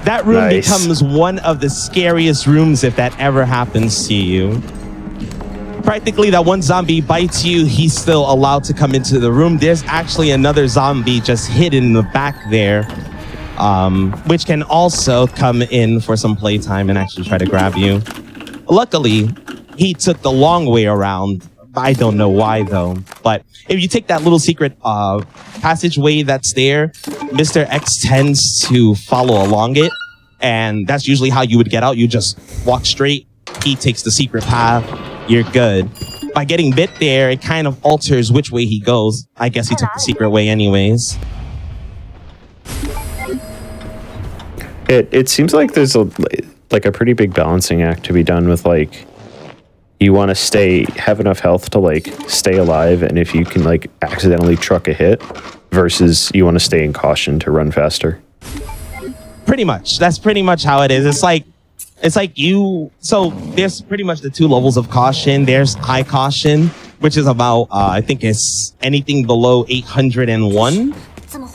Q: That room becomes one of the scariest rooms if that ever happens to you. Practically, that one zombie bites you, he's still allowed to come into the room. There's actually another zombie just hidden in the back there, which can also come in for some playtime and actually try to grab you. Luckily, he took the long way around. I don't know why, though. But if you take that little secret passageway that's there, Mr. X tends to follow along it. And that's usually how you would get out. You just walk straight. He takes the secret path. You're good. By getting bit there, it kind of alters which way he goes. I guess he took the secret way anyways.
B: It seems like there's a pretty big balancing act to be done with, like, you want to have enough health to, like, stay alive, and if you can, like, accidentally truck a hit, versus you want to stay in caution to run faster.
Q: Pretty much. That's pretty much how it is. It's like so there's pretty much the two levels of caution. There's high caution, which is about, I think it's anything below 801.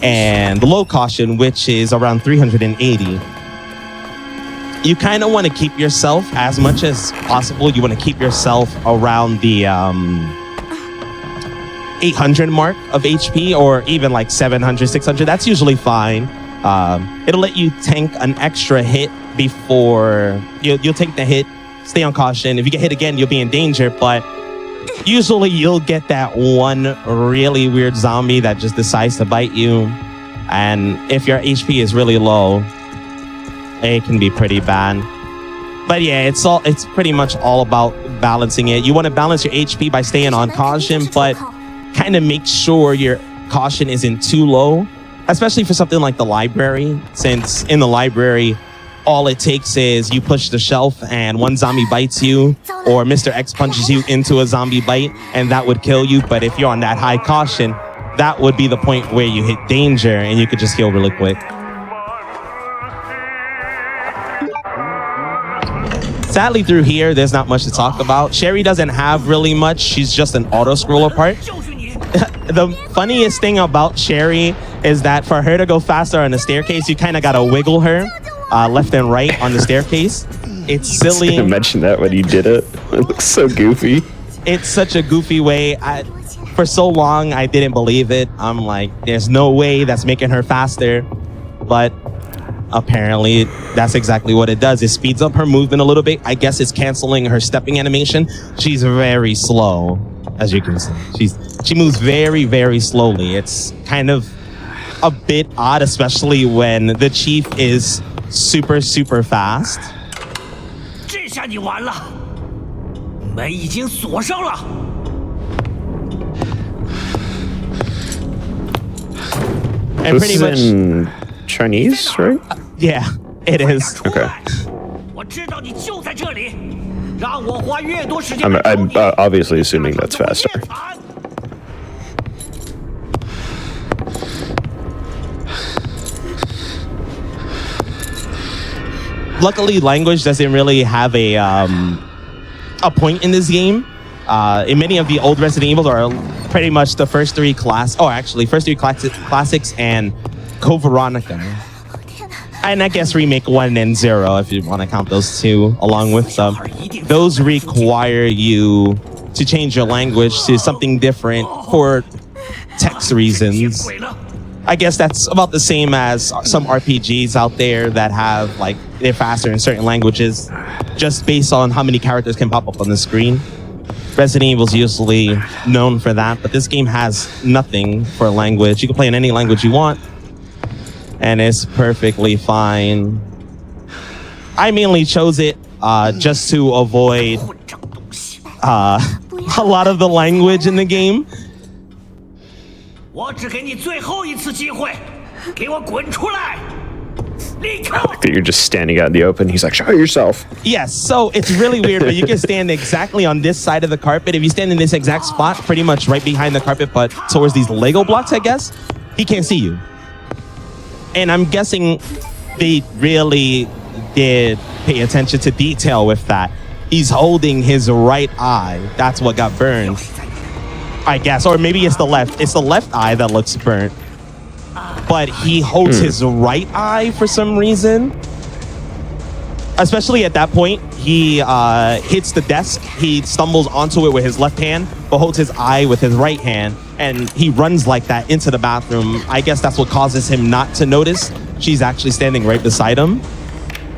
Q: And low caution, which is around 380. You kind of want to keep yourself, as much as possible, you want to keep yourself around the 800 mark of HP, or even like 700, 600. That's usually fine. It'll let you tank an extra hit before you'll take the hit, stay on caution. If you get hit again, you'll be in danger, but usually you'll get that one really weird zombie that just decides to bite you. And if your HP is really low, it can be pretty bad. But yeah, it's pretty much all about balancing it. You want to balance your HP by staying on caution, but kind of make sure your caution isn't too low, especially for something like the library, since in the library, all it takes is you push the shelf and one zombie bites you, or Mr. X punches you into a zombie bite, and that would kill you. But if you're on that high caution, that would be the point where you hit danger and you could just heal really quick. Sadly, through here, there's not much to talk about. Sherry doesn't have really much. She's just an auto-scroller part. The funniest thing about Sherry is that for her to go faster on the staircase, you kind of got to wiggle her left and right on the staircase. It's silly. I was gonna mention that when you did it. It looks so goofy. It's such a goofy way. For so long, I didn't believe it. I'm like, there's no way that's making her faster. But apparently, that's exactly what it does. It speeds up her movement a little bit. I guess it's canceling her stepping animation. She's very slow, as you can see. She moves very, very slowly. It's kind of a bit odd, especially when the chief is super, super fast. And
B: this pretty much in Chinese, right?
Q: Yeah, it is.
B: Okay. I'm obviously assuming that's faster.
Q: luckily, language doesn't really have a point in this game. In many of the old Resident Evils are pretty much the first three classics and Code Veronica. And I guess Remake 1 and 0, if you want to count those two along with them. Those require you to change your language to something different for text reasons. I guess that's about the same as some RPGs out there that have, like, they're faster in certain languages just based on how many characters can pop up on the screen. Resident Evil is usually known for that, but this game has nothing for language. You can play in any language you want, and it's perfectly fine. I mainly chose it just to avoid a lot of the language in the game.
B: I like that you're just standing out in the open. He's like, show yourself.
Q: Yes, so it's really weird, but you can stand exactly on this side of the carpet. If you stand in this exact spot, pretty much right behind the carpet, but towards these Lego blocks, I guess, he can't see you. And I'm guessing they really did pay attention to detail with that. He's holding his right eye. That's what got burned, I guess. Or maybe it's the left. It's the left eye that looks burnt. But he holds his right eye for some reason. Especially at that point, he hits the desk. He stumbles onto it with his left hand, but holds his eye with his right hand. And he runs like that into the bathroom. I guess that's what causes him not to notice she's actually standing right beside him.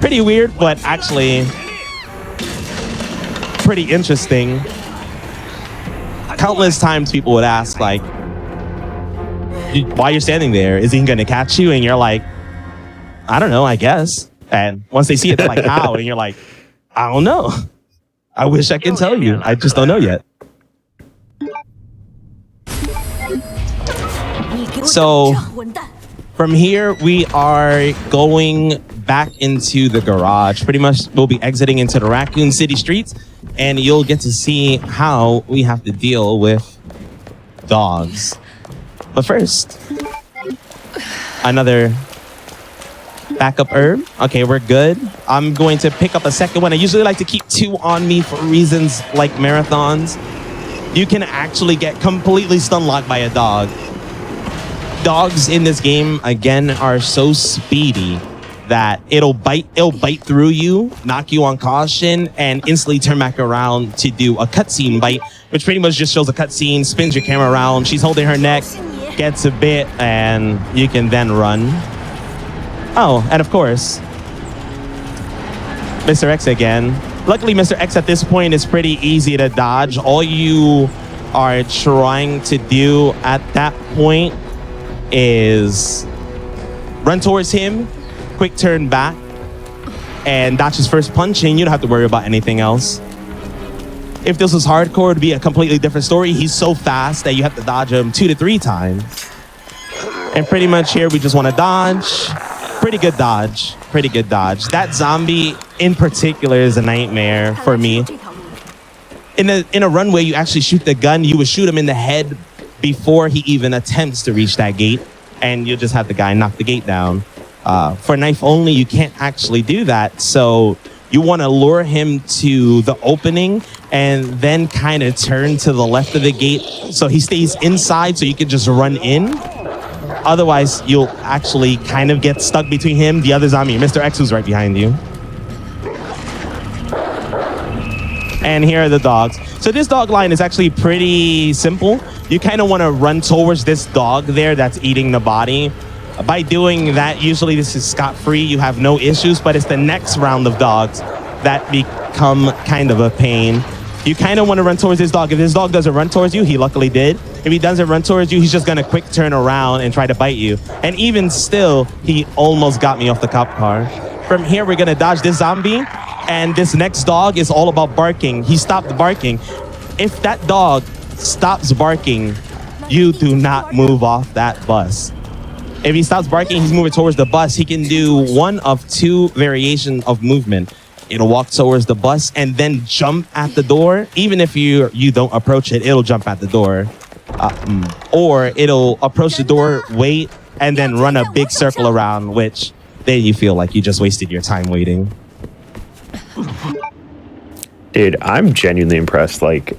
Q: Pretty weird, but actually pretty interesting. Countless times people would ask, like, why you're standing there? Is he gonna catch you? And you're like, I don't know, I guess. And once they see it, they're like, how? And you're like, I don't know. I wish I can tell you. I just don't know yet. So from here, we are going back into the garage. Pretty much we'll be exiting into the Raccoon City streets, and you'll get to see how we have to deal with dogs. But first, another backup herb. Okay, we're good. I'm going to pick up a second one. I usually like to keep two on me for reasons like marathons. You can actually get completely stun locked by a dog. Dogs in this game, again, are so speedy that it'll bite through you, knock you on caution, and instantly turn back around to do a cutscene bite, which pretty much just shows a cutscene, spins your camera around, she's holding her neck, gets a bit, and you can then run. Oh, and of course, Mr. X again. Luckily, Mr. X at this point is pretty easy to dodge. All you are trying to do at that point is run towards him, quick turn back, and dodge his first punch, and you don't have to worry about anything else. If this was hardcore, it'd be a completely different story. He's so fast that you have to dodge him 2 to 3 times. And pretty much here, we just want to dodge. Pretty good dodge. Pretty good dodge. That zombie in particular is a nightmare for me. In a runway, you actually shoot the gun. You would shoot him in the head before he even attempts to reach that gate, and you'll just have the guy knock the gate down. For knife only, you can't actually do that. So you want to lure him to the opening and then kind of turn to the left of the gate so he stays inside so you can just run in. Otherwise, you'll actually kind of get stuck between him, the other zombie, Mr. X, who's right behind you. And here are the dogs. So this dog line is actually pretty simple. You kind of want to run towards this dog there that's eating the body. By doing that, usually this is scot-free. You have no issues, but it's the next round of dogs that become kind of a pain. You kind of want to run towards this dog. If this dog doesn't run towards you, he luckily did. If he doesn't run towards you, he's just going to quick turn around and try to bite you. And even still, he almost got me off the cop car. From here, we're going to dodge this zombie. And this next dog is all about barking. He stopped barking. If that dog stops barking, you do not move off that bus. If he stops barking, he's moving towards the bus. He can do one of 2 variations of movement. It'll walk towards the bus and then jump at the door. Even if you don't approach it, it'll jump at the door. Or it'll approach the door, wait, and then run a big circle around, which then you feel like you just wasted your time waiting.
B: Dude, I'm genuinely impressed, like,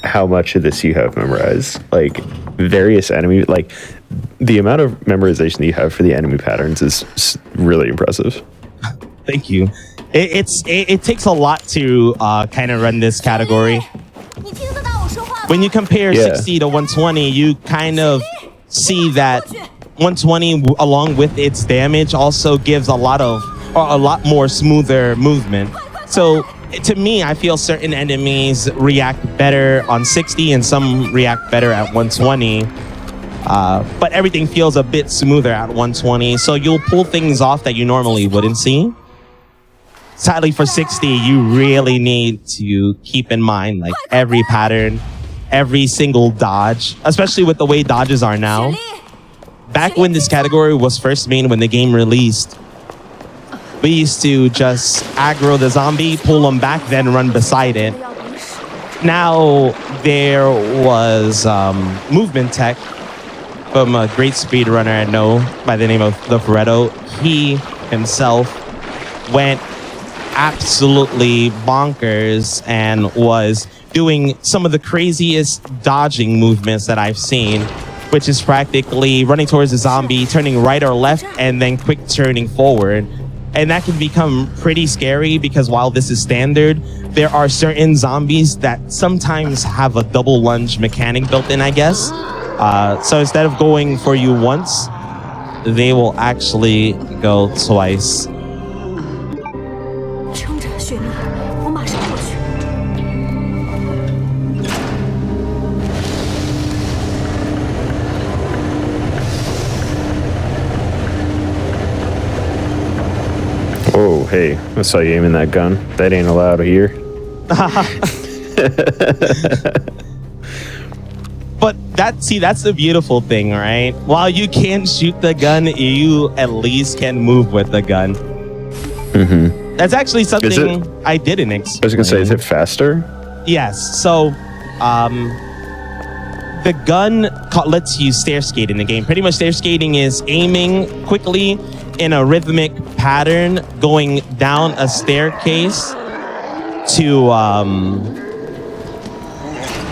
B: how much of this you have memorized. Like, various enemy, like, the amount of memorization that you have for the enemy patterns is really impressive.
Q: Thank you. It takes a lot to kind of run this category. When you compare 60 to 120, you kind of see that 120, along with its damage, also gives a lot more smoother movement. So to me, I feel certain enemies react better on 60 and some react better at 120. But everything feels a bit smoother at 120. So you'll pull things off that you normally wouldn't see. Sadly, for 60, you really need to keep in mind like every pattern, every single dodge, especially with the way dodges are now. Back when this category was first made, when the game released, we used to just aggro the zombie, pull them back, then run beside it. Now there was movement tech from a great speedrunner I know by the name of the Pareto. He himself went absolutely bonkers and was doing some of the craziest dodging movements that I've seen, which is practically running towards the zombie, turning right or left, and then quick turning forward. And that can become pretty scary because while this is standard, there are certain zombies that sometimes have a double lunge mechanic built in, I guess. So instead of going for you once, they will actually go twice.
B: Oh, hey, I saw you aiming that gun. That ain't allowed here.
Q: But that's the beautiful thing, right? While you can't shoot the gun, you at least can move with the gun.
B: Mm-hmm.
Q: That's actually something I didn't explain.
B: I was gonna say, is it faster?
Q: Yes. So, the gun lets you stair skate in the game. Pretty much stair skating is aiming quickly in a rhythmic pattern, going down a staircase to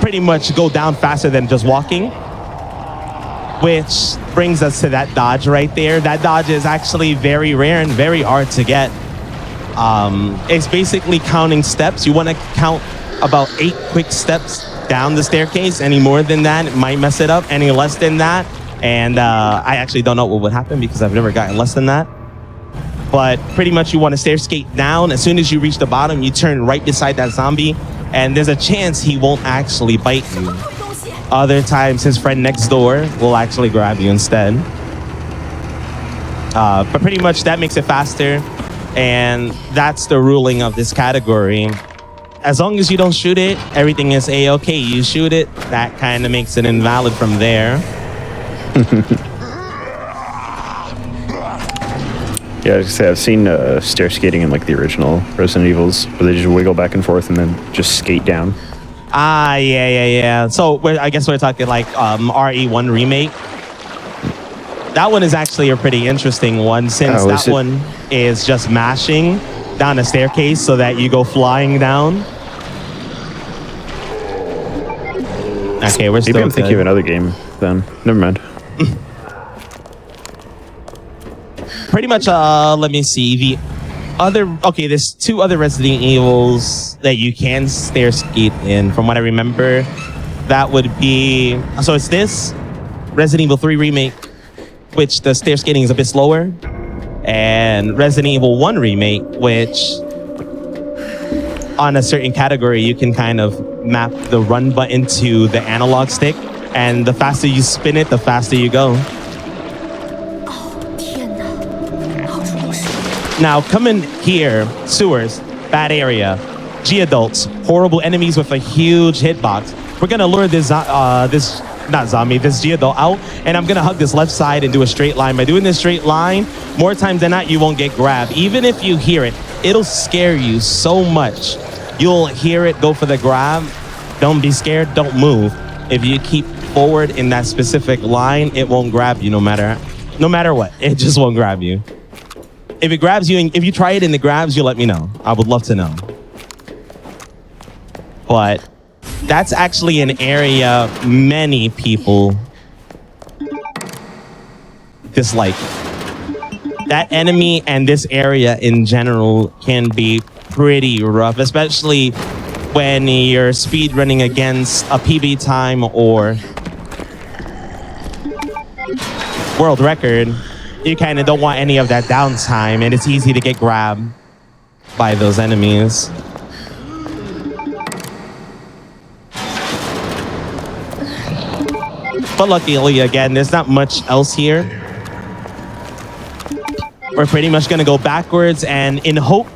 Q: pretty much go down faster than just walking. Which brings us to that dodge right there. That dodge is actually very rare and very hard to get. It's basically counting steps. You want to count about 8 quick steps down the staircase. Any more than that, it might mess it up. Any less than that, and I actually don't know what would happen because I've never gotten less than that. But pretty much you want to stair skate down. As soon as you reach the bottom, you turn right beside that zombie, and there's a chance he won't actually bite you. Other times, his friend next door will actually grab you instead. But pretty much that makes it faster, and that's the ruling of this category. As long as you don't shoot it, everything is A-okay. You shoot it, that kind of makes it invalid from there.
B: Yeah, I was gonna say, I've seen stair skating in like the original Resident Evils, where they just wiggle back and forth and then just skate down.
Q: Ah, yeah. So I guess we're talking like RE1 Remake. That one is actually a pretty interesting one, since that one is just mashing down a staircase so that you go flying down. Okay, we're still
B: Maybe I'm thinking of another game then. Never mind.
Q: Pretty much, let me see. There's 2 other Resident Evils that you can stair skate in, from what I remember. That would be, so it's this, Resident Evil 3 Remake, which the stair skating is a bit slower, and Resident Evil 1 Remake, which on a certain category, you can kind of map the run button to the analog stick, and the faster you spin it, the faster you go. Now, come in here, sewers, bad area, G-adults, horrible enemies with a huge hitbox. We're gonna lure this G-adult out, and I'm gonna hug this left side and do a straight line. By doing this straight line, more times than not, you won't get grabbed. Even if you hear it, it'll scare you so much. You'll hear it, go for the grab. Don't be scared, don't move. If you keep forward in that specific line, it won't grab you no matter what. It just won't grab you. If it grabs you, and if you try it and it grabs you, let me know. I would love to know. But that's actually an area many people dislike. That enemy and this area in general can be pretty rough, especially when you're speed running against a PB time or world record. You kind of don't want any of that downtime, and it's easy to get grabbed by those enemies. But luckily, again, there's not much else here. We're pretty much going to go backwards, and in hope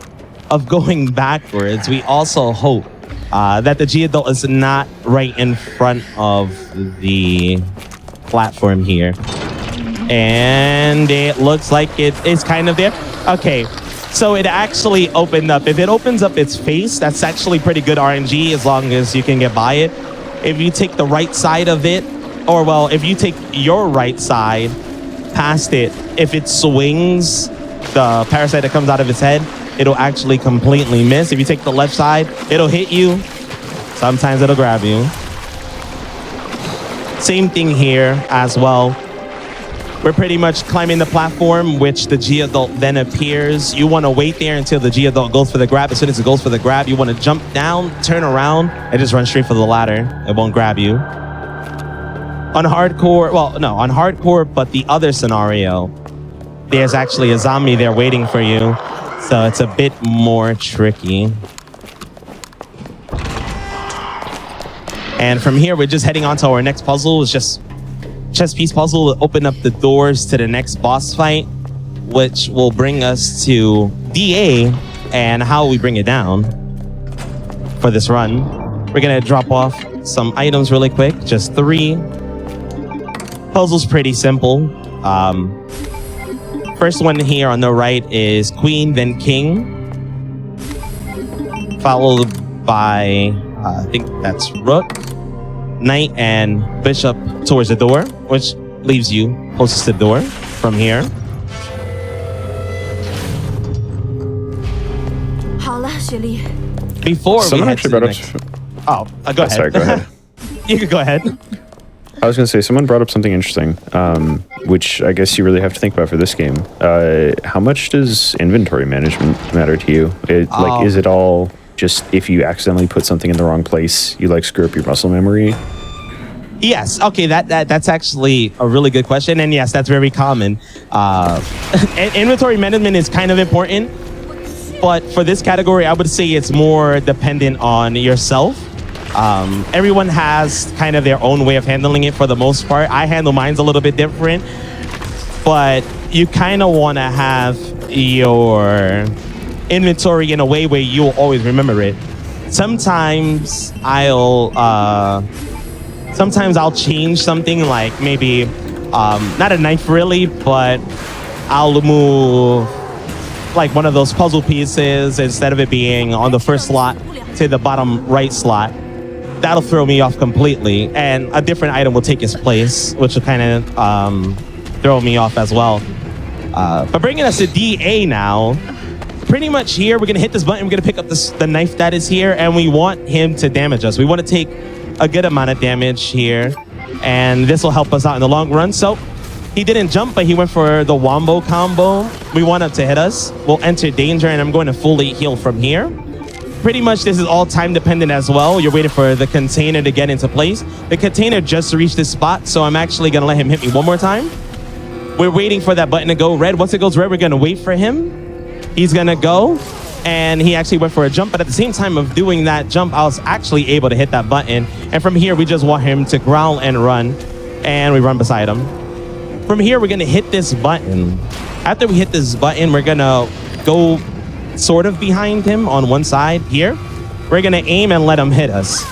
Q: of going backwards, we also hope that the G-Adult is not right in front of the platform here. And it looks like it is kind of there. Okay, so it actually opened up. If it opens up its face, that's actually pretty good RNG as long as you can get by it. If you take the right side of it, or well, if you take your right side past it, if it swings the parasite that comes out of its head, it'll actually completely miss. If you take the left side, it'll hit you. Sometimes it'll grab you. Same thing here as well. We're pretty much climbing the platform, which the G-Adult then appears. You want to wait there until the G-Adult goes for the grab. As soon as it goes for the grab, you want to jump down, turn around, and just run straight for the ladder. It won't grab you. On hardcore, well, no, on hardcore, but the other scenario, there's actually a zombie there waiting for you. So it's a bit more tricky. And from here, we're just heading on to our next puzzle. It's just chess piece puzzle to open up the doors to the next boss fight, which will bring us to DA and how we bring it down for this run. We're gonna drop off some items really quick, just 3. Puzzle's pretty simple. First one here on the right is Queen, then King, followed by, I think that's Rook, Knight, and Bishop towards the door, which leaves you closest to the door from here. Before
B: someone
Q: we
B: actually
Q: head
B: brought
Q: to the
B: up.
Q: next... Oh, go ahead.
B: Sorry, go ahead.
Q: You can go ahead.
B: I was going to say, someone brought up something interesting, which I guess you really have to think about for this game. How much does inventory management matter to you? Is it all just if you accidentally put something in the wrong place, you like screw up your muscle memory?
Q: Yes. Okay. That's actually a really good question, and yes, that's very common. Inventory management is kind of important, but for this category, I would say it's more dependent on yourself. Everyone has kind of their own way of handling it for the most part. I handle mine's a little bit different, but you kind of want to have your inventory in a way where you'll always remember it. Sometimes I'll change something, like maybe not a knife really, but I'll move like one of those puzzle pieces, instead of it being on the first slot to the bottom right slot. That'll throw me off completely, and a different item will take its place, which will kind of throw me off as well. But bringing us to DA now, pretty much here, we're gonna hit this button, we're gonna pick up the knife that is here, and we want him to damage us. We want to take a good amount of damage here, and this will help us out in the long run. So he didn't jump, but he went for the wombo combo. We want him to hit us. We'll enter danger, and I'm going to fully heal from here. Pretty much this is all time dependent as well. You're waiting for the container to get into place. The container just reached this spot, so I'm actually gonna let him hit me one more time. We're waiting for that button to go red. Once it goes red, we're gonna wait for him. He's gonna go, and he actually went for a jump, but at the same time of doing that jump, I was actually able to hit that button. And from here, we just want him to growl and run, and we run beside him. From here, we're gonna hit this button. After we hit this button, we're gonna go sort of behind him on one side here. We're gonna aim and let him hit us.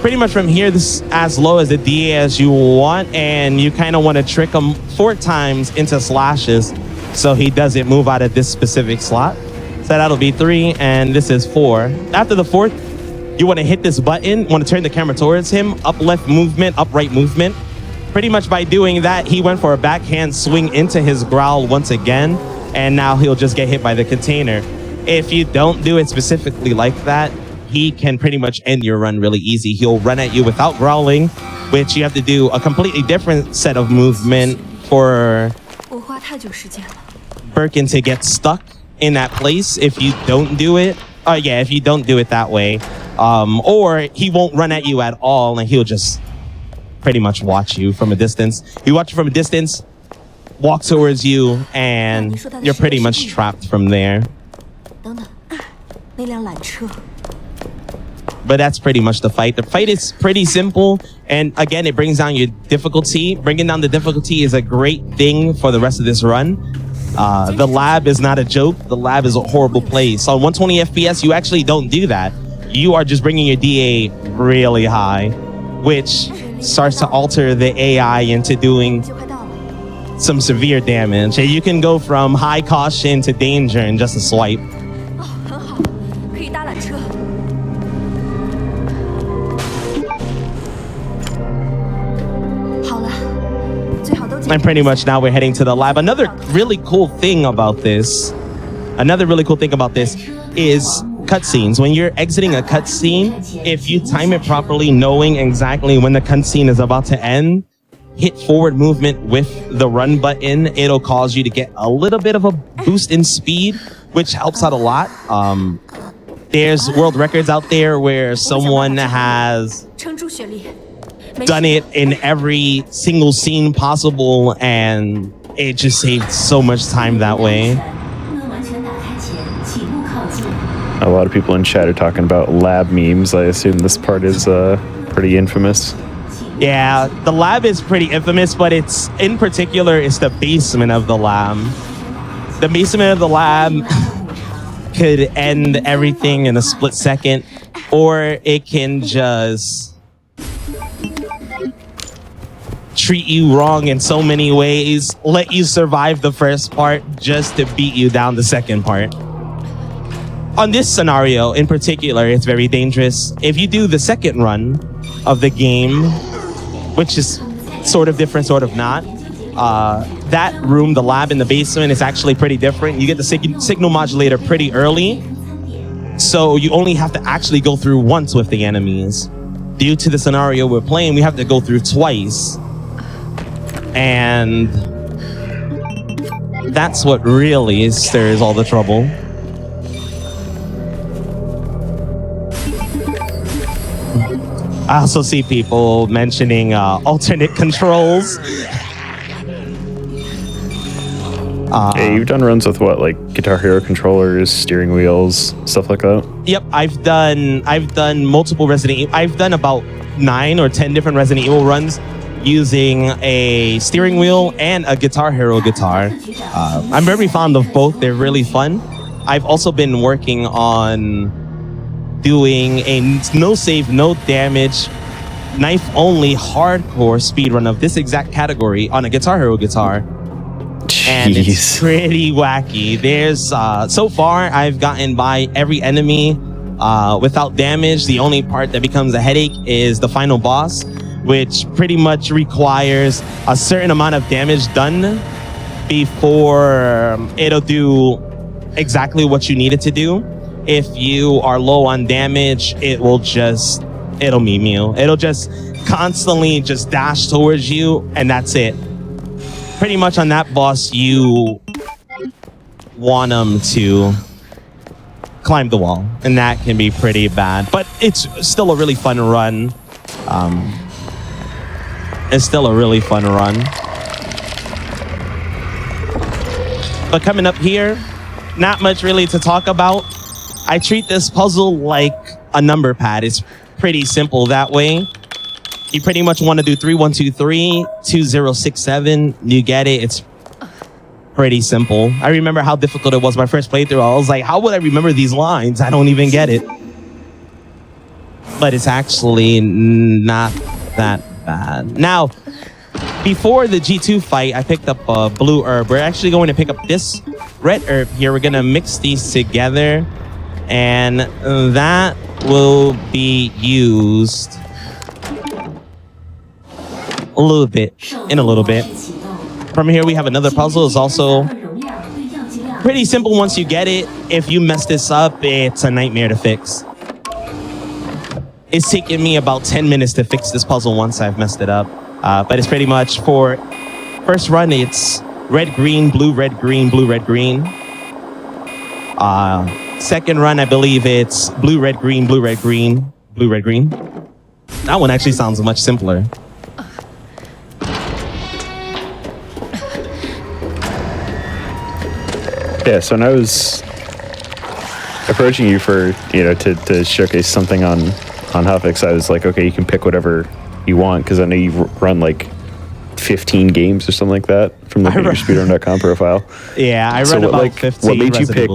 Q: Pretty much from here, this is as low as the DA as you want, and you kind of want to trick him 4 times into slashes so he doesn't move out of this specific slot. So that'll be 3, and this is 4. After the 4th, you want to hit this button, want to turn the camera towards him, up left movement, up right movement. Pretty much by doing that, he went for a backhand swing into his growl once again. and now he'll just get hit by the container. If you don't do it specifically like that, he can pretty much end your run really easy. He'll run at you without growling, which you have to do a completely different set of movement for Birkin to get stuck in that place if you don't do it. If you don't do it that way. Or he won't run at you at all, and he'll just pretty much watch you from a distance. He watch you from a distance, walk towards you, and you're pretty much trapped from there. But that's pretty much the fight. The fight is pretty simple, and again, it brings down your difficulty. Bringing down the difficulty is a great thing for the rest of this run. The lab is not a joke. The lab is a horrible place. On 120 FPS, you actually don't do that. You are just bringing your DA really high, which starts to alter the AI into doing some severe damage. And you can go from high caution to danger in just a swipe. And pretty much now we're heading to the lab. Another really cool thing about this is cutscenes. When you're exiting a cutscene, if you time it properly, knowing exactly when the cutscene is about to end, hit forward movement with the run button. It'll cause you to get a little bit of a boost in speed, which helps out a lot. There's world records out there where someone has done it in every single scene possible, and it just saved so much time that way.
B: A lot of people in chat are talking about lab memes. I assume this part is pretty infamous.
Q: Yeah, the lab is pretty infamous, but it's in particular, it's the basement of the lab. The basement of the lab could end everything in a split second, or it can just treat you wrong in so many ways, let you survive the first part just to beat you down the second part. On this scenario in particular, it's very dangerous. If you do the second run of the game, which is sort of different, sort of not, that room, the lab in the basement, is actually pretty different. You get the signal modulator pretty early, so you only have to actually go through once with the enemies. Due to the scenario we're playing, we have to go through twice. And that's what really stirs all the trouble. I also see people mentioning alternate controls.
B: Hey, you've done runs with what, like Guitar Hero controllers, steering wheels, stuff like that?
Q: Yep, I've done multiple Resident Evil. I've done about 9 or 10 different Resident Evil runs using a steering wheel and a Guitar Hero guitar. I'm very fond of both. They're really fun. I've also been working on doing a no save, no damage, knife only hardcore speedrun of this exact category on a Guitar Hero guitar.
B: Jeez.
Q: And it's pretty wacky. There's so far I've gotten by every enemy without damage. The only part that becomes a headache is the final boss, which pretty much requires a certain amount of damage done before it'll do exactly what you need it to do. If you are low on damage, it'll meme you. It'll just constantly just dash towards you, and that's it. Pretty much on that boss, you want them to climb the wall, and that can be pretty bad. But it's still a really fun run. It's still a really fun run. But coming up here, not much really to talk about. I treat this puzzle like a number pad. It's pretty simple that way. You pretty much want to do 3123, 2067. You get it. It's pretty simple. I remember how difficult it was my first playthrough. I was like, how would I remember these lines? I don't even get it. But it's actually not that bad. Now, before the G2 fight, I picked up a blue herb. We're actually going to pick up this red herb here. We're going to mix these together, and that will be used in a little bit. From here, we have another puzzle. It's also pretty simple once you get it. If you mess this up, it's a nightmare to fix. It's taken me about 10 minutes to fix this puzzle once I've messed it up. But it's pretty much for first run, it's red, green, blue, red, green, blue, red, green. Second run, I believe it's blue, red, green, blue, red, green, blue, red, green. That one actually sounds much simpler.
B: Yeah, so when I was approaching you for, to showcase something on HotFix, I was like, okay, you can pick whatever you want, because I know you run like 15 games or something like that from the speedrun.com profile.
Q: Yeah, I run about 15.
B: What made you pick?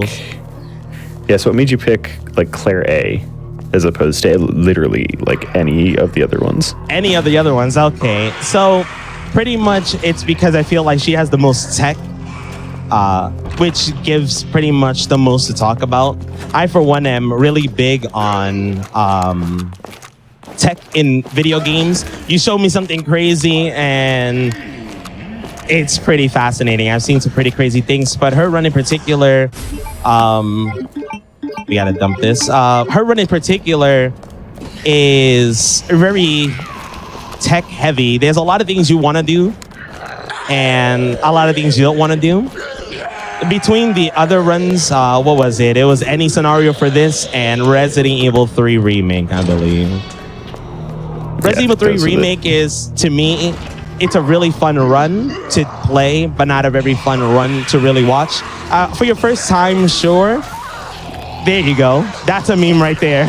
B: Yeah, so what made you pick like Claire A as opposed to literally like any of the other ones?
Q: Any of the other ones, okay. So pretty much it's because I feel like she has the most tech, which gives pretty much the most to talk about. I, for one, am really big on tech in video games. You show me something crazy and it's pretty fascinating. I've seen some pretty crazy things, but her run in particular, we gotta dump this. Her run in particular is very tech heavy. There's a lot of things you want to do and a lot of things you don't want to do. Between the other runs, what was it? It was Any Scenario for this and Resident Evil 3 Remake, I believe. Resident Evil 3 Remake is, to me, it's a really fun run to play, but not a very fun run to really watch. For your first time, sure. There you go. That's a meme right there.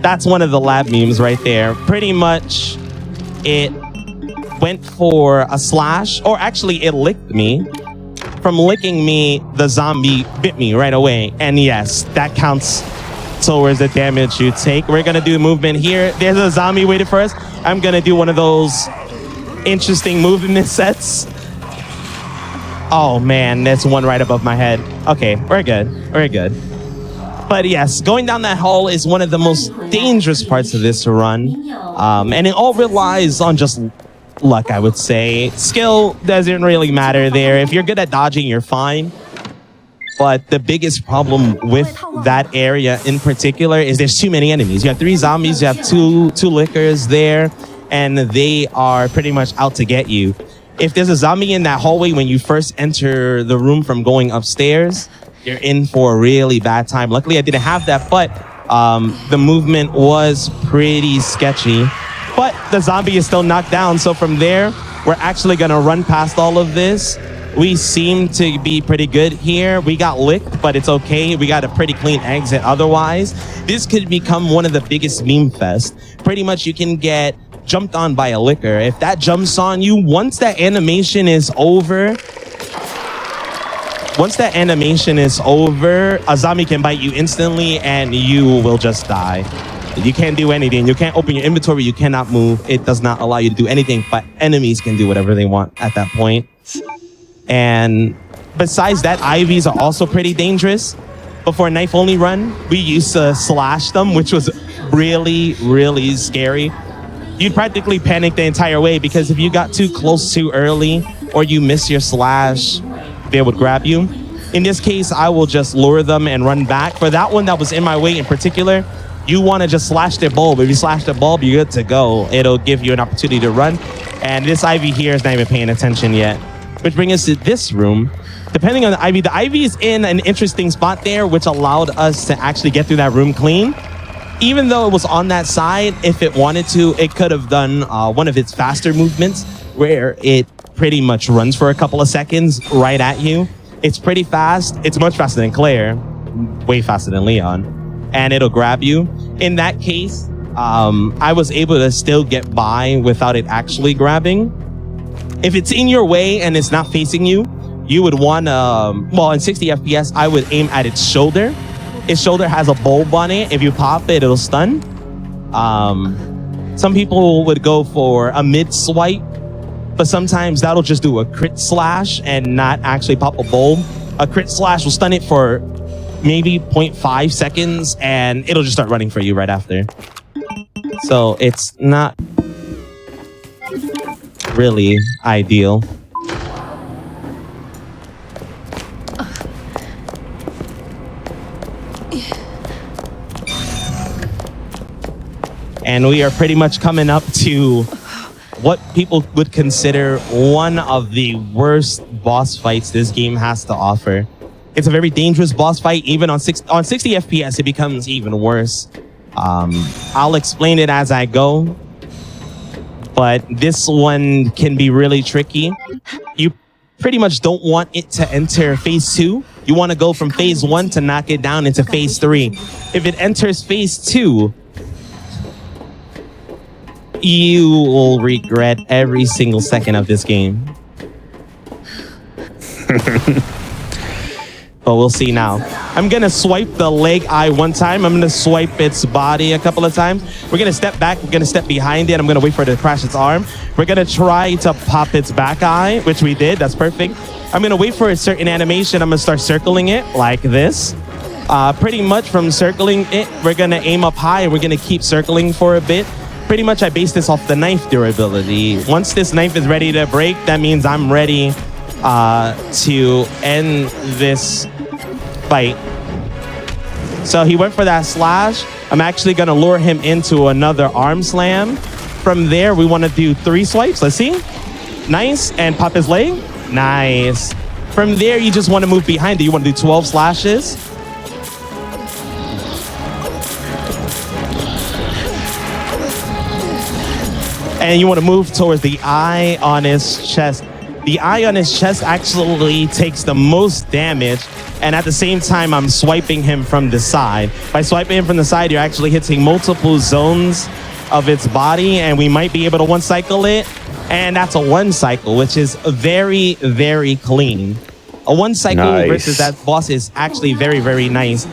Q: That's one of the lab memes right there. Pretty much, it went for a slash, or actually it licked me. From licking me, the zombie bit me right away. And yes, that counts towards the damage you take. We're gonna do movement here. There's a zombie waiting for us. I'm gonna do one of those interesting movement sets. Oh man, there's one right above my head. Okay, we're good. We're good. But yes, going down that hall is one of the most dangerous parts of this run. And it all relies on just luck, I would say. Skill doesn't really matter there. If you're good at dodging, you're fine. But the biggest problem with that area in particular is there's too many enemies. You have 3 zombies, you have two lickers there, and they are pretty much out to get you. If there's a zombie in that hallway when you first enter the room from going upstairs, you're in for a really bad time. Luckily, I didn't have that, but the movement was pretty sketchy. But the zombie is still knocked down, so from there, we're actually gonna run past all of this. We seem to be pretty good here. We got licked, but it's okay. We got a pretty clean exit otherwise. This could become one of the biggest meme fest. Pretty much you can get jumped on by a licker. If that jumps on you, once that animation is over, a zombie can bite you instantly and you will just die. You can't do anything. You can't open your inventory. You cannot move. It does not allow you to do anything, but enemies can do whatever they want at that point. And besides that, IVs are also pretty dangerous. But for a knife-only run, we used to slash them, which was really, really scary. You'd practically panic the entire way because if you got too close too early or you miss your slash, they would grab you. In this case, I will just lure them and run back. For that one that was in my way in particular, you want to just slash their bulb. If you slash the bulb, you're good to go. It'll give you an opportunity to run. And this IV here is not even paying attention yet. Which brings us to this room. Depending on the IV is in an interesting spot there, which allowed us to actually get through that room clean. Even though it was on that side, if it wanted to, it could have done one of its faster movements where it pretty much runs for a couple of seconds right at you. It's pretty fast. It's much faster than Claire, way faster than Leon. And it'll grab you. In that case, I was able to still get by without it actually grabbing. If it's in your way and it's not facing you, you would want to, well, in 60 FPS, I would aim at its shoulder. Its shoulder has a bulb on it. If you pop it, it'll stun. Some people would go for a mid swipe, but sometimes that'll just do a crit slash and not actually pop a bulb. A crit slash will stun it for maybe 0.5 seconds and it'll just start running for you right after. So it's not really ideal. And we are pretty much coming up to what people would consider one of the worst boss fights this game has to offer. It's a very dangerous boss fight. Even on 60 FPS, it becomes even worse. I'll explain it as I go, but this one can be really tricky. You pretty much don't want it to enter phase 2. You want to go from phase 1 to knock it down into phase 3. If it enters phase 2, you will regret every single second of this game. But we'll see now. I'm going to swipe the leg eye one time. I'm going to swipe its body a couple of times. We're going to step back. We're going to step behind it. I'm going to wait for it to crash its arm. We're going to try to pop its back eye, which we did. That's perfect. I'm going to wait for a certain animation. I'm going to start circling it like this. Pretty much from circling it, we're going to aim up high. And we're going to keep circling for a bit. Pretty much I base this off the knife durability. Once this knife is ready to break, that means I'm ready to end this fight. So he went for that slash. I'm actually going to lure him into another arm slam. From there, we want to do 3 swipes. Let's see. Nice. And pop his leg. Nice. From there, you just want to move behind it. You want to do 12 slashes. And you want to move towards the eye on his chest. The eye on his chest actually takes the most damage. And at the same time, I'm swiping him from the side. By swiping him from the side, you're actually hitting multiple zones of its body. And we might be able to one cycle it. And that's a 1 cycle, which is very, very clean. A 1 cycle versus that boss is actually very, very nice.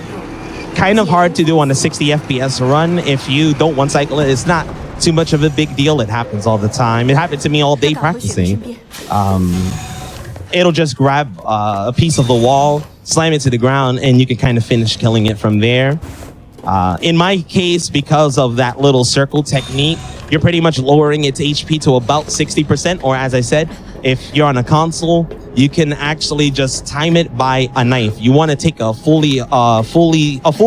Q: Kind of hard to do on a 60 FPS run. If you don't 1 cycle it, it's not too much of a big deal. It happens all the time. It happened to me all day practicing. It'll just grab a piece of the wall, slam it to the ground, and you can kind of finish killing it from there. In my case, because of that little circle technique, you're pretty much lowering its HP to about 60%, or as I said, if you're on a console, you can actually just time it by a knife. You want to take a full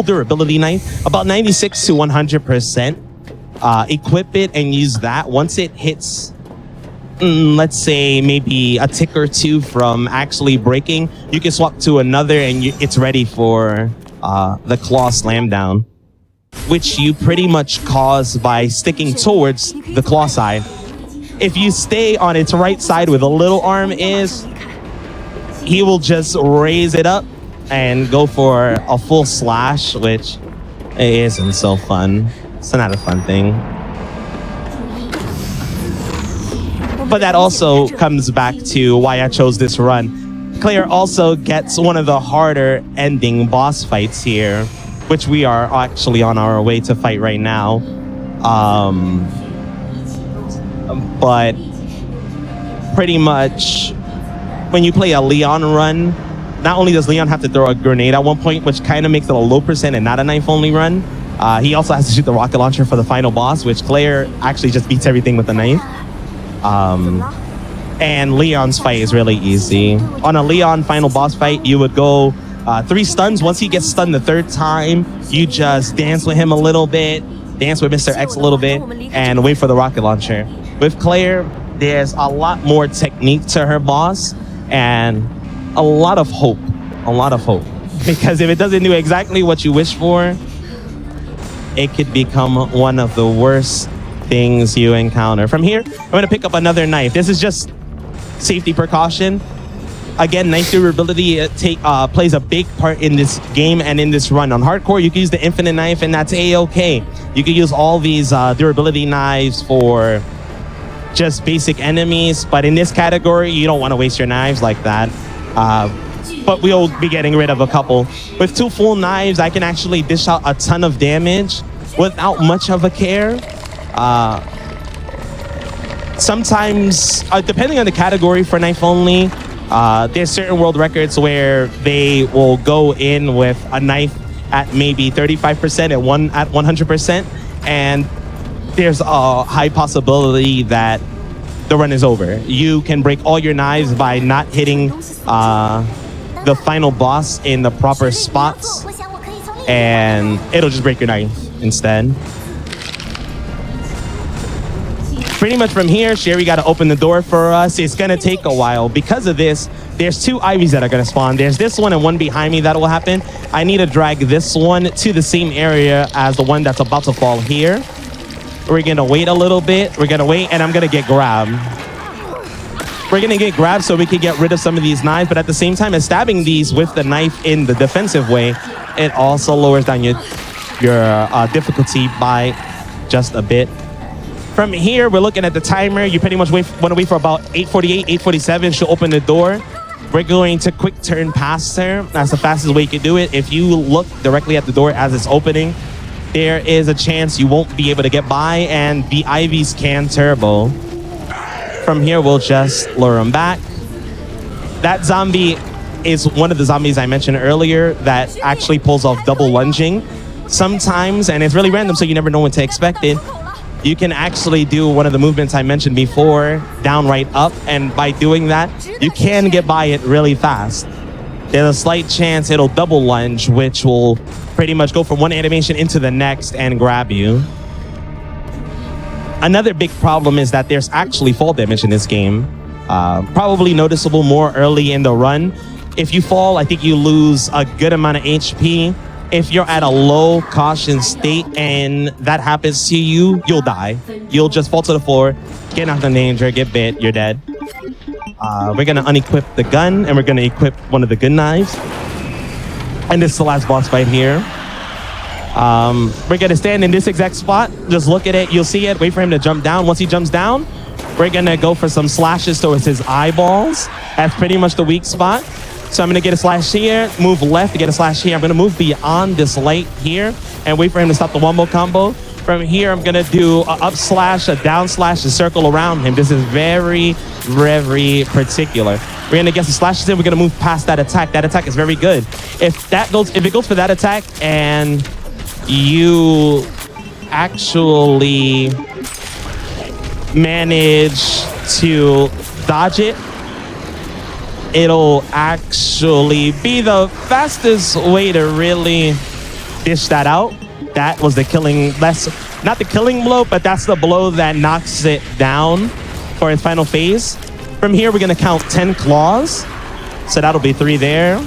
Q: durability knife, about 96 to 100%. Equip it and use that. Once it hits, let's say maybe a tick or 2 from actually breaking, you can swap to another and it's ready for the claw slam down, which you pretty much cause by sticking towards the claw side. If you stay on its right side where the little arm is, he will just raise it up and go for a full slash, which isn't so fun. It's not a fun thing. But that also comes back to why I chose this run. Claire also gets one of the harder ending boss fights here, which we are actually on our way to fight right now. But pretty much when you play a Leon run, not only does Leon have to throw a grenade at one point, which kind of makes it a low percent and not a knife only run, he also has to shoot the rocket launcher for the final boss, which Claire actually just beats everything with a knife. And Leon's fight is really easy. On a Leon final boss fight, you would go 3 stuns. Once he gets stunned the 3rd time, you just dance with him a little bit, dance with Mr. X a little bit, and wait for the rocket launcher. With Claire, there's a lot more technique to her boss and a lot of hope. Because if it doesn't do exactly what you wish for, it could become one of the worst things you encounter. From here, I'm going to pick up another knife. This is just safety precaution. Again, knife durability plays a big part in this game and in this run. On hardcore, you can use the infinite knife, and that's a-okay. You can use all these durability knives for just basic enemies, but in this category, you don't want to waste your knives like that. But we'll be getting rid of a couple. With 2 full knives, I can actually dish out a ton of damage without much of a care. Sometimes, depending on the category for knife only, there's certain world records where they will go in with a knife at maybe 35% at 100%, and there's a high possibility that the run is over. You can break all your knives by not hitting the final boss in the proper spots, and it'll just break your knife instead. pretty much from here, Sherry got to open the door for us. It's going to take a while. Because of this, there's 2 Ivies that are going to spawn. There's this one and one behind me that will happen. I need to drag this one to the same area as the one that's about to fall here. We're going to wait a little bit. We're going to wait, and I'm going to get grabbed. We're going to get grabbed so we can get rid of some of these knives, but at the same time as stabbing these with the knife in the defensive way, it also lowers down your difficulty by just a bit. From here, we're looking at the timer. You pretty much want to wait for about 8:48, 8:47. She'll open the door. We're going to quick turn past her. That's the fastest way you can do it. If you look directly at the door as it's opening, there is a chance you won't be able to get by, and the Ivies can turbo. From here, we'll just lure them back. That zombie is one of the zombies I mentioned earlier that actually pulls off double lunging. Sometimes, and it's really random, so you never know when to expect it, you can actually do one of the movements I mentioned before, down, right, up, and by doing that, you can get by it really fast. There's a slight chance it'll double lunge, which will pretty much go from one animation into the next and grab you. Another big problem is that there's actually fall damage in this game. Probably noticeable more early in the run. If you fall, I think you lose a good amount of HP. If you're at a low caution state and that happens to you, you'll die. You'll just fall to the floor, get knocked in danger, get bit, you're dead. We're gonna unequip the gun and we're gonna equip one of the good knives. And this is the last boss fight here. We're gonna stand in this exact spot, just look at it, you'll see it, wait for him to jump down. Once he jumps down, we're gonna go for some slashes towards his eyeballs. That's pretty much the weak spot. So I'm gonna get a slash here, move left to get a slash here. I'm gonna move beyond this light here and wait for him to stop the wombo combo. From here, I'm gonna do a up slash, a down slash, a circle around him. This is very, very particular. We're gonna get some slashes in, we're gonna move past that attack. That attack is very good. If it goes for that attack and you actually manage to dodge it, it'll actually be the fastest way to really dish that out. That was the killing, not the killing blow, but that's the blow that knocks it down for its final phase. From here, we're gonna count 10 claws. So that'll be 3 there.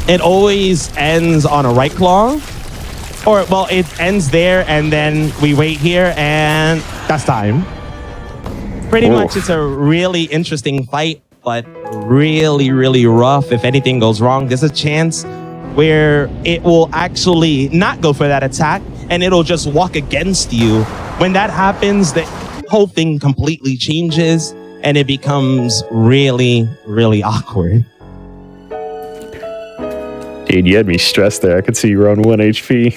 Q: It always ends on a right claw. Or, well, it ends there and then we wait here and that's time. Pretty much it's a really interesting fight, but really, really rough. If anything goes wrong, there's a chance where it will actually not go for that attack and it'll just walk against you. When that happens, the whole thing completely changes and it becomes really, really awkward.
B: Dude, you had me stressed there. I could see you were on 1 HP.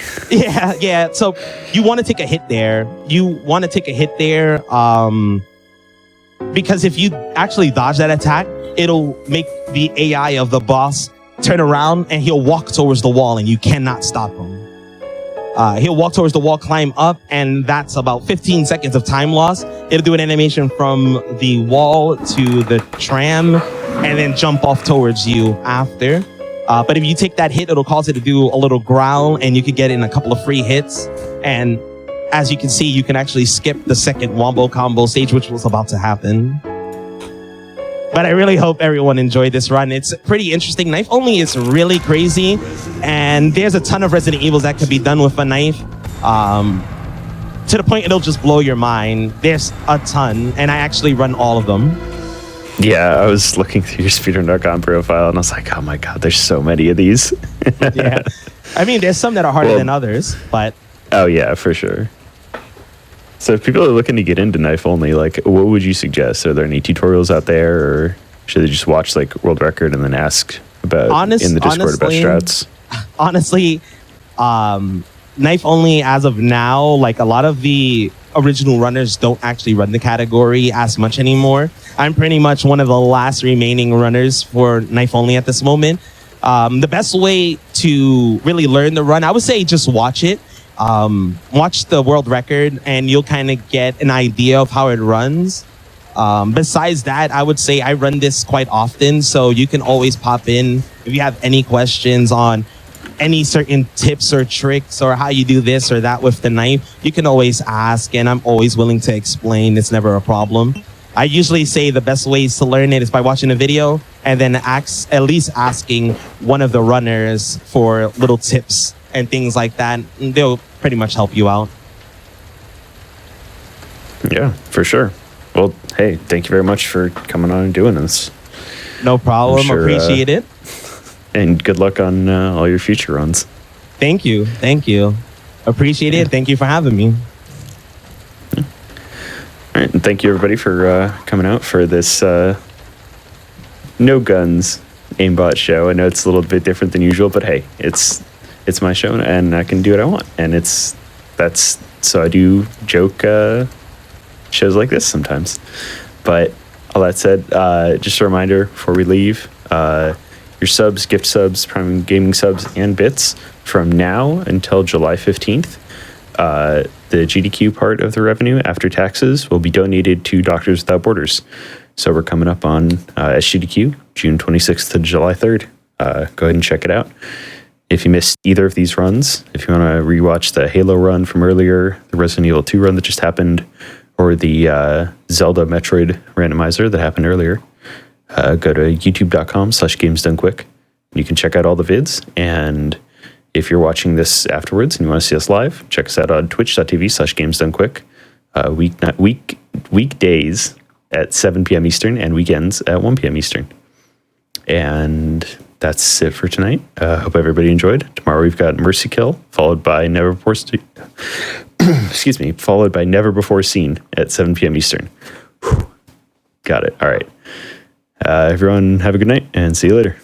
Q: Yeah. So you want to take a hit there. Because if you actually dodge that attack, it'll make the AI of the boss turn around and he'll walk towards the wall and you cannot stop him. He'll walk towards the wall, climb up, and that's about 15 seconds of time loss. It'll do an animation from the wall to the tram and then jump off towards you after. But if you take that hit, it'll cause it to do a little growl and you could get in a couple of free hits. And as you can see, you can actually skip the second wombo combo stage, which was about to happen. But I really hope everyone enjoyed this run. It's pretty interesting. Knife only is really crazy. And there's a ton of Resident Evils that could be done with a knife. To the point it'll just blow your mind. There's a ton, and I actually run all of them.
B: Yeah, I was looking through your speedrun.com profile, and I was like, oh my god, there's so many of these.
Q: Yeah. I mean, there's some that are harder than others, but...
B: Oh yeah, for sure. So if people are looking to get into knife only, like, what would you suggest? Are there any tutorials out there, or should they just watch like World Record and then ask about in the Discord about strats?
Q: Honestly, knife only as of now, like a lot of the original runners don't actually run the category as much anymore. I'm pretty much one of the last remaining runners for knife only at this moment. The best way to really learn the run, I would say just watch it. Watch the world record and you'll kind of get an idea of how it runs. Besides that, I would say I run this quite often, so you can always pop in if you have any questions on any certain tips or tricks or how you do this or that with the knife, you can always ask, and I'm always willing to explain. It's never a problem. I usually say the best ways to learn it is by watching a video and then at least asking one of the runners for little tips and things like that. And they'll pretty much help you out.
B: Yeah, for sure. Well, hey, thank you very much for coming on and doing this.
Q: No problem.
B: Sure,
Q: appreciate it.
B: And good luck on all your future runs.
Q: Thank you. Thank you. Appreciate it. Thank you for having me.
B: All right, and thank you everybody for coming out for this no guns aimbot show. I know it's a little bit different than usual, but hey, it's my show and I can do what I want, and so I do joke shows like this sometimes. But all that said, just a reminder before we leave, your subs, gift subs, Prime Gaming subs, and bits from now until July 15th. The GDQ part of the revenue after taxes will be donated to Doctors Without Borders. So we're coming up on SGDQ, June 26th to July 3rd. Go ahead and check it out. If you missed either of these runs, if you want to rewatch the Halo run from earlier, the Resident Evil 2 run that just happened, or the Zelda Metroid randomizer that happened earlier, go to youtube.com/gamesdonequick. You can check out all the vids. And if you're watching this afterwards and you want to see us live, check us out on twitch.tv/gamesdonequick. Weekdays at 7 p.m. Eastern and weekends at 1 p.m. Eastern. And that's it for tonight. Hope everybody enjoyed. Tomorrow we've got Mercy Kill, followed by Never Before followed by Never Before Seen at 7 p.m. Eastern. Whew. Got it. All right. Everyone have a good night and see you later.